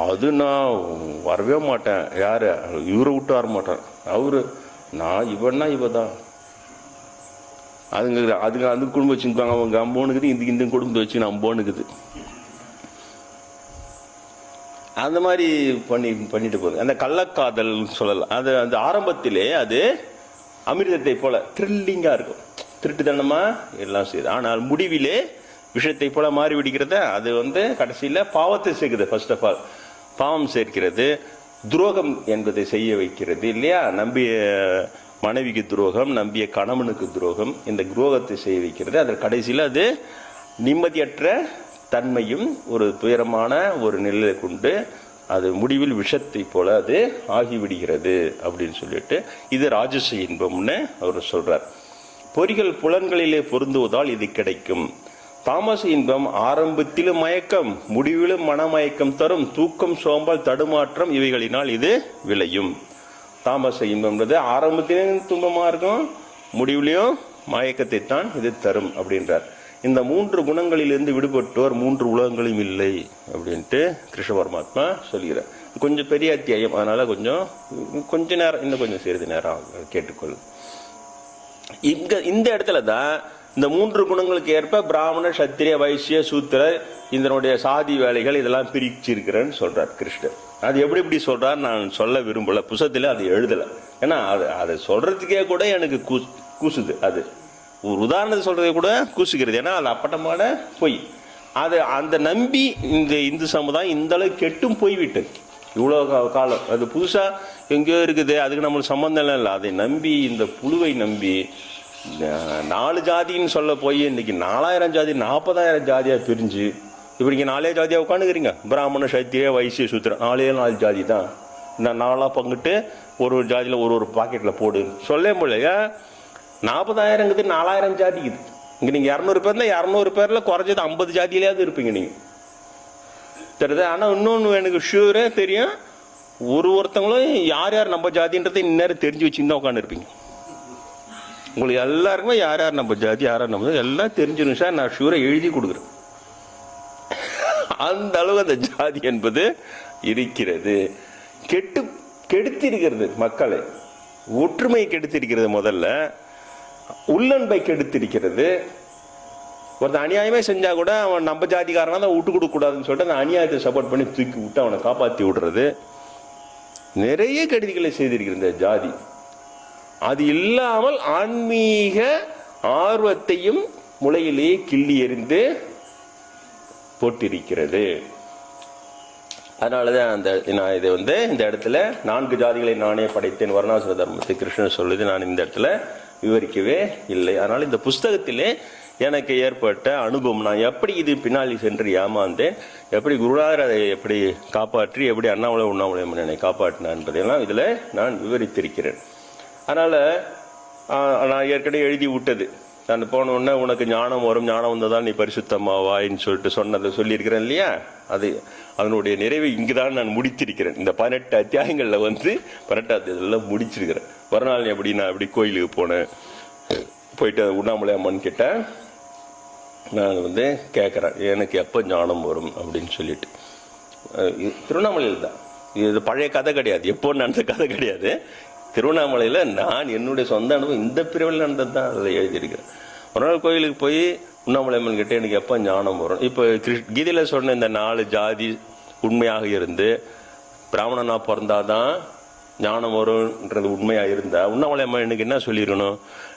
அது நான் வரவே மாட்டேன், யாரு இவரை விட்டு வர மாட்டேன், அவரு நான் இவன்னா இவதான். அதுங்க அந்த குடும்பம் வச்சுருப்பாங்க, அவங்க அம்போனுக்குது, இந்த குடும்பத்தை வச்சு நான் அம்போனுக்குது. அந்த மாதிரி பண்ணிட்டு போகுது. அந்த கள்ளக்காதல் சொல்லலாம். அது அந்த ஆரம்பத்திலே அது அமிர்தத்தை போல த்ரில்லிங்கா இருக்கும், திருட்டுத்தனமா எல்லாம் செய்யுது. ஆனால் முடிவிலே விஷயத்தை போல மாறி விடுகிறத அது கடைசியில பாவத்தை சேர்க்குது. ஃபர்ஸ்ட் ஆஃப் ஆல் பாவம் சேர்க்கிறது, துரோகம் என்பதை செய்ய வைக்கிறது இல்லையா. நம்பிய மனைவிக்கு துரோகம், நம்பிய கணவனுக்கு துரோகம், இந்த துரோகத்தை செய்ய வைக்கிறது. அதில் கடைசியில் அது நிம்மதியற்ற தன்மையும் ஒரு துயரமான ஒரு நிலையை கொண்டு அது முடிவில் விஷத்தை போல அது ஆகிவிடுகிறது அப்படின்னு சொல்லிட்டு இது ராஜச இன்பம்னு அவர் சொல்றார். பொறிகள் புலன்களிலே பொருந்துவதால் இது கிடைக்கும். தாமச இன்பம் ஆரம்பத்திலும் மயக்கம், முடிவிலும் மனமயக்கம் தரும். தூக்கம், சோம்பல், தடுமாற்றம் இவைகளினால் இது விளையும். தாமச இன்பம்ன்றது ஆரம்பத்திலும் துன்பமா இருக்கும், முடிவுலையும் மயக்கத்தை தான் இது தரும் அப்படின்றார். இந்த 3 குணங்களிலிருந்து விடுபட்டோர் 3 உலகங்களும் இல்லை அப்படின்ட்டு கிருஷ்ண பரமாத்மா சொல்கிறார். கொஞ்சம் பெரிய அத்தியாயம், அதனால கொஞ்ச நேரம், இன்னும் கொஞ்சம் சிறிது நேரம் கேட்டுக்கொள்ளும். இந்த இடத்துல தான் இந்த 3 குணங்களுக்கு ஏற்ப பிராமண, சத்திரிய, வைசிய, சூத்திர இதனுடைய சாதி வேலைகள் இதெல்லாம் பிரிச்சிருக்கிறேன்னு சொல்றார் கிருஷ்ணர். அது எப்படி சொல்றார் நான் சொல்ல விரும்பல, புத்தகத்தில் அது எழுதலை. ஏன்னா அதை சொல்றதுக்கே கூட எனக்கு கூசுது. அது ஒரு உதாரணத்தை சொல்றதே கூட கூசுகிறது. ஏன்னா அது அப்பட்டமான பொய். அது அந்த நம்பி இந்த இந்து சமுதாயம் இந்த அளவுக்கு கெட்டும் போய்விட்டது. இவ்வளோ காலம் அது புதுசா எங்கேயோ இருக்குது, அதுக்கு நம்மளுக்கு சம்பந்தம் இல்லை. அதை நம்பி, இந்த புழுவை நம்பி 4 ஜாதின்னு சொல்ல போய் இன்னைக்கு 4000 ஜாதி 40,000 ஜாதியா பிரிஞ்சு இப்படி 4 ஜாதியா உட்காந்துக்கிறீங்க. பிராமண, சத்திரிய, வைசிய, சூத்திரம் 4 ஜாதி தான். இந்த 4 பங்கிட்டு ஒரு ஜாதியில் ஒரு பாக்கெட்ல போடு சொல்ல முடியல. 40,000ங்குது 4000 ஜாதிக்குது. இங்க நீங்க 200 பேர்ல 200 பேர்ல குறைஞ்சது 50 ஜாதியிலேயாவது இருப்பீங்க நீங்க, தெரியுது. ஆனா இன்னொன்னு எனக்கு ஷூரே தெரியும், ஒருத்தங்களும் யார் நம்ம ஜாதின்றதை இந்நேரம் தெரிஞ்சு வச்சுன்னு உட்காந்து இருப்பீங்க. உங்களுக்கு எல்லாருக்குமே யார் நம்ம ஜாதி, யார் நம்ம எல்லாம் தெரிஞ்சிடும் சார். நான் ஷூரை எழுதி கொடுக்குறேன். அந்த அளவு அந்த ஜாதி என்பது இருக்கிறது. கெடுத்திருக்கிறது மக்களை, ஒற்றுமையை கெடுத்திருக்கிறது. முதல்ல உள்ளன்பை கெடுத்திருக்கிறது. ஒருத்தன் அநியாயமே செஞ்சா கூட அவன் நம்ம ஜாதிக்காரனா தான் விட்டு கொடுக்க கூடாதுன்னு சொல்லிட்டு அந்த அநியாயத்தை சப்போர்ட் பண்ணி தூக்கி விட்டு அவனை காப்பாற்றி விடுறது. நிறைய கெடுதிகளை செய்திருக்கிறது இந்த ஜாதி. அது இல்லாமல் ஆன்மீக ஆர்வத்தையும் முளையிலேயே கிள்ளி எறிந்து போட்டிருக்கிறது. அதனாலதான் நான் இதை இந்த இடத்துல 4 ஜாதிகளை நானே படைத்தேன் வர்ணாசிர தர்மத்தை கிருஷ்ணன் சொல்லுது நான் இந்த இடத்துல விவரிக்கவே இல்லை. அதனால இந்த புஸ்தகத்திலே எனக்கு ஏற்பட்ட அனுபவம், நான் எப்படி இது பின்னாடி சென்று ஏமாந்தேன், எப்படி குருநாதர் அதை எப்படி காப்பாற்றி, எப்படி அண்ணாமலை உண்ணாமலை காப்பாற்றினான் என்பதையெல்லாம் இதில் நான் விவரித்திருக்கிறேன். அதனால் நான் ஏற்கனவே எழுதி விட்டது, நான் போன உடனே உனக்கு ஞானம் வரும், ஞானம் வந்ததால் நீ பரிசுத்தமாவாயின்னு சொல்லிட்டு சொன்னதை சொல்லியிருக்கிறேன் இல்லையா. அதனுடைய நிறைவை இங்குதான் நான் முடித்திருக்கிறேன். இந்த 18 அத்தியாயங்களில் 18 அத்தியாயத்தில் முடிச்சிருக்கிறேன். மறுநாள் எப்படி நான் எப்படி கோயிலுக்கு போனேன், போயிட்டு உண்ணாமலை அம்மன் கிட்ட நான் கேட்குறேன் எனக்கு எப்போ ஞானம் வரும் அப்படின்னு சொல்லிட்டு. திருவண்ணாமலையில் தான் இது, பழைய கதை கிடையாது, எப்போ நடந்த கதை கிடையாது. திருவண்ணாமலையில் நான் என்னுடைய சொந்த அனுபவம் இந்த பிரிவில் நடந்தது தான் அதை எழுதியிருக்கிறேன். ஒரு நாள் கோயிலுக்கு போய் உண்ணாமலை அம்மன் கிட்ட எனக்கு எப்போ ஞானம் வரும், இப்போ கீதையில் சொன்ன இந்த 4 ஜாதி உண்மையாக இருந்து பிராமணனா பிறந்தாதான் ஞானம் வரும்ன்றது உண்மையாக இருந்தா உண்ணாமலை அம்மன் எனக்கு என்ன சொல்லிடணும்,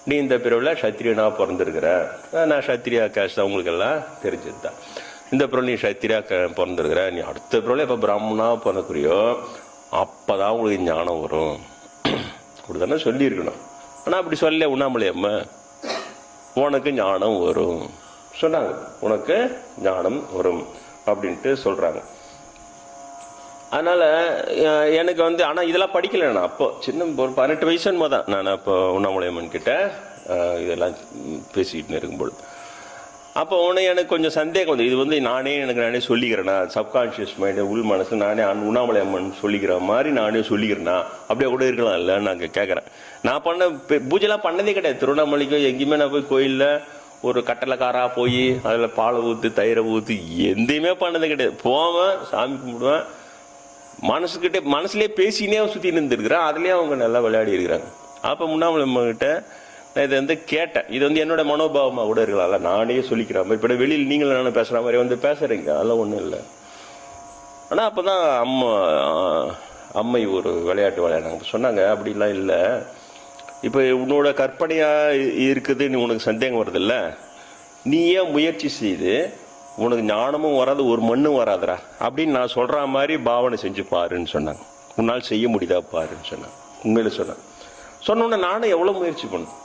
நீ இந்த பிரிவில் சத்திரியனா பிறந்திருக்கிற, நான் சத்திரியா கேஷ் தான் உங்களுக்கு எல்லாம் தெரிஞ்சது தான். இந்த பிறகு நீ சத்திரியா பிறந்திருக்கிற, நீ அடுத்த பிறகு எப்போ பிராமணனா பிறக்குறியோ அப்போதான் உங்களுக்கு ஞானம் வரும் அப்படித்தானே சொல்லியிருக்கணும். ஆனால் அப்படி சொல்ல உண்ணாமலை அம்மா உனக்கு ஞானம் வரும் சொன்னாங்க, உனக்கு ஞானம் வரும் அப்படின்ட்டு சொல்றாங்க. அதனால எனக்கு ஆனால் இதெல்லாம் படிக்கல. நான் அப்போ சின்ன ஒரு 18 வயசு தான் நான் அப்போ உண்ணாமலை அம்மன் கிட்ட இதெல்லாம் பேசிக்கிட்டு இருக்கும்போது அப்போ எனக்கு கொஞ்சம் சந்தேகம் வந்து இது நானே சொல்லிக்கிறேன்னா, சப்கான்ஷியஸ் மைண்டு உள் மனசு நானே உண்ணாமலை அம்மன் சொல்லிக்கிற மாதிரி நானே சொல்லிக்கிறேன்னா அப்படியே கூட இருக்கலாம் இல்லைன்னு நான் கேட்குறேன். நான் பண்ண பூஜைலாம் பண்ணதே கிடையாது. திருவண்ணாமலைக்கும் எங்கேயுமே நான் போய் கோயிலில் ஒரு கட்டளைக்காரா போய் அதில் பாலை ஊற்று தயிரை ஊற்று எந்தையுமே பண்ணதே கிடையாது. போவேன், சாமி கும்பிடுவேன், மனசுலேயே பேசினே சுற்றி நின்றுருக்கிறேன். அதுலேயே அவங்க நல்லா விளையாடி இருக்கிறாங்க. அப்போ உண்ணாமலை அம்மன்கிட்ட நான் இதை கேட்டேன். இது என்னோட மனோபாவமாக கூட இருக்கலாம்ல, நானே சொல்லிக்கிறேன். இப்போ வெளியில் நீங்களும் நானும் பேசுகிற மாதிரி பேசுகிறீங்க, அதெல்லாம் ஒன்றும் இல்லை. ஆனால் அப்போ தான் அம்மை ஒரு விளையாட்டு விளையாடுறாங்க. சொன்னாங்க அப்படிலாம் இல்லை, இப்போ உன்னோட கற்பனையாக இருக்குதுன்னு உனக்கு சந்தேகம் வருது இல்லை, நீயே முயற்சி செய்து உனக்கு ஞானமும் வராது ஒரு மண்ணும் வராதுரா அப்படின்னு நான் சொல்கிற மாதிரி பாவனை செஞ்சு பாருன்னு சொன்னாங்க. உன்னால் செய்ய முடியுதா பாருன்னு சொன்னாங்க. உண்மையில சொன்னோன்னே நானும் எவ்வளோ முயற்சி பண்ணேன்.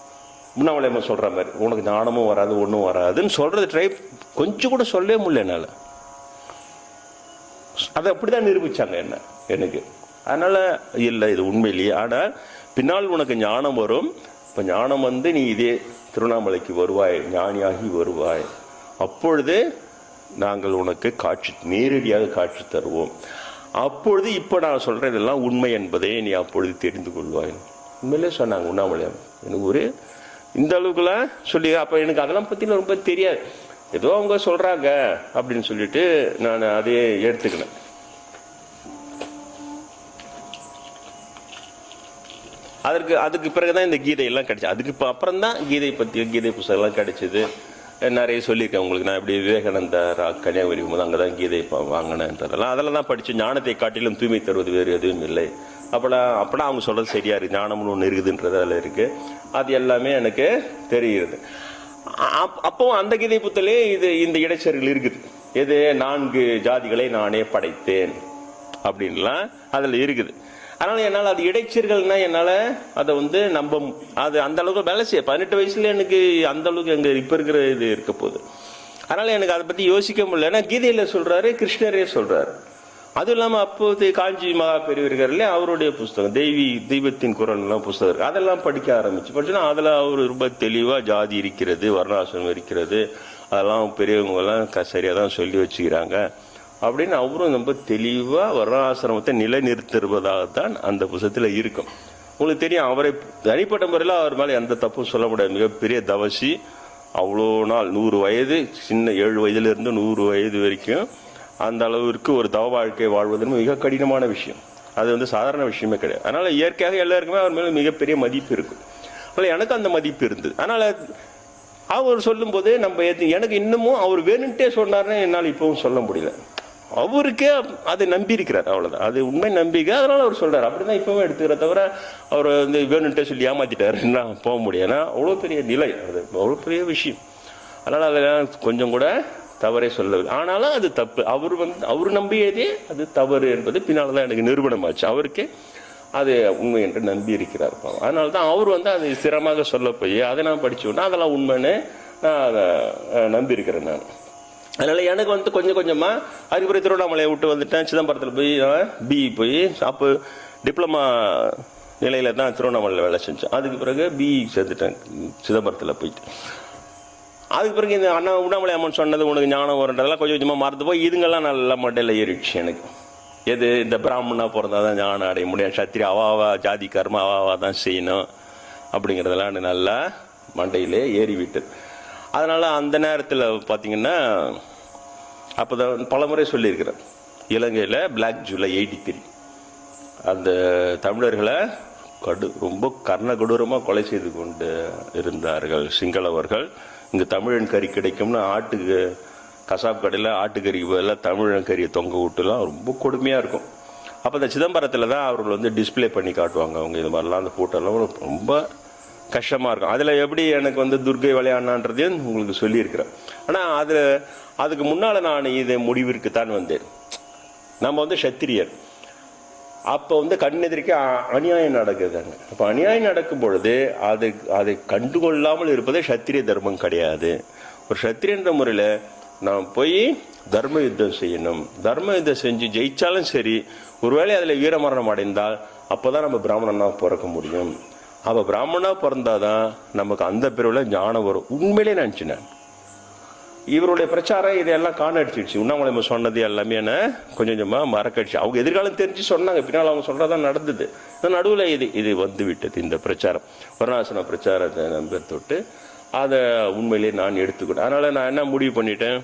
உண்ணாமலை அம்மன் சொல்கிற மாதிரி உனக்கு ஞானமும் வராது ஒன்றும் வராதுன்னு சொல்கிறது ட்ரை கொஞ்சம் கூட சொல்லவே முடியல என்னால். அதை அப்படி தான் நிரூபித்தாங்க எனக்கு. அதனால் இல்லை இது உண்மையிலேயே. ஆனால் பின்னால் உனக்கு ஞானம் வரும். இப்போ ஞானம் நீ இதே திருவண்ணாமலைக்கு வருவாய், ஞானியாகி வருவாய் அப்பொழுது நாங்கள் உனக்கு நேரடியாக காட்சி தருவோம். அப்பொழுது இப்போ நான் சொல்றதெல்லாம் உண்மை என்பதை நீ அப்பொழுது தெரிந்து கொள்வாய். உண்மையிலே சொன்னாங்க உண்ணாமலையார். எனக்கு ஒரு இந்த அளவுக்குலாம் சொல்லி, அப்போ எனக்கு அதெல்லாம் பற்றி ரொம்ப தெரியாது, ஏதோ அவங்க சொல்றாங்க அப்படின்னு சொல்லிட்டு நான் அதையே எடுத்துக்கினேன். அதுக்கு பிறகுதான் இந்த கீதையெல்லாம் கிடைச்சது. அதுக்கு அப்புறம் தான் கீதை புத்தகம்லாம் கிடைச்சது. நிறைய சொல்லியிருக்கேன் உங்களுக்கு. நான் இப்படி விவேகானந்தா கன்னியாகுமரி போது அங்கே தான் கீதை வாங்கினேன்றதெல்லாம் அதெல்லாம் தான் படித்து, ஞானத்தை காட்டிலும் தூய்மை தருவது வேறு எதுவும் இல்லை. அப்போலாம் அவங்க சொல்கிறது சரியா இருக்குது, ஞானம்னு ஒன்று இருக்குதுன்றது அதில் இருக்குது. அது எல்லாமே எனக்கு தெரிகிறது. அப்போ அந்த கீதை புத்தலே இந்த இடைச்சர்கள் இருக்குது. எது 4 ஜாதிகளை நானே படைத்தேன் அப்படின்லாம் அதில் இருக்குது. அதனால என்னால் அது இடைச்சர்கள்னா என்னால் அதை அது அந்த அளவுக்கு வேலை செய்ய 18 வயசுல எனக்கு அந்த அளவுக்கு எங்க இப்ப இருக்கிற இது இருக்க போகுது. அதனால எனக்கு அதை பத்தி யோசிக்க முடியல. ஏன்னா கீதையில சொல்றாரு, கிருஷ்ணரே சொல்றாரு. அதுவும் இல்லாம அப்போது காஞ்சி மகா பெரியவர்கள்ல அவருடைய புஸ்தகம் தெய்வத்தின் குரல்லாம் புஸ்தகம் இருக்கு. அதெல்லாம் படிக்க படிச்சுன்னா அதுல அவர் ரொம்ப தெளிவா ஜாதி இருக்கிறது, வர்ணாசிரமம் இருக்கிறது, அதெல்லாம் பெரியவங்க எல்லாம் சரியா தான் சொல்லி வச்சுக்கிறாங்க அப்படின்னு அவரும் ரொம்ப தெளிவா வர்ணாசிரமத்தை நிலைநிறுத்துவதாகத்தான் அந்த புத்தகத்துல இருக்கும். உங்களுக்கு தெரியும், அவரை தனிப்பட்ட முறையில் அவர் மேலே எந்த தப்பும் சொல்ல முடியாது. மிகப்பெரிய தவசி, அவ்வளோ நாள் 100 வயது, சின்ன 7 வயதிலிருந்து 100 வயது வரைக்கும் அந்த அளவிற்கு ஒரு தவ வாழ்க்கை வாழ்வது மிக கடினமான விஷயம். அது சாதாரண விஷயமே கிடையாது. அதனால இயற்கையாக எல்லாருக்குமே அவர் மேலே மிகப்பெரிய மதிப்பு இருக்கும். அதனால எனக்கு அந்த மதிப்பு இருந்தது. அதனால அவர் சொல்லும் போது எனக்கு இன்னமும் அவர் வேணுன்ட்டே சொன்னார்னு என்னால் இப்பவும் சொல்ல முடியல. அவருக்கே அதை நம்பி இருக்கிறார், அவ்வளவுதான். அது உண்மை நம்பிக்கை. அதனால அவர் சொல்றாரு. அப்படிதான் இப்பவும் எடுத்துக்கிற தவிர அவர் வேணுன்ட்டே சொல்லி ஏமாத்திட்டாருன்னா போக முடியாது. ஏன்னா அவ்வளோ பெரிய நிலை, அது அவ்வளோ பெரிய விஷயம். அதனால அதெல்லாம் கொஞ்சம் கூட தவறே சொல்லவில்லை. ஆனாலும் அது தப்பு. அவர் நம்பியதே அது தவறு என்பது பின்னால்தான் எனக்கு நிரூபணமாச்சு. அவருக்கே அது உண்மை என்று நம்பி இருக்கிறார். அதனால தான் அவர் அதை ஸ்திரமாக சொல்ல போய் அதை நான் படிச்சுன்னா அதெல்லாம் உண்மைன்னு நான் அதை நம்பி இருக்கிறேன் நான். அதனால எனக்கு கொஞ்சம் கொஞ்சமா அதுக்கப்புறம் திருவண்ணாமலையை விட்டு வந்துட்டேன். சிதம்பரத்தில் போய் பிஇ போய் அப்போ டிப்ளமா நிலையில தான் திருவண்ணாமலையில் வேலை செஞ்சேன். அதுக்கு பிறகு பிஇ சேர்ந்துட்டேன் சிதம்பரத்தில் போயிட்டு. அதுக்கு பிறகு இந்த உண்ணாமலை அம்மன் சொன்னது உனக்கு ஞானம் வருன்றதெல்லாம் கொஞ்சம் கொஞ்சமாக மறந்து போய் இதுங்கெல்லாம் நல்லா மண்டையில் ஏறிடுச்சு எனக்கு. எது இந்த பிராமணா பிறந்தாதான் ஞானம் அடைய முடியும், சத்திரி அவாவா ஜாதி கர்ம அவாவா தான் செய்யணும் அப்படிங்கிறதெல்லாம் நல்லா மண்டையிலே ஏறிவிட்டது. அதனால அந்த நேரத்தில் பார்த்தீங்கன்னா அப்போதான் பலமுறை சொல்லியிருக்கிறேன், இலங்கையில் பிளாக் ஜூலை 83 அந்த தமிழர்களை ரொம்ப கர்ணகொடூரமாக கொலை செய்து கொண்டு இருந்தார்கள் சிங்களவர்கள். இங்கே தமிழன் கறி கிடைக்கும்னு ஆட்டுக்கு கசாப் கடையில் ஆட்டுக்கறி எல்லாம் தமிழன் கறியை தொங்க விட்டுலாம் ரொம்ப கொடுமையாக இருக்கும். அப்போ இந்த சிதம்பரத்தில் தான் அவர்கள் டிஸ்பிளே பண்ணி காட்டுவாங்க. அவங்க இது மாதிரிலாம் அந்த ஃபோட்டோலாம் ரொம்ப கஷ்டமாக இருக்கும். அதில் எப்படி எனக்கு துர்கை விளையாடினான்றதையும் உங்களுக்கு சொல்லியிருக்கிறேன். ஆனால் அதுக்கு முன்னால் நான் இதை முடிவிற்கு தான் வந்தேன். நம்ம சத்திரியர். அப்போ கண்ணெதிரிக்கு அநியாயம் நடக்குதுங்க. அப்போ அநியாயம் நடக்கும் பொழுது அதை கண்டுகொள்ளாமல் இருப்பதே சத்திரிய தர்மம் கிடையாது. ஒரு சத்திரியன்ற முறையில் நாம் போய் தர்ம யுத்தம் செய்யணும். தர்ம யுத்தம் செஞ்சு ஜெயிச்சாலும் சரி, ஒருவேளை அதில் வீரமரணம் அடைந்தால் அப்போதான் நம்ம பிராமணனா பிறக்க முடியும். அப்போ பிராமணனா பிறந்தாதான் நமக்கு அந்த பிரிவில் ஞானம் வரும். உண்மையிலே நினச்சினேன். இவருடைய பிரச்சாரம் இதையெல்லாம் காணடிச்சிடுச்சு. உண்ணாமலை சொன்னது எல்லாமே என்ன கொஞ்சம் கொஞ்சமாக மறக்கடிச்சு. அவங்க எதிர்காலம் தெரிஞ்சு சொன்னாங்க, பின்னால் அவங்க சொல்றதான் நடந்தது. நடுவில் இது விட்டது. இந்த பிரச்சாரம் வர்ணாசிரம பிரச்சாரத்தை நம்பர் தொட்டு அதை உண்மையிலே நான் எடுத்துக்கிட்டேன். அதனால நான் என்ன முடிவு பண்ணிட்டேன்,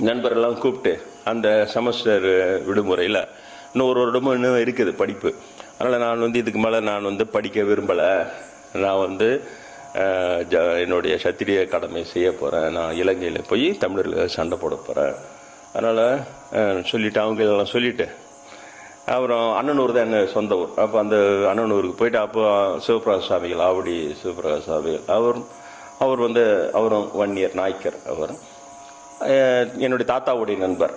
நண்பரெல்லாம் கூப்பிட்டு அந்த செமஸ்டர் விடுமுறையில் இன்னும் வருடமும் இன்னும் இருக்குது படிப்பு. அதனால் நான் இதுக்கு மேலே நான் படிக்க விரும்பலை. நான் என்னுடைய சத்திரிய கடமை செய்ய போகிறேன். நான் இலங்கையில் போய் தமிழர்கள் சண்டை போட போகிறேன். அதனால் சொல்லிவிட்டு அவங்க இதெல்லாம் சொல்லிவிட்டு அப்புறம் அண்ணனூர் தான் என்ன சொந்த ஊர். அப்போ அந்த அண்ணனூருக்கு போயிட்டு அப்போ சிவபிரகாஷ் சுவாமிகள், ஆவடி சிவபிரகாஷ் சுவாமிகள் அவரும் அவரும் 1 இயர் நாய்க்கர். அவர் என்னுடைய தாத்தாவுடைய நண்பர்.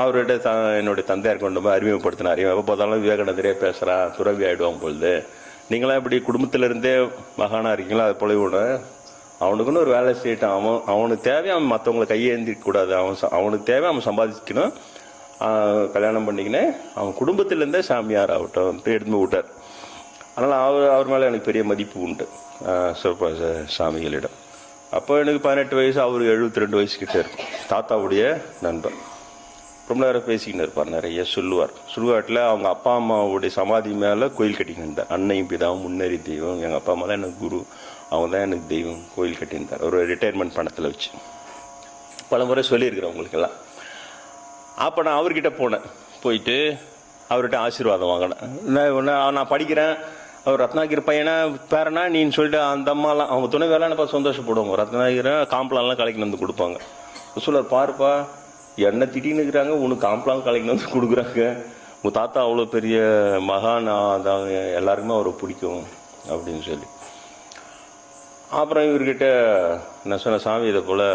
அவர்கிட்ட என்னுடைய தந்தையார் கொண்டு போய் அறிமுகப்படுத்தினார். எப்போ பார்த்தாலும் விவேகானந்தரே பேசுகிறான், துறவி ஆகிடுவான் பொழுது, நீங்களாம் இப்படி குடும்பத்திலிருந்தே மகானா இருக்கீங்களா, அது போல விட அவனுக்குன்னு ஒரு வேலை செய்யட்டான். அவனுக்கு தேவை அவன் மற்றவங்களை கையேந்திக்க கூடாது. அவனுக்கு தேவை அவன் சம்பாதிக்கணும், கல்யாணம் பண்ணிக்கினே அவன் குடும்பத்திலேருந்தே சாமியார் ஆகட்டும் எடுத்து விட்டார். அதனால் அவர் மேலே எனக்கு பெரிய மதிப்பு உண்டு சிவபிரகாஷ சாமிகளிடம். அப்போ எனக்கு 18 வயசு, அவருக்கு 72 வயசு கிட்ட இருக்கும். தாத்தாவுடைய நண்பர். ரொம்ப நேரம் பேசிக்கின்னு இருப்பார், நிறைய சொல்லுவார். சுடுகாட்டில் அவங்க அப்பா அம்மாவுடைய சமாதி மேலே கோயில் கட்டிக்கிட்டு அன்னையும் பிதாவும் முன்னேறி தெய்வம், எங்கள் அப்பா அம்மா தான் எனக்கு குரு, அவங்க தான் எனக்கு தெய்வம், கோயில் கட்டியிருந்தார் ஒரு ரிட்டையர்மெண்ட் பணத்தில் வச்சு. பல முறை சொல்லியிருக்கிறேன் உங்களுக்கெல்லாம். அப்போ நான் அவர்கிட்ட போனேன். போயிட்டு அவர்கிட்ட ஆசீர்வாதம் வாங்கினேன். நான் படிக்கிறேன், அவர் ரத்னாகிரி பையனா பேரனா நீன்னு சொல்லிட்டு அந்த அம்மாலாம் அவங்க துணை வேலைன்னு சந்தோஷப்படுவாங்க. ரத்னாகிரி காம்ப்ளான்லாம் கலைக்கின்னு வந்து கொடுப்பாங்க. சொல்லுவார், பாருப்பா என்ன திட்டின்னு இருக்கிறாங்க, உனக்கு காம்ப்ளான் கலைக்கின்னு வந்து கொடுக்குறாங்க, உங்கள் தாத்தா அவ்வளோ பெரிய மகான், அதான் எல்லாருக்குமே அவரை பிடிக்கும் அப்படின்னு சொல்லி. அப்புறம் இவர்கிட்ட நான் சொன்ன, சாமி இதை போல்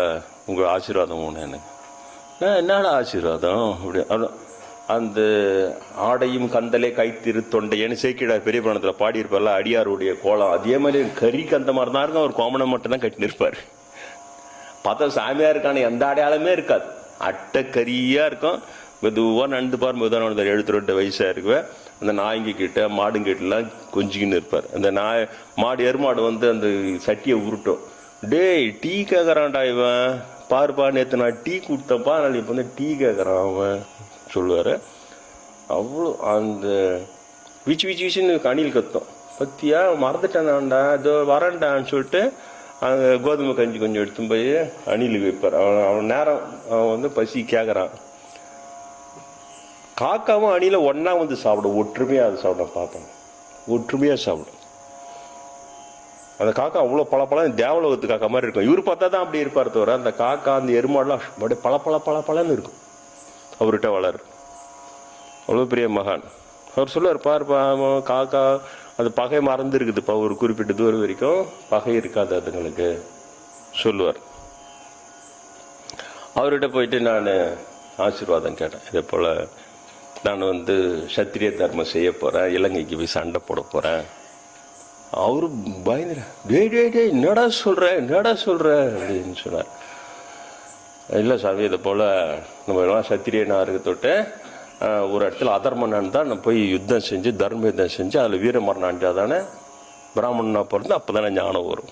உங்கள் ஆசீர்வாதம் ஒன்று எனக்கு. என்னடா ஆசீர்வாதம் அப்படி. அந்த ஆடையும் கந்தலே கைத்திரு தொண்டையன்னு சேக்கிடார் பெரிய புராணத்தில் பாடியிருப்பார்ல, அடியாருடைய கோலம் அதே மாதிரி கறிக்கு அந்த மாதிரி தான் இருக்கும். அவர் கோமனை மட்டும் தான் கட்டின்னு இருப்பார். பார்த்தா சாமியாக இருக்கான எந்த அடையாளமே இருக்காது, அட்டை கரியாக இருக்கும். மெதுவாக நடந்து பார், மெதுவாக நடந்தார். 72 வயசாக இருக்குவேன். அந்த நாய்ங்க கிட்ட மாடுங்கிட்டலாம் கொஞ்சிக்கின்னு இருப்பார். அந்த நாய் மாடு எருமாடு வந்து அந்த சட்டியை உருட்டும். டேய் டீ கேட்குறான்டா இவன், பாருப்பா நேற்று நான் டீ கொடுத்தப்பா, அதனால் இப்போ வந்து டீ கேட்குறான் அவன் சொல்லுவார். அவ்வளோ அந்த வீச்சு வீச்சு வீச்சுன்னு அணில் கத்தும். பத்தியா மறந்துட்டானான்டா, இதோ வரேன்டான்னு சொல்லிட்டு அங்கே கோதுமை கஞ்சி கொஞ்சம் எடுத்து போய் அணிலுக்கு வைப்பார். அவன் நேரம் அவன் வந்து பசி கேட்குறான். காக்காவும் அணில ஒன்றா வந்து சாப்பிடும், ஒற்றுமையாக அது சாப்பிடும். பார்ப்பேன் ஒற்றுமையாக சாப்பிடும். அந்த காக்கா அவ்வளோ பல தேவலோகத்து காக்கா மாதிரி இருக்கும். இவர் பார்த்தா தான் அப்படி இருப்பார் தவிர, அந்த காக்கா அந்த எருமாடெலாம் அப்படியே பல இருக்கும். அவர்கிட்ட வளரு அவ்வளோ பெரிய மகான். அவர் சொல்லுவார், பாருப்பா காக்கா அது பகை மறந்து இருக்குதுப்பா, ஒரு குறிப்பிட்ட தூரம் வரைக்கும் பகை இருக்காது அதுங்களுக்கு சொல்லுவார். அவர்கிட்ட போயிட்டு நான் ஆசீர்வாதம் கேட்டேன். இதே போல் நான் வந்து சத்திரிய தர்மம் செய்ய போகிறேன், இலங்கைக்கு போய் சண்டை போட போகிறேன். அவரு பயந்துற, டே என்னடா சொல்கிற அப்படின்னு சொன்னார். இல்லை சாமி, இதை போல் நம்ம எல்லாம் சத்திரியனாக இருக்க தொட்டு ஒரு இடத்துல அதர்மனான் தான் நான் போய் யுத்தம் செஞ்சு தர்ம யுத்தம் செஞ்சு அதில் வீரமரணம் அடைஞ்சா தானே பிராமணனாக பிறந்து அப்போ தானே ஞானம் வரும்.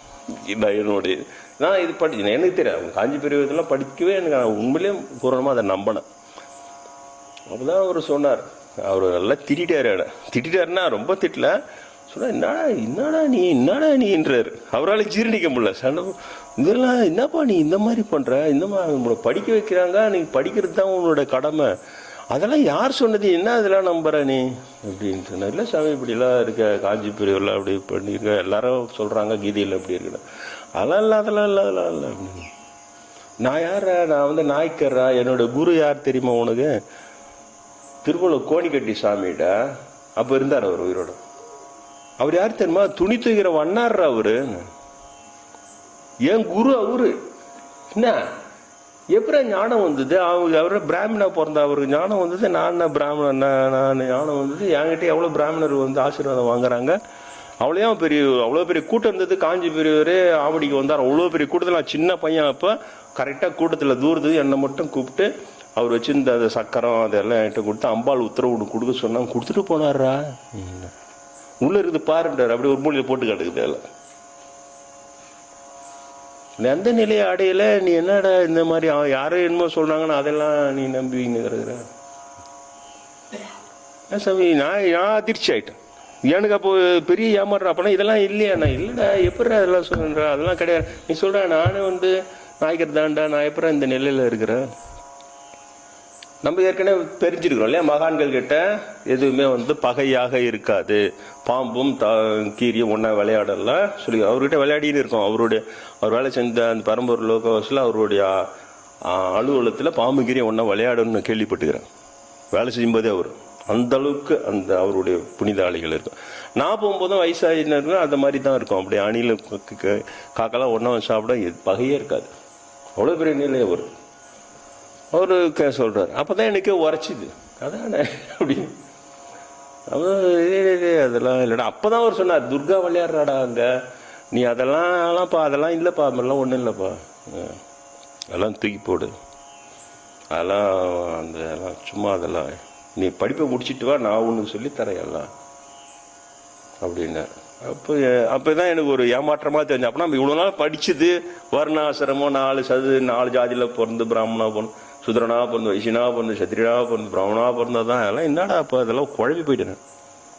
இதான் என்னுடைய, நான் இது படிச்சேன். எனக்கு தெரியாது, காஞ்சி பெரிய இதெல்லாம் படிக்கவே எனக்கு உண்மையிலேயே பூரணமாக அதை நம்பினேன். அப்போதான் அவர் சொன்னார். அவர் நல்லா திட்டாருன்னா ரொம்ப திட்டல. சொன்னா, என்னடா நீன்றாரு. அவரால் ஜீரணிக்க முடியல. சண்டை இதெல்லாம் என்னப்பா நீ இந்த மாதிரி பண்ணுற, இந்த மாதிரி உங்களை படிக்க வைக்கிறாங்க, நீ படிக்கிறது தான் உன்னோட கடமை, அதெல்லாம் யார் சொன்னது, என்ன அதெல்லாம் நம்புற நீ அப்படின்னு சொன்னார். இல்லை சாமி இப்படிலாம் இருக்க, காஞ்சி பெரியவெல்லாம் அப்படி பண்ணியிருக்க, எல்லாரும் சொல்கிறாங்க கீதையில் அப்படி இருக்கணும், அதெல்லாம் இல்லை அப்படின்னு. நான் யாரா, நான் வந்து நாய்க்கர்றா, என்னோட குரு யார் தெரியுமா உனக்கு, திருமூல கோணிக்கட்டி சாமிகிட்ட அப்போ இருந்தார் அவர் உயிரோட. அவர் யார் தெரியுமா, துணி தூக்கிற வண்ணாடுற அவரு, என் குரு அவரு. என்ன எப்படி ஞானம் வந்தது, அவரு பிராமணா பிறந்த அவருக்கு ஞானம் வந்தது, நான் பிராமணன், நான் ஞானம் வந்தது, என்கிட்ட எவ்வளோ பிராமணர் வந்து ஆசீர்வாதம் வாங்குறாங்க. அவ்வளோ பெரிய கூட்டம் இருந்தது. காஞ்சி பெரியவர் ஆவடிக்கு வந்தார், அவ்வளோ பெரிய கூட்டத்தில். நான் சின்ன பையன் அப்போ, கரெக்டாக கூட்டத்தில் தூரது என்னை மட்டும் கூப்பிட்டு அவர் வச்சிருந்த அந்த சக்கரம் அதெல்லாம் என்கிட்ட கொடுத்து அம்பாள் உத்தரவு கொடுக்க சொன்னாங்க, கொடுத்துட்டு போனாரா, உள்ள இருக்குது பாருன்றார். அப்படி ஒரு மூலையில் போட்டு கிடக்குது. அதில் எந்த நிலையை அடையலை, நீ என்னடா இந்த மாதிரி யாரும் என்னமோ சொல்றாங்கன்னு அதெல்லாம் நீ நம்பின்னு இருக்கிற சாமி. நான் அதிர்ச்சி ஆயிட்டேன். எனக்கு அப்போ பெரிய ஏமாறுற. அப்பனா இதெல்லாம் இல்லையா, நான் இல்லைடா, எப்படி அதெல்லாம் சொல்ற, அதெல்லாம் கிடையாது. நீ சொல்ற நானே வந்து நாய்க்கிறது தான்டா, நான் எப்படி இந்த நிலையில இருக்கிறேன். நம்ம ஏற்கனவே தெரிஞ்சிருக்கிறோம் இல்லையா, மகான்கள் கிட்ட எதுவுமே வந்து பகையாக இருக்காது, பாம்பும் கீரியும் ஒன்றா விளையாடலாம் சொல்லி அவர்கிட்ட விளையாடின்னு இருக்கோம். அவர் வேலை செஞ்ச அந்த பெரம்பூர் லோகவாசில் அவருடைய அலுவலகத்தில் பாம்பு கீரியும் ஒன்றா விளையாடணும்னு கேள்விப்பட்டுக்கிறேன். வேலை செய்யும்போதே அவர் அந்த அளவுக்கு அந்த அவருடைய புனித ஆளிகள் இருக்கும். நான் போகும்போதும் வயசாகினருக்கும் அந்த மாதிரி தான் இருக்கும். அப்படி அணில காக்கெல்லாம் ஒன்றா சாப்பிட பகையே இருக்காது. அவ்வளோ பெரிய நிலையை அவரு சொல்றாரு. அப்பதான் எனக்கு உரைச்சிது, அதானே அப்படின்னு. அதெல்லாம் இல்லைடா. அப்பதான் அவர் சொன்னார், துர்கா விளையாடுறாடா அங்க, நீ அதெல்லாம் இல்லப்பா, அதெல்லாம் ஒன்றும் இல்லப்பா, அதெல்லாம் தூக்கி போடு, அதெல்லாம் சும்மா, அதெல்லாம் நீ படிப்பை முடிச்சிட்டு வா, நான் ஒன்று சொல்லி தரேன் எல்லாம் அப்படின்னாரு. அப்போதான் எனக்கு ஒரு ஏமாற்றமாக தெரிஞ்சு. அப்போ நம்ம இவ்வளோ நாள் படிச்சது வர்ணாசிரமம், 4 ஜாதியில் பிறந்து பிராமணா பிறந்து, சுதரனா பிறந்து, வைசியனா பிறந்து, சத்திரியனா பிறந்து, பிராமணா பிறந்ததான் அதெல்லாம் என்னடா அப்போ அதெல்லாம் குழம்பி போயிட்டேன்.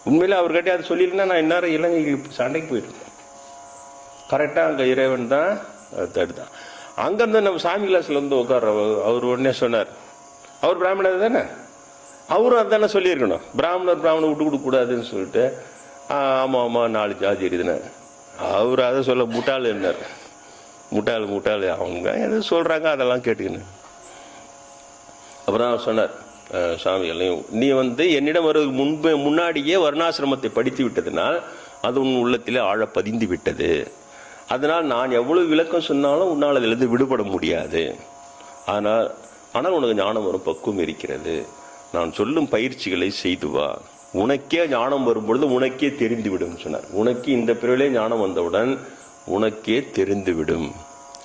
உண்மையிலே அவர்கிட்ட அதை சொல்லியிருந்தா நான் இந்நேரம் இலங்கைக்கு சண்டைக்கு போயிட்டுருக்கேன். கரெக்டாக அங்கே இறைவன் தான் தடுத்தான். அங்கேருந்து நம்ம சாமி கிளாஸில் வந்து உட்கார்ற அவர் உடனே சொன்னார், அவர் பிராமணர் தானே, அவரும் அதானே சொல்லியிருக்கணும், பிராமணர் விட்டு கொடுக்கக்கூடாதுன்னு சொல்லிட்டு. ஆமாம் 4 ஜாதி இருக்குதுன்னு அவர் அதை சொல்ல முட்டாள் என்னார். முட்டாள் அவங்க எதுவும் சொல்கிறாங்க அதெல்லாம் கேட்டுக்கின்னு. அப்புறம் அவர் சொன்னார், சாமிகளையும் நீ வந்து என்னிடம் வருவதற்கு முன்னாடியே வர்ணாசிரமத்தை படித்து விட்டதுனால் அது உன் உள்ளத்திலே ஆழ பதிந்து விட்டது. அதனால் நான் எவ்வளவு விளக்கம் சொன்னாலும் உன்னால் அதிலிருந்து விடுபட முடியாது. ஆனால் உனக்கு ஞானம் வரும் பக்குவம் இருக்கிறது. நான் சொல்லும் பயிற்சிகளை செய்து வா, உனக்கே ஞானம் வரும்பொழுது உனக்கே தெரிந்துவிடும் சொன்னார். உனக்கு இந்த பிறவிலே ஞானம் வந்தவுடன் உனக்கே தெரிந்துவிடும்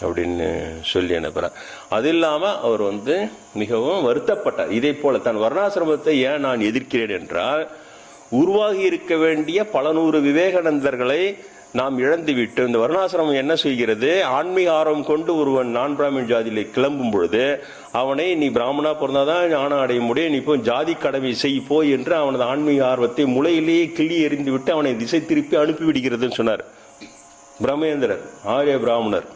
அப்படின்னு சொல்லி அனுப்புறார். அது இல்லாமல் அவர் வந்து மிகவும் வருத்தப்பட்டார். இதே போல தன் வர்ணாசிரமத்தை ஏன் நான் எதிர்க்கிறேன் என்றால், உருவாகி இருக்க வேண்டிய பல நூறு விவேகானந்தர்களை நாம் இழந்துவிட்டு இந்த வர்ணாசிரமம் என்ன செய்கிறது, ஆன்மீக ஆர்வம் கொண்டு ஒருவன் நான் பிராமின் ஜாதியில கிளம்பும் பொழுது அவனை நீ பிராமணா பிறந்தாதான் ஞானம் அடைய முடியும், நீ இப்போ ஜாதி கடமை செய் போய் என்று அவனது ஆன்மீக ஆர்வத்தை முளையிலேயே கிள்ளி எறிந்து விட்டு அவனை திசை திருப்பி அனுப்பிவிடுகிறதுன்னு சொன்னார் பிரம்மேந்திரர். ஆரிய பிராமணர்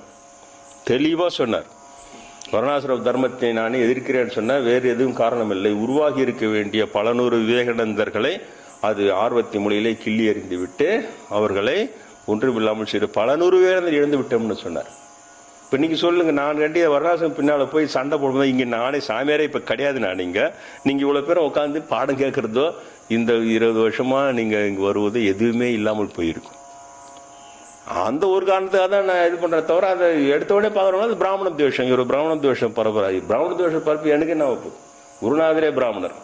தெளிவா சொன்னார், வர்ணாசிரம தர்மத்தை நானே எதிர்க்கிறேன்னு சொன்ன வேறு எதுவும் காரணம் இல்லை, உருவாகி இருக்க வேண்டிய பல நூறு விவேகானந்தர்களை அது ஆர்வத்தை மொழியிலே கிள்ளி எறிந்து விட்டு அவர்களை ஒன்றுமில்லாமல் செய்து பல நூறு பேர் இழந்து விட்டோம்னு சொன்னார். இப்போ நீங்கள் சொல்லுங்கள், நான் கண்டிய வர்ணாசிரமம் பின்னால் போய் சண்டை போடும்போது இங்கே நானே சாமியாரே இப்போ கிடையாது. நீங்கள் இவ்வளோ பேரை உட்காந்து பாடம் கேட்குறதோ இந்த 20 வருஷமாக நீங்கள் இங்கே வருவது எதுவுமே இல்லாமல் போயிருக்கும். அந்த ஒரு காரணத்துக்காக தான் நான் இது பண்ணுறேன் தவிர அதை எடுத்த உடனே பார்க்குறோம்னா அது பிராமண துவேஷம், இவர் பிராமண துவேஷம் பரப்புறாரு. பிராமண துவேஷம் பரப்பு எனக்கு என்ன வைப்பு, குருநாதரே பிராமணர்,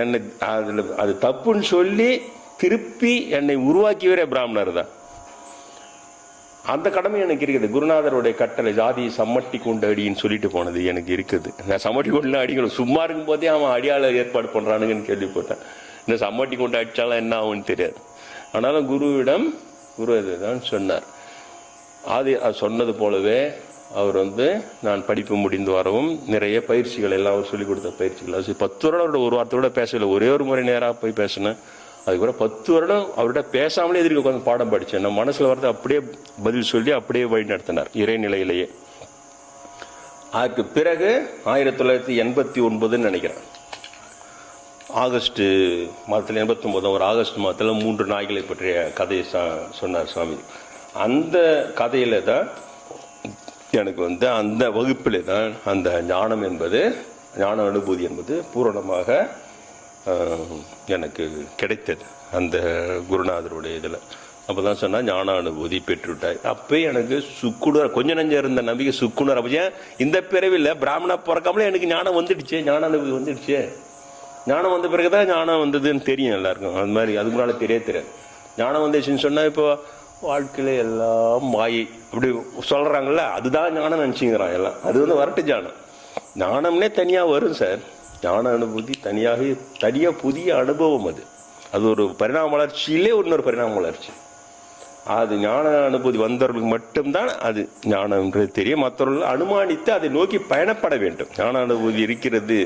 என்னை அதில் அது தப்புன்னு சொல்லி திருப்பி என்னை உருவாக்கியவரே பிராமணர் தான். அந்த கடமை எனக்கு இருக்குது. குருநாதருடைய கட்டளை ஜாதி சம்மட்டி கொண்டு அடின்னு சொல்லிட்டு போனது எனக்கு இருக்குது. நான் சம்மட்டி கொண்டு அடிக்கணும், சும்மா இருக்கும் போதே அவன் அடியாளர் ஏற்பாடு பண்ணுறானுங்கன்னு கேள்விப்பட்டேன். இந்த சம்மட்டி கொண்டு அடித்தாலும் என்ன ஆகும்னு தெரியாது. ஆனாலும் குரு அதுதான் சொன்னார். அது சொன்னது போலவே அவர் வந்து நான் படிப்பு முடிந்து வரவும் நிறைய பயிற்சிகள் எல்லாம் அவர் சொல்லிக் கொடுத்த பயிற்சிகள். அது 10 வருடம் ஒரு வார்த்தை கூட பேசல, ஒரே ஒரு முறை நேராக போய் பேசினேன். அதுக்கப்புறம் 10 வருடம் அவர்கிட்ட பேசாமலே எதிர்க்க உட்காந்து பாடம் படித்தேன். நம்ம மனசில் வரது அப்படியே பதில் சொல்லி அப்படியே வழி நடத்தினார் இறைநிலையிலேயே. அதுக்கு பிறகு 1989 நினைக்கிறேன், ஆகஸ்ட் மாதத்தில் 89 ஒரு ஆகஸ்ட் மாதத்தில் 3 நாய்களை பற்றிய கதையை சொன்னார் சுவாமி. அந்த கதையில தான் எனக்கு வந்து அந்த வகுப்பிலே தான் அந்த ஞானம் என்பது, ஞான அனுபூதி என்பது பூரணமாக எனக்கு கிடைத்தது அந்த குருநாதருடைய இதில். அப்போ தான் சொன்னால் ஞான அனுபூதி பெற்றுவிட்டாய். அப்போ எனக்கு சுக்குனர் கொஞ்சம் நஞ்சம் இருந்த நம்பிக்கை சுக்குனர். அப்போ ஏன் இந்த பிறவில்லை பிராமணா பிறக்காமலே எனக்கு ஞானம் வந்துடுச்சு, ஞான அனுபூதி வந்துடுச்சு. ஞானம் வந்த பிறகு தான் ஞானம் வந்ததுன்னு தெரியும் எல்லாருக்கும். அது மாதிரி அதுக்கு முன்னால் தெரியாது. ஞானம் வந்துச்சுன்னு சொன்னால் இப்போ வாழ்க்கையில எல்லாம் மாயை அப்படி சொல்கிறாங்கல்ல, அதுதான் ஞானம் நினச்சிங்கிறான் எல்லாம். அது வந்து வரட்டு ஞானம். ஞானம்னே தனியாக வரும் சார், ஞான அனுபூதி தனியாக புதிய அனுபவம். அது ஒரு பரிணாம வளர்ச்சியிலே இன்னொரு பரிணாம வளர்ச்சி. அது ஞான அனுபூதி வந்தவர்களுக்கு மட்டும்தான் அது ஞானம்ன்றது தெரியும். மற்றவர்கள் அனுமானித்து அதை நோக்கி பயணப்பட வேண்டும். ஞான அனுபூதி இருக்கிறது,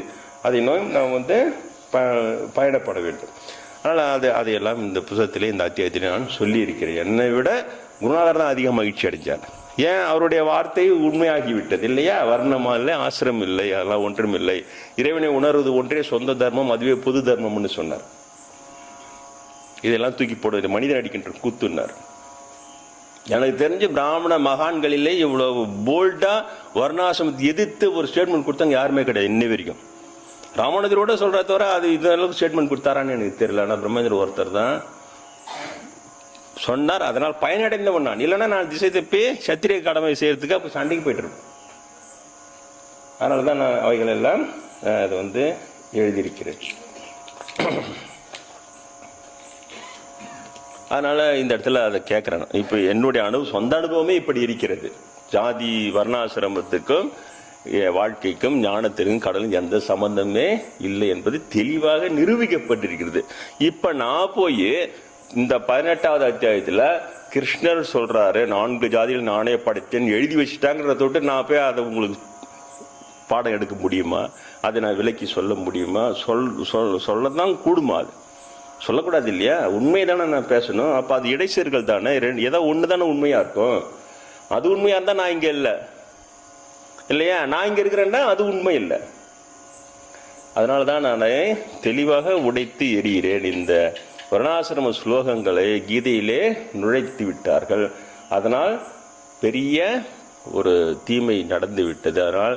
அதை நோக்கி நாம் வந்து பயணப்பட வேண்டும். அதனால் அதையெல்லாம் இந்த புத்தகத்திலே இந்த அத்தியாயத்திலே நான் சொல்லி இருக்கிறேன். என்னை விட குருநாதர் தான் அதிக மகிழ்ச்சி அடைஞ்சார். ஏன், அவருடைய வார்த்தை உண்மையாகிவிட்டது இல்லையா. வர்ணமா இல்லை, ஆசிரம் இல்லை, அதெல்லாம் ஒன்றும் இல்லை. இறைவனை உணர்வது ஒன்றே சொந்த தர்மம், அதுவே பொது தர்மம்னு சொன்னார். இதெல்லாம் தூக்கி போடுவது மனிதன் அடிக்கின்ற கூத்துன்னார். எனக்கு தெரிஞ்சு பிராமண மகான்களிலே இவ்வளவு போல்டா வர்ணாசிரமத்தை எதிர்த்து ஒரு ஸ்டேட்மெண்ட் கொடுத்தாங்க யாருமே கிடையாது இன்னை வரைக்கும். ராமானுஜரோட சொல்ற தவிர அது இதெல்லாம் ஸ்டேட்மெண்ட் கொடுத்தாரான்னு எனக்கு தெரியல. ஆனால் பிரம்மேந்திர ஒருத்தர் தான் சொன்னார். அதனால் பயனடைந்தவன் நான். இல்லைன்னா நான் திசை தப்பி சத்திரிய கடமை செய்யறதுக்கு அப்போ சண்டைக்கு போயிட்டு இருப்பேன். அதனால தான் நான் அவைகள் எல்லாம் அது வந்து எழுதியிருக்கிறேன். அதனால இந்த இடத்துல அதை கேட்குறேன். இப்போ என்னுடைய சொந்த அனுபவமே இப்படி இருக்கிறது. ஜாதி வர்ணாசிரமத்துக்கும் வாழ்க்கைக்கும் ஞானத்திற்கும் கடலும் எந்த சம்பந்தமே இல்லை என்பது தெளிவாக நிரூபிக்கப்பட்டிருக்கிறது. இப்ப நான் போய் இந்த 18வது அத்தியாயத்தில் கிருஷ்ணர் சொல்றாரு 4 ஜாதிகள் நானே படைத்தேன் எழுதி வச்சுட்டாங்கிறத தொட்டு நான் போய் அதை உங்களுக்கு பாடம் எடுக்க முடியுமா? அதை நான் விலக்கி சொல்ல முடியுமா? சொல்லதான் கூடுமா? அது சொல்லக்கூடாது இல்லையா? உண்மை தானே நான் பேசணும். அப்போ அது இடைச்சர்கள் தானே, ஏதோ ஒன்று தானே உண்மையாக இருக்கும். அது உண்மையாக இருந்தால் நான் இங்கே இல்லை இல்லையா? நான் இங்கே இருக்கிறேன்னா அது உண்மை இல்லை. அதனால தான் நான் தெளிவாக உடைத்து எறிகிறேன். இந்த வர்ணாசிரம ஸ்லோகங்களை கீதையிலே நுழைத்து விட்டார்கள். அதனால் பெரிய ஒரு தீமை நடந்து விட்டது. அதனால்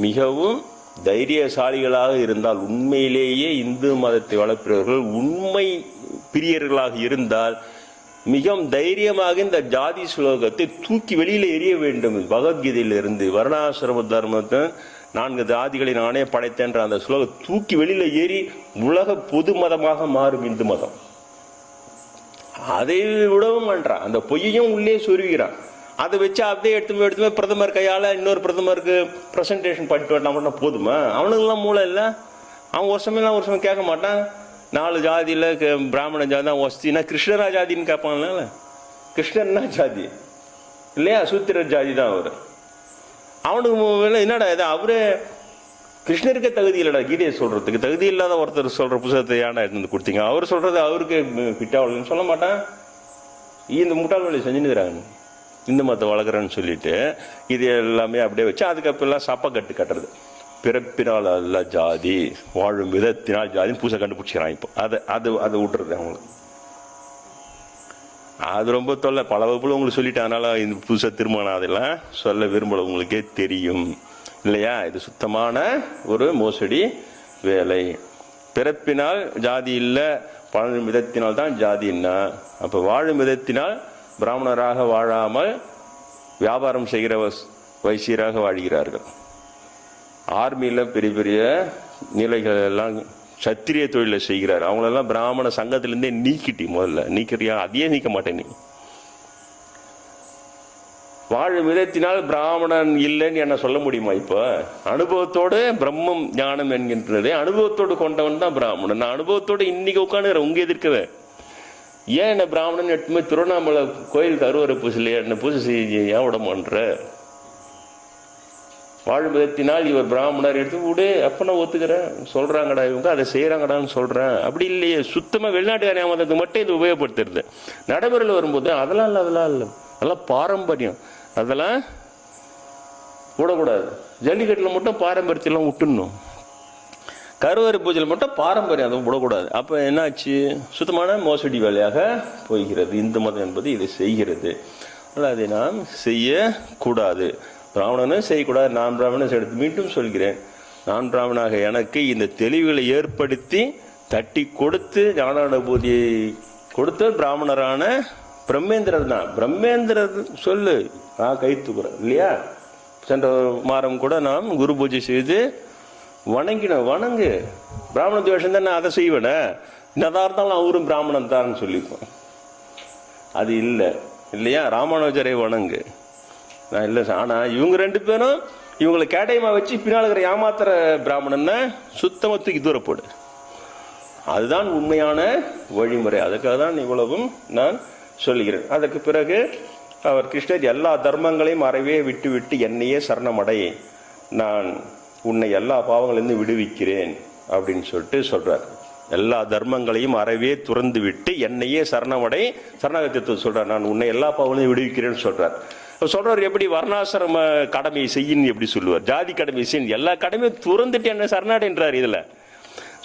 மிகவும் தைரியசாலிகளாக இருந்தால், உண்மையிலேயே இந்து மதத்தை வளர்ப்பவர்கள் உண்மை பிரியர்களாக இருந்தால் மிகவும் தைரியமாக இந்த ஜாதி ஸ்லோகத்தை தூக்கி வெளியில எறிய வேண்டும். பகவத்கீதையிலிருந்து வர்ணாசிரம தர்மத்தை 4 ஜாதிகளை நானே படைத்தேன்ற அந்த ஸ்லோகம் தூக்கி வெளியில ஏறி உலக பொது மதமாக மாறும் இந்து மதம். அதை விடவும் பண்றான், அந்த பொய்யையும் உள்ளே சொருகிறான். அதை வச்சு அப்படியே எடுத்துமே பிரதமர் கையால் இன்னொரு பிரதமருக்கு ப்ரெசன்டேஷன் பண்ணிட்டு வரலாம்னா போதுமா? அவனுக்கெல்லாம் மூளை இல்லை. அவன் ஒரு சமயம் கேட்க மாட்டான். 4 ஜாதியில் பிராமண ஜாதி தான் வசதினா கிருஷ்ணரா ஜாதின்னு கேட்பான்ல. கிருஷ்ணர்னா ஜாதி இல்லையா? சூத்திரர் ஜாதி தான் அவர். அவனுக்கு என்னடா இது, அவரே கிருஷ்ணருக்கே தகுதி இல்லைடா கீதையை சொல்றதுக்கு. தகுதி இல்லாத ஒருத்தர் சொல்ற புத்தகத்தை ஏன்னா எடுத்து கொடுத்தீங்க? அவர் சொல்றது அவருக்கு பிட்டாவளன்னு சொல்ல மாட்டான். இந்த முட்டாள் வேலையை செஞ்சுன்னுக்கிறாங்க இந்து மதத்தை வளர்க்குறேன்னு சொல்லிட்டு. இது எல்லாமே அப்படியே வச்சு அதுக்கப்புறம் சாப்பா கட்டுறது. பிறப்பினால் அல்ல ஜாதி, வாழும் விதத்தினால் ஜாதின்னு பூசை கண்டுபிடிச்சிக்கிறான். இப்போ அதை விட்டுறது அவங்களுக்கு. அது ரொம்ப தொல்லை. பல வகுப்புல உங்களுக்கு சொல்லிட்டு, அதனால இந்த புதுசாக திருமணம் அதெல்லாம் சொல்ல விரும்பல, உங்களுக்கே தெரியும் இல்லையா? இது சுத்தமான ஒரு மோசடி வேலை. பிறப்பினால் ஜாதி இல்லை, வாழும் விதத்தினால் தான் ஜாதின்னா. அப்போ வாழும் விதத்தினால் பிராமணராக வாழாமல் வியாபாரம் செய்கிற வைசியராக வாழ்கிறார்கள். ஆர்மியில் பெரிய பெரிய நிலைகள் எல்லாம் சத்திரிய தொழிலை செய்கிறார். அவங்களெல்லாம் பிராமண சங்கத்திலேருந்தே முதல்ல நீக்கிறியா? அதையே நீக்க மாட்டேன். நீ வாழும் விதத்தினால் பிராமணன் இல்லைன்னு என்ன சொல்ல முடியுமா? இப்போ அனுபவத்தோடு பிரம்மம் ஞானம் என்கின்றதே அனுபவத்தோடு கொண்டவன் தான் பிராமணன். நான் அனுபவத்தோடு இன்னைக்கு உட்காந்து உங்க எதிர்க்கவே ஏன் என்ன பிராமணன் எடுத்துமே திருவண்ணாமலை கோயில் கருவறை பூசலையே என்ன பூஜை செய்ய ஏன் விடமான்ற? வாழும் விதத்தினால் இவர் பிராமணர் எடுத்து விடு, அப்ப நான் ஒத்துக்கிறேன் சொல்றாங்கடா, இவங்க அதை செய்யறாங்கடான்னு சொல்றேன். அப்படி இல்லையே, சுத்தமா வெளிநாட்டுக்கார ஏமாதத்துக்கு மட்டும் இது உபயோகப்படுத்துறது. நடைமுறையில் வரும்போது அதெல்லாம் இல்லை, அதெல்லாம் பாரம்பரியம், அதெல்லாம் விடக்கூடாது. ஜல்லிக்கட்டில் மட்டும் பாரம்பரியத்தெல்லாம் விட்டுடணும். கருவறை பூஜையில் மட்டும் பாரம்பரியம் அதை விடக்கூடாது. அப்போ என்னாச்சு? சுத்தமான மோசடி வேலையாக போகிறது. இந்து மதம் என்பது இதை செய்கிறது. அதை நாம் செய்யக்கூடாது. பிராமணனும் செய்யக்கூடாது, நான் பிராமணன் எடுத்து மீண்டும் சொல்கிறேன். நான் பிராமணனாக எனக்கு இந்த தெளிவுகளை ஏற்படுத்தி தட்டி கொடுத்து ஞானானுபூதியை கொடுத்த பிராமணரான பிரம்மேந்திரர் தான். பிரம்மேந்திரர் சொல்லு, நான் கை தூக்குறேன் இல்லையா? சென்ற மாதம் கூட நாம் குரு பூஜை செய்து வணங்கு. பிராமண துவேஷம் தான், நான் அதை செய்வேனே, என்னதான் இருந்தாலும் அவரும் பிராமணன் தான் சொல்லிப்போம். அது இல்லை இல்லையா? ராமானுஜரை வணங்கு. நான் இல்லை. ஆனால் இவங்க 2 பேரும் இவங்களை கேடயமா வச்சு பின்னால் இருக்கிற ஏமாத்துற பிராமணன் சுத்தமாக தூக்கி தூரப்போடு. அதுதான் உண்மையான வழிமுறை. அதுக்காக தான் இவ்வளவும் நான் சொல்லுகிறேன். அதற்கு பிறகு அவர் கிருஷ்ணர் எல்லா தர்மங்களையும் அறவே விட்டு என்னையே சரணமடை, நான் உன்னை எல்லா பாவங்களிலிருந்து விடுவிக்கிறேன் அப்படின்னு சொல்றார். எல்லா தர்மங்களையும் அறவே துறந்து விட்டு என்னையே சரணமடை, சரணாகத்தை சொல்றார். நான் உன்னை எல்லா பாவங்களையும் விடுவிக்கிறேன்னு சொல்றார். சொல்றாரு, எப்படி வர்ணாசிரம கடமையை செய்யின்னு எப்படி சொல்லுவார்? ஜாதி கடமையை செய்யும், எல்லா கடமையும் துறந்துட்டு என்ன சரணாடைன்றார். இதுல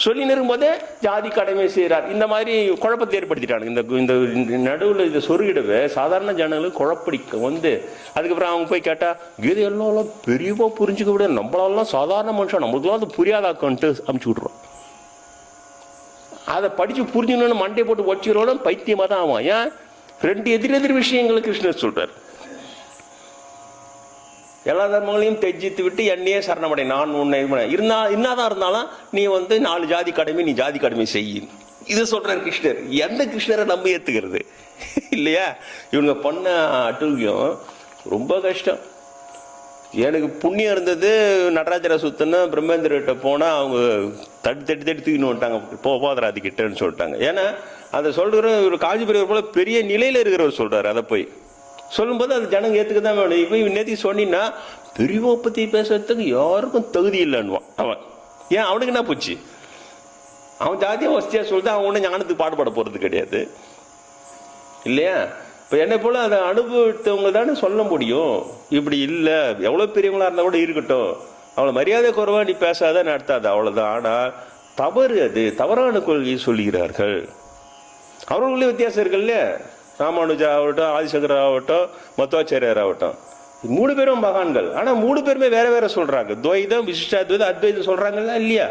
சொல்லி நிற்கும்போதே ஜாதி கடமை செய்கிறார். இந்த மாதிரி குழப்பத்தை ஏற்படுத்திட்டானுங்க. இந்த நடுவில் இதை சொருகிடவே சாதாரண ஜனங்களுக்கு குழப்படிக்க அதுக்கப்புறம் அவங்க போய் கேட்டா கீதையெல்லாம் பெரியவா புரிஞ்சுக்க விட, நம்மளாலாம் சாதாரண மனுஷன், நம்மளுக்குலாம் அது புரியாதாக்கன்ட்டு அமுச்சு விட்றோம். அதை படிச்சு புரிஞ்சுக்கணும்னு மண்டை போட்டு வச்சுக்கிறோம், பைத்தியமா தான் ஆகும். ஏன் 2 எதிரெதிர் விஷயங்களை கிருஷ்ணர் சொல்றார். எல்லா தர்மங்களையும் தெஜித்து விட்டு என்னையே சரணமடை, நான் உன்னை இன்னாதான் இருந்தாலும் நீ 4 ஜாதி கடமை, நீ ஜாதி கடமை செய். இது சொல்றார் கிருஷ்ணர். எந்த கிருஷ்ணரை நம்ம ஏத்துக்கிறது இல்லையா? இவங்க பண்ண அட்டுகியம் ரொம்ப கஷ்டம். எனக்கு புண்ணியம் இருந்தது, நடராஜரை சுத்தன்னு பிரம்மேந்திரகிட்ட போனால் அவங்க தட்டி தூக்கின்னு வந்துட்டாங்க, போதாராதி கிட்டன்னு சொல்லிட்டாங்க. ஏன்னா அதை சொல்கிற ஒரு காஞ்சி பெரியவர் போல பெரிய நிலையில் இருக்கிறவர் சொல்றாரு. அதை போய் சொல்லும்போது அது ஜனங்க ஏற்றுக்க தான் வேணும். இப்போ நேற்று சொன்னீங்கன்னா பெரியவ பற்றி பேசுறதுக்கு யாருக்கும் தகுதி இல்லைன்னுவான் அவன். ஏன் அவனுக்கு என்ன போச்சு? அவன் ஜாதியாக வசதியாக சொல்லிட்டு அவன் ஒன்றும் ஞானத்துக்கு பாடுபட போகிறது கிடையாது இல்லையா? இப்போ என்னை போல் அதை அனுபவித்தவங்க தானே சொல்ல முடியும். இப்படி இல்லை, எவ்வளோ பெரியவங்களா இருந்தால் கூட இருக்கட்டும், அவளை மரியாதை குறைவா நீ பேசாத நடத்தாது, அவ்வளோதான். ஆனால் தவறு, அது தவறான கொள்கையை சொல்லுகிறார்கள். அவர்களுக்குள்ளே வித்தியாசம் இருக்குல்ல. ராமானுஜா ஆகட்டும், ஆதிசங்கர் ஆகட்டும், மத்வாச்சாரியார் ஆகட்டும், 3 பேரும் மகான்கள். ஆனால் 3 பேருமே வேற வேற சொல்றாங்க. துவைதம், விசிஷ்டாத்வைதம், அத்வைதம் சொல்றாங்கல்ல இல்லையா?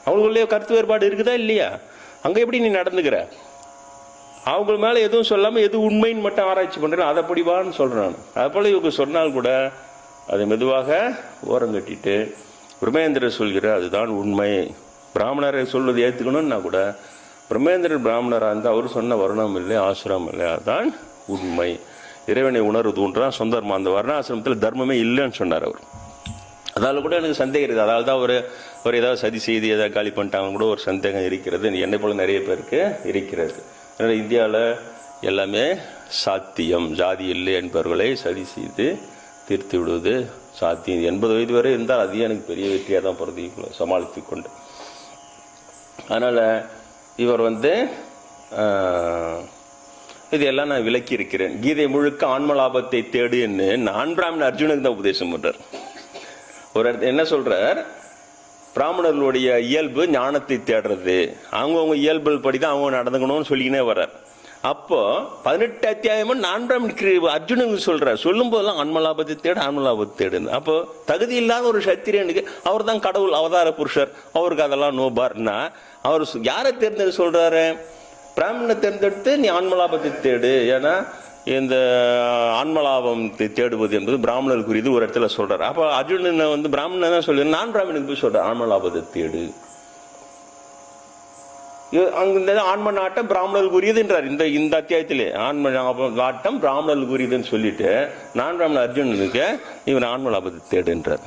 அவங்களுக்குள்ளே கருத்து வேறுபாடு இருக்குதா இல்லையா? அங்கே எப்படி நீ நடந்துக்கிற? அவங்க மேலே எதுவும் சொல்லாமல் எது உண்மைன்னு மட்டும் ஆராய்ச்சி பண்ணுறேன், அதை படிவான்னு சொல்கிறான். அது போல இவங்க சொன்னால் கூட அதை மெதுவாக ஓரங்கட்டிட்டு பிரம்மேந்திரர் சொல்கிற அதுதான் உண்மை, பிராமணரை சொல்வது ஏற்றுக்கணும்னா கூட பிரம்மேந்திரர் பிராமணராக இருந்தால் அவர் சொன்ன வருணம் இல்லை, ஆசிரமம் இல்லை, அதுதான் உண்மை. இறைவனை உணர்வுதுன்றான் சொந்தர்மா. அந்த வர்ணாசிரமத்தில் தர்மமே இல்லைன்னு சொன்னார் அவர். அதால் கூட எனக்கு சந்தேகம் இருக்குது. அதால் தான் ஒரு ஏதாவது சதி செய்தி ஏதாவது காலி பண்ணிட்டாங்க கூட ஒரு சந்தேகம் இருக்கிறது. என்னை போல நிறைய பேருக்கு இருக்கிறது. அதனால் இந்தியாவில் எல்லாமே சாத்தியம். ஜாதி இல்லை என்பவர்களை சதி செய்து தீர்த்து விடுவது சாத்தியம். 80 வயது வரை இருந்தால் அது எனக்கு பெரிய வெற்றியாக தான் பிறகு சமாளித்து கொண்டு. அதனால் இவர் இதெல்லாம் நான் விளக்கி இருக்கிறேன். கீதை முழுக்க ஆன்மலாபத்தை தேடு என்று நான் பிராமண அர்ஜுனுக்கு தான் உபதேசம் பண்றார். ஒரு இடத்துல என்ன சொல்றார்? பிராமணர்களுடைய இயல்பு ஞானத்தை தேடுறது, அவங்கவுங்க இயல்பு படிதான் அவங்க நடந்துக்கணும்னு சொல்லிக்கினே வர்றார். அப்போ 18 அத்தியாயமும் நான் பிராமண அர்ஜுனுக்கு சொல்றார். சொல்லும் போதெல்லாம் ஆன்மலாபத்தை தேடு, ஆன்மலாபத்தை தேடுன்னு. அப்போ தகுதி இல்லாத ஒரு சத்திரியனுக்கு அவர் தான் கடவுள், அவதார புருஷர், அவருக்கு அதெல்லாம் நோபார்னா அவர் யாரை தேர்ந்தெடுத்து சொல்றாரு? பிராமணனை தேர்ந்தெடுத்து நீ ஆன்மலாபத்தை தேடு. ஏன்னா இந்த ஆன்மலாபத்தை தேடுவது என்பது பிராமணருக்குரியது ஒரு இடத்துல சொல்றாரு. அப்போ அர்ஜுனனை பிராமணன் தான் சொல்லு, நான் பிராமணனுக்கு போய் சொல்றேன் ஆன்மலாபத்தை தேடு. அங்க ஆன்ம நாட்டம் பிராமணர்களுக்குரியதுன்றார். இந்த அத்தியாயத்திலே ஆன்ம நாட்டம் பிராமணர்களுக்குரியதுன்னு சொல்லிட்டு நான் பிராமண அர்ஜுனனுக்கு இவன் ஆன்மலாபத்தை தேடுன்றார்.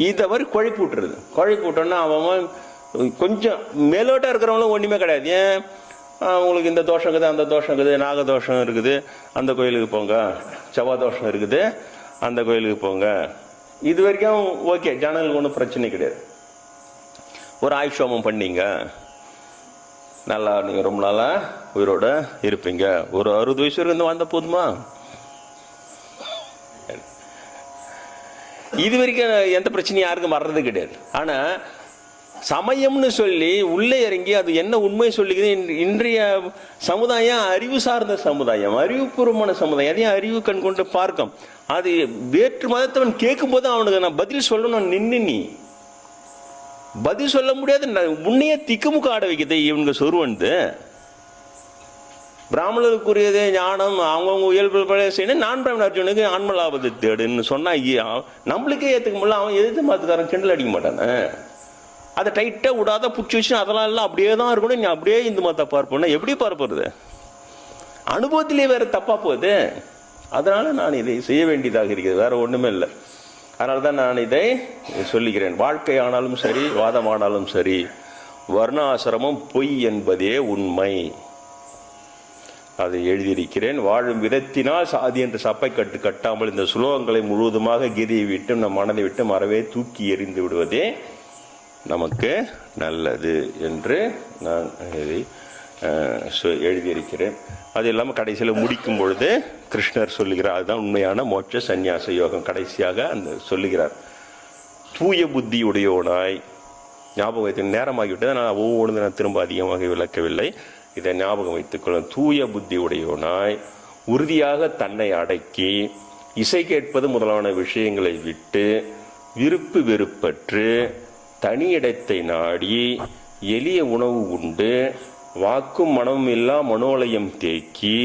இதை மாதிரி குழைப்பு விட்டுறது. குழைப்பு விட்டோன்னா அவன் கொஞ்சம் மேலோட்டா இருக்கிறவங்களும் ஒண்ணுமே கிடையாது. ஏன் உங்களுக்கு இந்த தோஷம் இருக்குது, அந்த தோஷம் இருக்குது, நாகதோஷம் இருக்குது, அந்த கோயிலுக்கு போங்க, செவ்வாய் தோஷம் இருக்குது, அந்த கோயிலுக்கு போங்க. இது வரைக்கும் ஓகே, ஜனங்களுக்கு ஒன்றும் பிரச்சனை கிடையாது. ஒரு ஆயுஷோமம் பண்ணீங்க, நல்லா நீங்கள் ரொம்ப நாளாக உயிரோட இருப்பீங்க. ஒரு 60 வயசு இருந்து வந்த போதுமா? இது வரைக்கும் எந்த பிரச்சனையும் யாருக்கும் வர்றது கிடையாது. ஆனால் சமயம்னு சொல்லி உள்ளே இறங்கி அது என்ன உண்மை சொல்லிக்குது. இன்றைய சமுதாயம் அறிவு சார்ந்த சமுதாயம், அறிவுபூர்வமான சமுதாயம். அதையும் அறிவு கண் கொண்டு பார்க்கும். அது வேற்று மதத்தவன் கேட்கும் போது அவனுக்கு நான் பதில் சொல்லணும். நின்று நீ பதில் சொல்ல முடியாது. உன்னையே திக்குமுக்க ஆட வைக்குது இவனுங்க சொருவன்து. பிராமணருக்குரியதே ஞானம், அவங்கவுங்க இயல்பு செய்யணும். நான் பிராமண அர்ஜுனுக்கு ஆன்மலாபத்தை தேடுன்னு சொன்னா நம்மளுக்கே ஏற்றுக்க முடியல. அவன் எதிர்த்து மாத்துக்காரன் கிண்டல் அடிக்க மாட்டானே. அதை டைட்டாக விடாத பிடிச்சி வச்சு அதெல்லாம் எல்லாம் அப்படியே தான் இருக்கணும். நீ அப்படியே இந்து மதத்தை பார்ப்போம்னா எப்படி பார்ப்பது? அனுபவத்திலே வேற தப்பா போகுது. அதனால நான் இதை செய்ய வேண்டியதாக இருக்கிறது, வேற ஒண்ணுமே இல்லை. அதனால தான் நான் இதை சொல்லுகிறேன். வாழ்க்கை ஆனாலும் சரி, வாதமானாலும் சரி, வர்ணாசிரமம் பொய் என்பதே உண்மை. அதை எழுதியிருக்கிறேன். வாழும் விதத்தினால் சாதி என்று சப்பை கட்டாமல் இந்த சுலோகங்களை முழுவதுமாக கீதையை விட்டு நம் மனதை விட்டு மறவே தூக்கி எறிந்து விடுவதே நமக்கு நல்லது என்று நான் இதை எழுதியிருக்கிறேன். அது இல்லாமல் கடைசியில் முடிக்கும் பொழுது கிருஷ்ணர் சொல்லுகிறார், அதுதான் உண்மையான மோட்ச சந்நியாச யோகம். கடைசியாக அந்த சொல்லுகிறார், தூய புத்தி உடையவனாய், ஞாபகம் வைத்து நேரமாகிவிட்டது, நான் ஒவ்வொன்று நான் திரும்ப அதிகமாக விளக்கவில்லை, இதை ஞாபகம் வைத்துக்கொள்ள. தூய புத்தி உடையவனாய் உறுதியாக தன்னை அடக்கி இசை கேட்பது முதலான விஷயங்களை விட்டு விருப்பு வெறுப்பற்று தனியிடத்தை நாடி எளிய உணவு உண்டு வாக்கும் மனமும் இல்லா மனோலயம் தேக்கி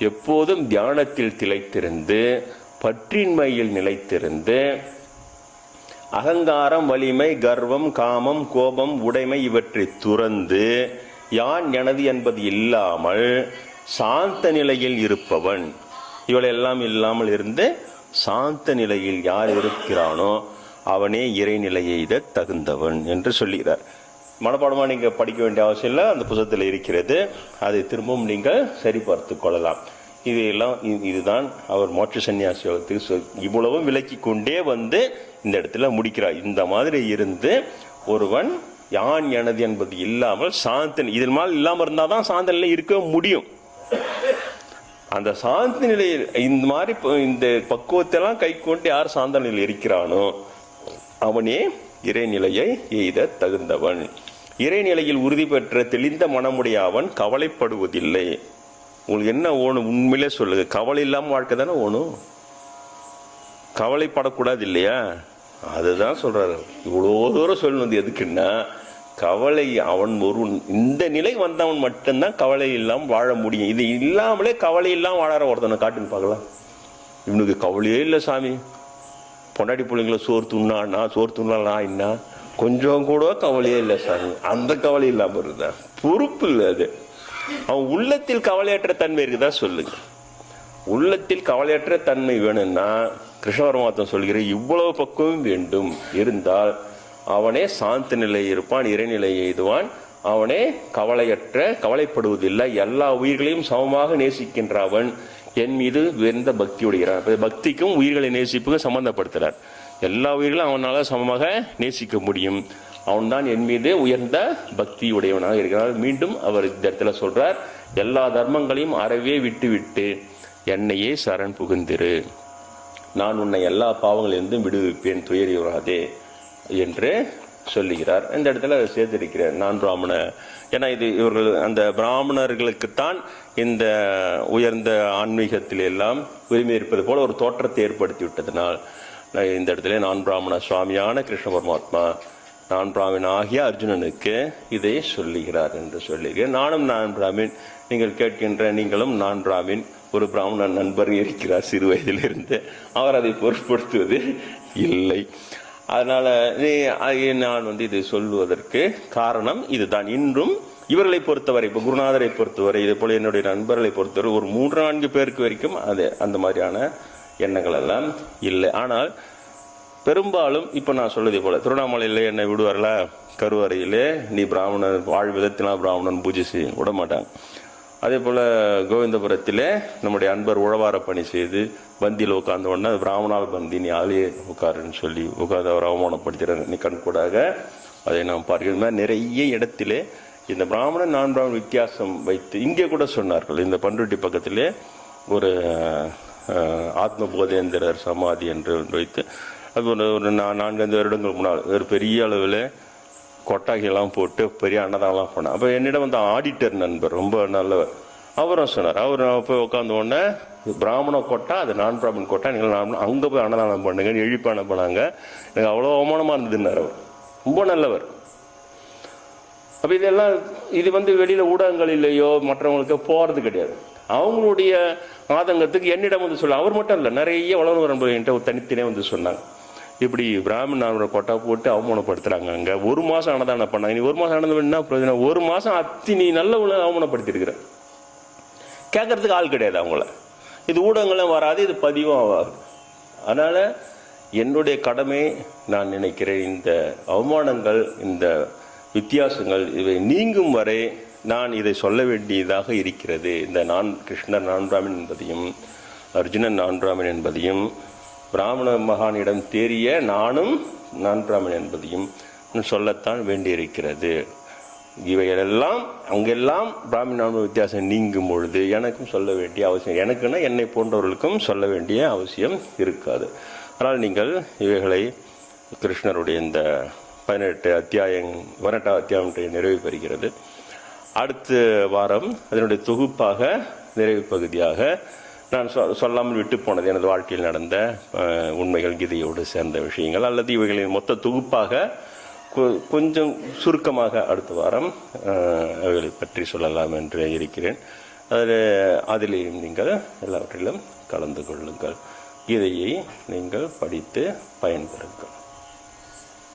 எப்போதும் தியானத்தில் திளைத்திருந்து பற்றின்மையில் நிலைத்திருந்து அகங்காரம், வலிமை, கர்வம், காமம், கோபம், உடைமை இவற்றை துறந்து யான் எனது என்பது இல்லாமல் சாந்த நிலையில் இருப்பவன். இவளெல்லாம் இல்லாமல் இருந்து சாந்த நிலையில் யார் இருக்கிறானோ அவனே இறைநிலையை தகுந்தவன் என்று சொல்லுகிறார். மனப்பாடமாக நீங்கள் படிக்க வேண்டிய அவசியம் இல்லை, அந்த புத்தகத்தில் இருக்கிறது. அதை திரும்பவும் நீங்கள் சரிபார்த்து கொள்ளலாம். இதுதான் அவர் மோட்ச சன்னியாசி யோகத்துக்கு இவ்வளவும் விலக்கி கொண்டே வந்து இந்த இடத்துல முடிக்கிறார். இந்த மாதிரி இருந்து ஒருவன் யான் எனது என்பது இல்லாமல் சாந்த இதில் மேல் இல்லாமல் இருந்தால் தான் சாந்த நிலை இருக்க முடியும். அந்த சாந்த நிலையில் இந்த மாதிரி இந்த பக்குவத்தெல்லாம் கை கொண்டு யார் சாந்த நிலையில் இருக்கிறானோ அவனே இறைநிலையை எய்த தகுந்தவன். இறைநிலையில் உறுதி பெற்ற தெளிந்த மனமுடைய அவன் கவலைப்படுவதில்லை. உங்களுக்கு என்ன ஓணும்? உண்மையிலே சொல்லுங்க, கவலை இல்லாமல் வாழ்க்கை தானே ஓணும். கவலைப்படக்கூடாது இல்லையா? அதுதான் சொல்றாரு. இவ்வளோ தூரம் சொல்லணும் எதுக்குன்னா, கவலை அவன் இந்த நிலை வந்தவன் மட்டும்தான் கவலை இல்லாமல் வாழ முடியும். இது இல்லாமலே கவலை இல்லாமல் வாழற ஒருத்தனை காட்டுன்னு பார்க்கலாம். இவனுக்கு கவலையே இல்லை சாமி, பொண்டாட்டி பிள்ளைங்களை சோறு துண்ணா என்ன கொஞ்சம் கூட கவலையே இல்லை சாமி, அந்த கவலை இல்லாமல் இருந்தா பொறுப்பு இல்லை. அது அவன் உள்ளத்தில் கவலையற்ற தன்மை இருக்குதா சொல்லுங்க. உள்ளத்தில் கவலையற்ற தன்மை வேணும்னா கிருஷ்ண பரமாத்மா சொல்கிற இவ்வளவு பக்குவம் வேண்டும் இருந்தால் அவனே சாந்த நிலை இருப்பான், இறைநிலை எய்துவான். அவனே கவலைப்படுவதில்லை, எல்லா உயிர்களையும் சமமாக நேசிக்கின்ற அவன் என் மீது உயர்ந்த பக்தி உடைகிறான். பக்திக்கும் உயிர்களை நேசிப்புக்கும் சம்பந்தப்படுத்துறார். எல்லா உயிர்களும் அவனால சமமாக நேசிக்க முடியும். அவன்தான் என் மீது உயர்ந்த பக்தி உடையவனாக இருக்கிறார். மீண்டும் அவர் இந்த இடத்துல சொல்றார், எல்லா தர்மங்களையும் அறவே விட்டு என்னையே சரண் புகுந்திரு, நான் உன்னை எல்லா பாவங்களிலிருந்தும் விடுவிப்பேன், துயரியுறாதே என்று சொல்லுகிறார். இந்த இடத்துல சேர்த்திருக்கிறார் நான் பிராமண. ஏன்னா இது இவர்கள் அந்த பிராமணர்களுக்குத்தான் இந்த உயர்ந்த ஆன்மீகத்தில் எல்லாம் உரிமை இருப்பது போல ஒரு தோற்றத்தை ஏற்படுத்தி விட்டதனால் இந்த இடத்துல நான் பிராமண சுவாமியான கிருஷ்ண பரமாத்மா நான் பிராமின் ஆகிய அர்ஜுனனுக்கு இதை சொல்லுகிறார் என்று சொல்லுகிறேன். நான் பிராமின், நீங்கள் கேட்கின்ற நீங்களும் நான் பிராமின். ஒரு பிராமணன் நண்பர் இருக்கிறார் சிறு வயதிலிருந்து, அவர் அதை பொருட்படுத்துவது இல்லை. அதனால நான் இது சொல்லுவதற்கு காரணம் இதுதான். இன்றும் இவர்களை பொறுத்தவரை, இப்போ குருநாதரை பொறுத்தவரை, இதே போல என்னுடைய நண்பர்களை பொறுத்தவரை ஒரு 3-4 பேருக்கு வரைக்கும் அந்த மாதிரியான எண்ணங்கள் எல்லாம் இல்லை. ஆனால் பெரும்பாலும் இப்போ நான் சொல்வதே போல திருவண்ணாமலையில் என்னை விடுவார்களா, கருவறையிலே நீ பிராமணன் வாழ்விதத்தினால் பிராமணன் பூஜை செய்ய விட மாட்டாங்க. அதே போல் கோவிந்தபுரத்திலே நம்முடைய அன்பர் உழவார பணி செய்து பந்தியில் உட்கார்ந்த உடனே பிராமணால் பந்தி நீ ஆளையே உட்காருன்னு சொல்லி உட்கார்ந்து அவர் அவமானப்படுத்துகிறார். நீ கண்கூடாக அதை நாம் பார்க்கிறோம். நிறைய இடத்திலே இந்த பிராமணன் நான் பிராமணன் வித்தியாசம் வைத்து இங்கே கூட சொன்னார்கள். இந்த பண்ருட்டி பக்கத்திலே ஒரு ஆத்ம போதேந்திரர் சமாதி என்று வைத்து அது ஒரு 4-5 வருடங்களுக்கு முன்னால் ஒரு பெரிய அளவில் கொட்டாகையெல்லாம் போட்டு பெரிய அன்னதானம்லாம் போனேன். அப்போ என்னிடம் வந்து ஆடிட்டர் நண்பர் ரொம்ப நல்லவர், அவரும் சொன்னார். அவர் போய் உட்காந்து உடனே பிராமண கொட்டா அது நான் பிராமணன் கொட்டா, நீங்கள் அங்கே போய் அன்னதானம் பண்ணுங்கன்னு எழுப்பி அனுப்பினாங்க. எனக்கு அவ்வளோ அவமானமாக இருந்ததுன்னார். அவர் ரொம்ப நல்லவர். அப்போ இதெல்லாம் இது வெளியில் ஊடகங்களிலேயோ மற்றவங்களுக்கு போகிறது கிடையாது. அவங்களுடைய ஆதங்கத்துக்கு என்னிடம் வந்து சொல்ல, அவர் மட்டும் இல்லை, நிறைய வளர்ந்து நண்பர்கள் என்கிட்ட தனித்தனே வந்து சொன்னாங்க, இப்படி பிராமணனோட கொட்டா போட்டு அவமானப்படுத்துறாங்க. அங்கே 1 மாதம் அன்னதானம் பண்ணாங்க. நீ 1 மாதம் அன்னதானம் பண்ணா பிரயோஜனம்? 1 மாதம் நீ நல்ல அவமானப்படுத்திருக்கிற. கேட்கறதுக்கு ஆள் கிடையாது அவங்கள. இது ஊடகங்களும் வராது, இது பதிவும் ஆகாது. அதனால என்னுடைய கடமை நான் நினைக்கிறேன், இந்த அவமானங்கள் இந்த வித்தியாசங்கள் இவை நீங்கும் வரை நான் இதை சொல்ல வேண்டியதாக இருக்கிறது. இந்த நான் கிருஷ்ணர் நான் பிராமணன் என்பதையும் அர்ஜுனன் நான் பிராமணன் என்பதையும் பிராமண மகானிடம் தேறிய நானும் நான் பிராமணன் என்பதையும் சொல்லத்தான் வேண்டியிருக்கிறது. இவைகளெல்லாம் அங்கெல்லாம் பிராமண வித்தியாசம் நீங்கும் பொழுது எனக்கும் சொல்ல வேண்டிய அவசியம், எனக்குன்னா என்னை போன்றவர்களுக்கும் சொல்ல வேண்டிய அவசியம் இருக்காது. ஆனால் நீங்கள் இவைகளை கிருஷ்ணருடைய இந்த 18 அத்தியாயம் நிறைவு பெறுகிறது. அடுத்த வாரம் அதனுடைய தொகுப்பாக நிறைவு பகுதியாக நான் சொல்லாமல் விட்டு போனது எனது வாழ்க்கையில் நடந்த உண்மைகள், கீதையோடு சேர்ந்த விஷயங்கள், அல்லது இவைகளின் மொத்த தொகுப்பாக கொஞ்சம் சுருக்கமாக அடுத்த வாரம் அவைகளை பற்றி சொல்லலாம் என்று இருக்கிறேன். அதிலேயும் நீங்கள் எல்லாவற்றிலும் கலந்து கொள்ளுங்கள். கீதையை நீங்கள் படித்து பயன்பெறுங்கள்.